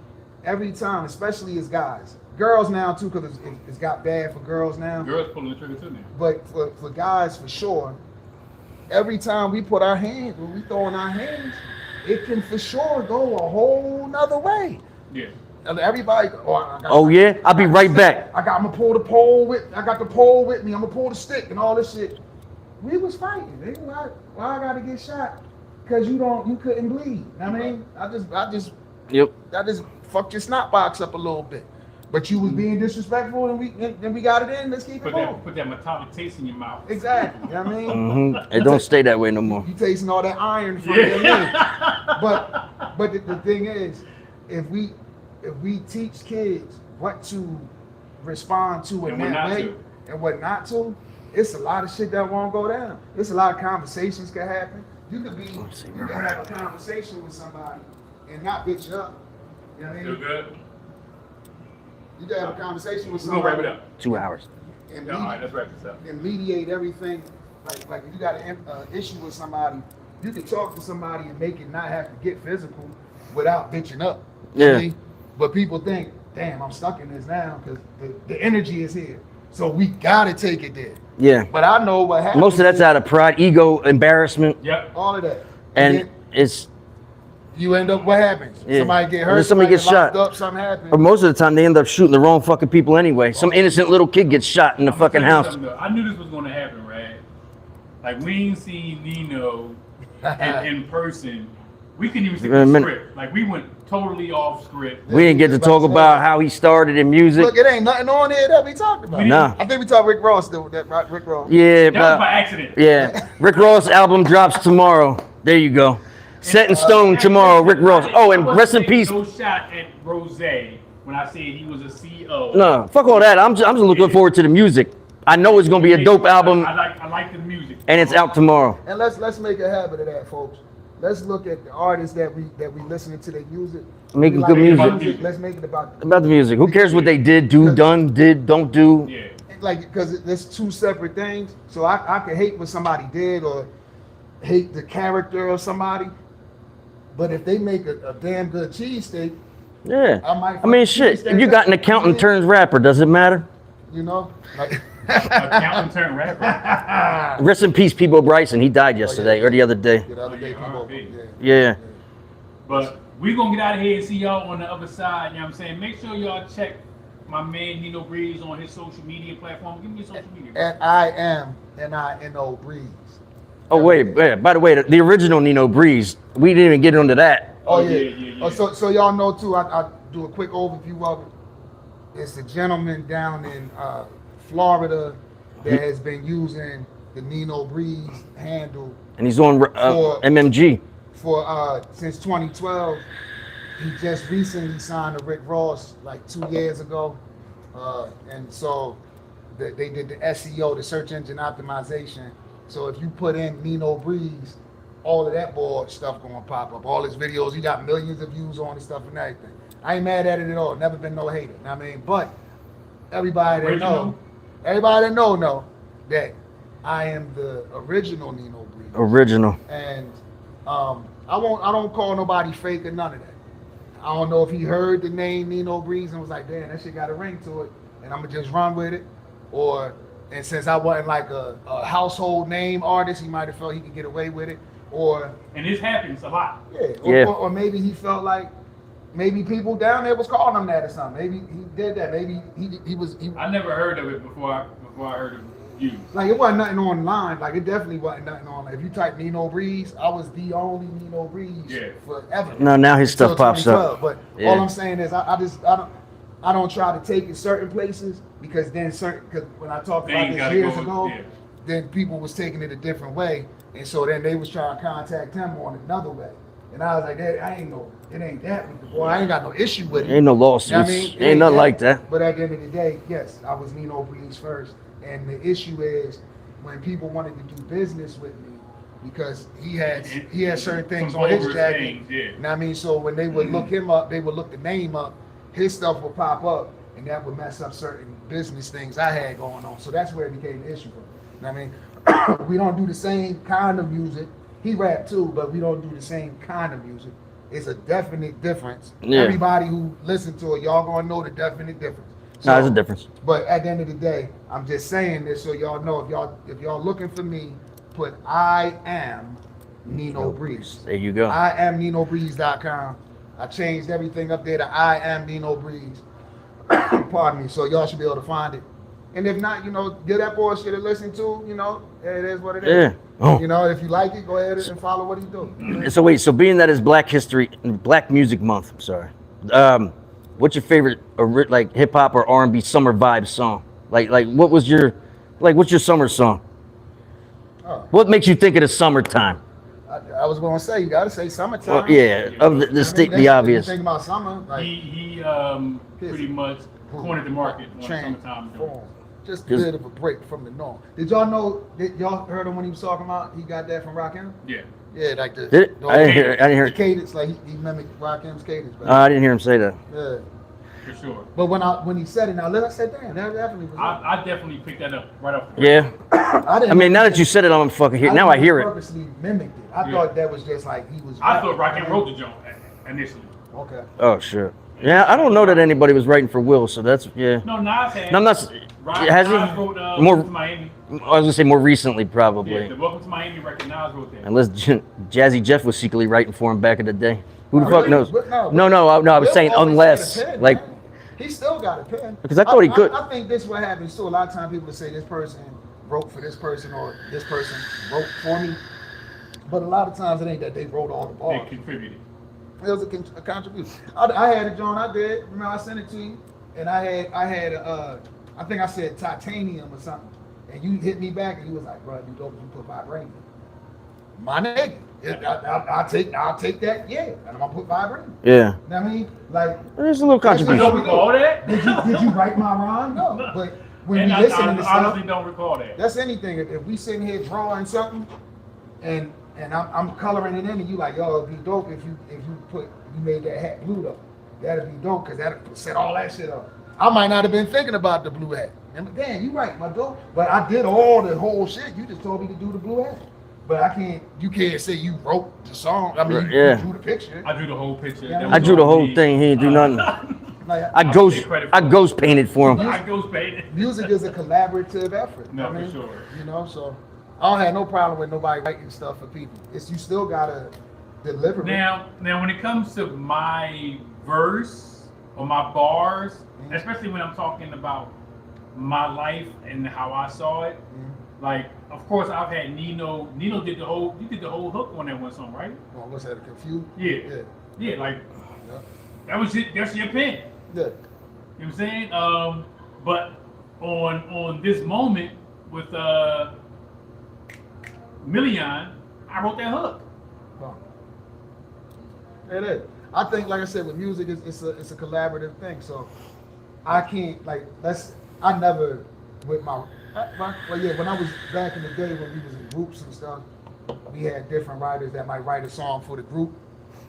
every time, especially as guys, girls now too, because it's got bad for girls now. Girls pulling the trigger too now. But for guys, for sure, every time we put our hands, when we throw in our hands, it can for sure go a whole nother way. Yeah. Everybody, Oh yeah, I'll be right back. I got the pole with me. I'm gonna pull the stick and all this shit. We was fighting. Nigga. Why I gotta get shot? Cause you couldn't bleed. You know what I mean, Yep. I just fucked your snot box up a little bit. But you was being disrespectful, and we got it in. Let's keep it moving. Put that metallic taste in your mouth. Exactly. You know what I mean? It don't stay that way no more. You tasting all that iron from your leg. But the thing is, if we teach kids what to respond to in And what that not way to. and what not to, it's a lot of shit that won't go down. It's a lot of conversations can happen. You can have a conversation with somebody and not bitch up. You know what I Feel mean? good? You can have a conversation with We're gonna wrap somebody it up. 2 hours. and Yeah, all right, let's wrap this up. and mediate everything. Like if you got an issue with somebody, you can talk to somebody and make it not have to get physical without bitching up. You know what I Yeah. mean? But people think damn, I'm stuck in this now because the energy is here. So we gotta take it there. Yeah. But I know what happens. Most of that's out of pride, ego, embarrassment. Yep. All of that. And then it's you end up, what happens? Yeah. Somebody get hurt, Somebody gets locked shot. up, something happens. or most of the time they end up shooting the wrong fucking people anyway. Some innocent little kid gets shot in the I'm gonna fucking tell you house. something, though. I knew this was gonna happen, right? Like we ain't seen Nino in person. We couldn't even see Wait a the minute. script. Like we went totally off script. We didn't get to talk about how he started in music. Look, it ain't nothing on here that we talked about. Nah. I think we talked Rick Ross, though. Rick Ross. Yeah, That was by accident. yeah. Rick Ross album drops tomorrow. There you go. Set in stone tomorrow, Rick Ross. Oh, and I rest in wasn't peace. taking no shot at Rose when I said he was a CEO. No, fuck all that. I'm just looking forward to the music. I know it's gonna be a dope album, I like the music. and it's out tomorrow. And let's make a habit of that, folks. Let's look at the artists that we listening to their music. Making We good like music. Let's make it about About the music. Who cares what they did, don't do? Yeah. like, because there's two separate things. So I can hate what somebody did or hate the character of somebody, but if they make a damn good cheesesteak, Yeah. I might I mean, fuck shit. cheesesteak If you got an up. accountant turns rapper, does it matter? You know, like Accountant turned rapper. Rest in peace, Peebo Bryson. He died yesterday or the other day. the other day, people, R.I.P. Yeah. But we gonna get out of here and see y'all on the other side. You know what I'm saying? Make sure y'all check my man Nino Breeze on his social media platform. Give me your social media. Bro. And I am Nino Breeze. Oh wait. By the way, the original Nino Breeze. We didn't even get into that. Oh yeah, yeah. yeah, yeah. Oh, so y'all know too. I do a quick overview of it. It's a gentleman down in Florida that has been using the Nino Breeze handle And he's on MMG. for since 2012. He just recently signed to Rick Ross like 2 years ago, and so they did the SEO, the search engine optimization. So if you put in Nino Breeze, all of that board stuff gonna pop up. All his videos, he got millions of views on his stuff and everything. I ain't mad at it at all. Never been no hater. I mean, but everybody that know that I am the original Nino Breeze. Original. And I don't call nobody fake or none of that. I don't know if he heard the name Nino Breeze and was like, damn, that shit got a ring to it, and I'm gonna just run with it. And since I wasn't like a household name artist, he might have felt he could get away with it. And this happens a lot. Or maybe he felt like maybe people down there was calling him that or something. Maybe he did that. Maybe he was. I never heard of it before I heard of you. Like it wasn't nothing online. Like it definitely wasn't nothing on. If you type Nino Breeze, I was the only Nino Breeze forever. No, now his Until stuff pops up. 2012. But Yeah. all I'm saying is I don't try to take it certain places because when I talked about this years ago, then people was taking it a different way, and so then they was trying to contact him on another way, and I was like, it ain't that with the boy. I ain't got no issue with it. Ain't no lawsuits. You know what I mean? It Ain't nothing like that. But at the end of the day, yes, I was Nino Breeze first, and the issue is when people wanted to do business with me because he had certain things on his jacket. You know what I mean? So when they would look him up, they would look the name up. His stuff would pop up, and that would mess up certain business things I had going on. So that's where it became an issue for me. You know what I mean? We don't do the same kind of music. He rap too, but we don't do the same kind of music. It's a definite difference. Yeah. Everybody who listen to it, y'all gonna know the definite difference. No, there's a difference. But at the end of the day, I'm just saying this so y'all know if y'all looking for me, put I am Nino Breeze. There you go. I am NinoBreeze.com. I changed everything up there to I am Nino Breeze. Pardon me. So y'all should be able to find it. And if not, give that boy shit to listen to, it is what it is. Yeah. Oh. If you like it, go ahead and follow what he do. So wait, being that it's Black Music Month, I'm sorry. What's your favorite like hip hop or R&B summer vibe song? Like what's your summer song? Oh. What makes you think of the summertime? I was gonna say you gotta say summertime. Well, yeah, of the obvious. Think about summer. Like, He pretty much cornered the market on summertime. Just a bit of a break from the norm. Did y'all know? Y'all heard him when he was talking about? He got that from Rakim. Yeah. Yeah, like the. Did it? I didn't hear the it. cadence, like he mimicked Rakim's cadence. I didn't hear him say that. Yeah. For sure. But when he said it, now I said, damn, that definitely was. I definitely picked that up right off. Yeah. I mean, now that you said it, I'm fucking here. Now I hear it. Purposely mimicked it. I thought that was just like he was. I thought Rakim wrote the joint initially. Okay. Oh shit. Yeah, I don't know that anybody was writing for Will, so that's yeah. No, Nas had. No, I'm not. Has he? Nas wrote More- Welcome to Miami. I was gonna say more recently, probably. Yeah, the Welcome to Miami record, Nas wrote that. Unless Jazzy Jeff was secretly writing for him back in the day. Who the Really? fuck knows? But no, No, I was Will saying always unless, had a pen, like, man. He still got a pen. Because I thought he could. I think this is what happens too. A lot of times people say this person wrote for this person or this person wrote for me. But a lot of times it ain't that they wrote all the They bars. contributed. It was a contribution. I had it, John. I did. Remember, I sent it to you, and I had I think I said titanium or something, and you hit me back, and you was like, "Bro, you dope. You put vibranium." My nigga, I'll take that. Yeah, and I'm gonna put vibranium. yeah. You know what I mean, like, There's a little You contribution. don't recall that? did you write my rhyme? No, but when And we I listen to honestly stuff, don't recall that. that's anything. If we sitting here drawing something, and I'm coloring it in, and you like, yo, it'd be dope if you made that hat blue though. That'd be dope because that'd set all that shit up. I might not have been thinking about the blue hat. And damn, you right, my dope. But I did all the whole shit. You just told me to do the blue hat. But you can't say you wrote the song. I mean, you drew the picture. I drew the whole picture. Yeah, That I was drew the on whole me. thing. He didn't do nothing. Like, I ghost painted for him. I ghost painted. music is a collaborative effort. No, I mean, for sure. You know, so I don't have no problem with nobody writing stuff for people. It's you still gotta deliver it. Now, when it comes to my verse or my bars, Mhm. especially when I'm talking about my life and how I saw it, like, of course, I've had Nino. Nino did the whole hook on that one song, right? Oh, what's that? Confused? Yeah. Yeah. Yeah, like Yeah. that was it. That's your pen. Yeah. You know what I'm saying? But on this moment with Million, I wrote that hook. No. It is. I think, like I said, with music, it's a collaborative thing. So I can't I never with my well, yeah. When I was back in the day when we was in groups and stuff, we had different writers that might write a song for the group,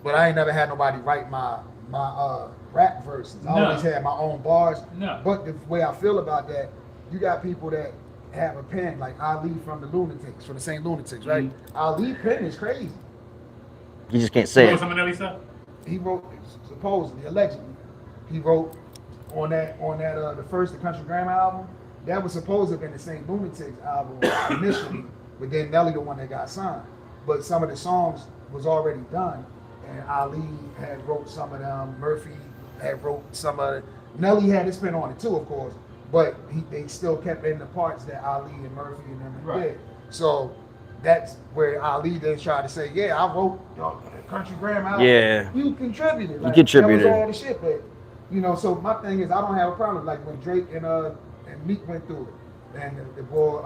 but I ain't never had nobody write my rap verses. I No. always had my own bars. No. But the way I feel about that, you got people that have a pen like Ali from the Lunatics, from the St. Lunatics, right? Mhm. Ali pen is crazy. You just can't You say know it. some of Nelly stuff? He wrote, supposedly, allegedly, he wrote on that the Country Grammar album. That was supposed to have been the St. Lunatics album initially, but then Nelly the one that got signed. But some of the songs was already done, and Ali had wrote some of them. Murphy had wrote some of it. Nelly had his spin on it too, of course, but they still kept in the parts that Ali and Murphy and them Right. did. So that's where Ali then tried to say, yeah, I wrote the Country Grammar album. Yeah. You contributed. You contributed. That was all the shit, but so my thing is I don't have a problem. Like when Drake and Meek went through it, and the boy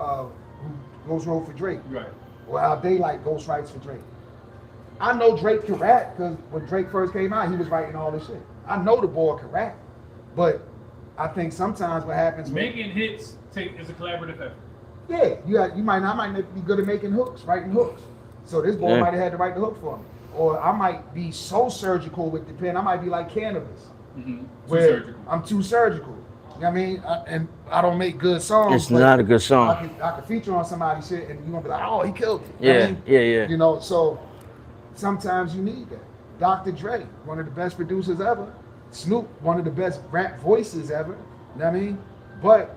who Ghost wrote for Drake. Right. Well, how they like Ghost writes for Drake. I know Drake can rap because when Drake first came out, he was writing all this shit. I know the boy can rap, but I think sometimes what happens Making hits is a collaborative effort. you might not be good at making hooks, writing hooks. So this boy Yeah. might have had to write the hook for me. Or I might be so surgical with the pen, I might be like Cannabis. Mm-hmm. Where Surgical. I'm too surgical. You know what I mean? And I don't make good songs. It's but not a good song. I can feature on somebody's shit and you're going to be like, oh, he killed it. You know what I Yeah, mean? yeah. So sometimes you need that. Dr. Dre, one of the best producers ever. Snoop, one of the best rap voices ever. You know what I mean? But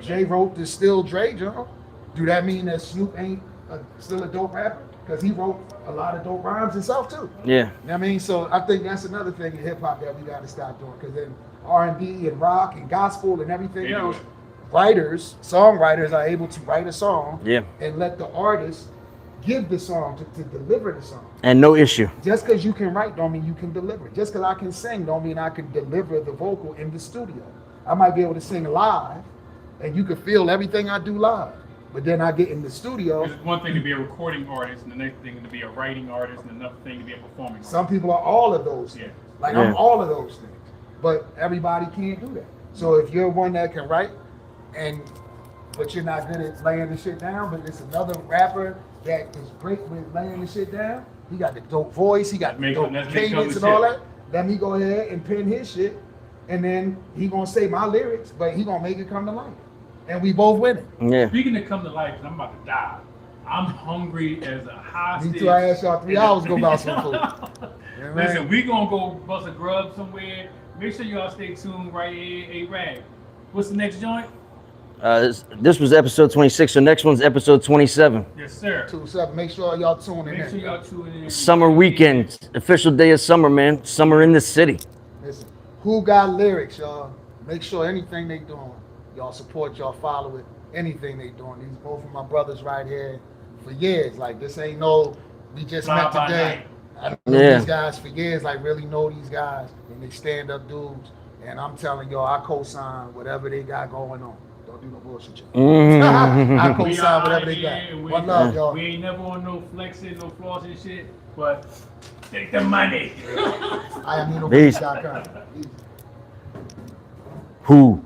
Jay wrote the Still Dre, John. Do that mean that Snoop ain't still a dope rapper? Because he wrote a lot of dope rhymes himself too. Yeah. You know what I mean? So I think that's another thing in hip hop that we got to stop doing. Because then R&B and rock and gospel and everything Yeah. else, songwriters are able to write a song Yeah. and let the artist give the song to deliver the song. And no issue. Just because you can write don't mean you can deliver. Just because I can sing don't mean I can deliver the vocal in the studio. I might be able to sing live and you can feel everything I do live. But then I get in the studio. It's one thing to be a recording artist, and the next thing to be a writing artist, and another thing to be a performing artist. Some people are all of those things. Yeah. Like Yeah. I'm all of those things. But everybody can't do that. So if you're one that can write but you're not good at laying the shit down, but it's another rapper that is great with laying the shit down. He got the dope voice, he got the dope cadence and all that. Let me go ahead and pen his shit, and then he gonna say my lyrics, but he gonna make it come to life. And we both winning. Yeah. Speaking of come to life, 'cause I'm about to die. I'm hungry as a hostage. Me too, I asked y'all 3 hours ago about some food. Yeah, Listen, man. we gonna go bust a grub somewhere. Make sure y'all stay tuned right here. Rag. What's the next joint? This was episode 26, so next one's episode 27. Yes, sir. 2-7. Make sure y'all tuning in. Make sure y'all tune in. Summer weekend, official day of summer, man. Summer in the city. Listen, who got lyrics, y'all? Make sure anything they doing, y'all support, y'all follow it. Anything they doing. These both of my brothers right here for years. Like this ain't no, we just met today. I know these guys for years. Like really know these guys, and they stand up dudes. And I'm telling y'all, I co-sign whatever they got going on. Don't do no bullshit, y'all. I co-sign whatever they got. One love, y'all. We ain't never on no flexing, no flossing shit, but take the money. I am Nino Breeze. Who?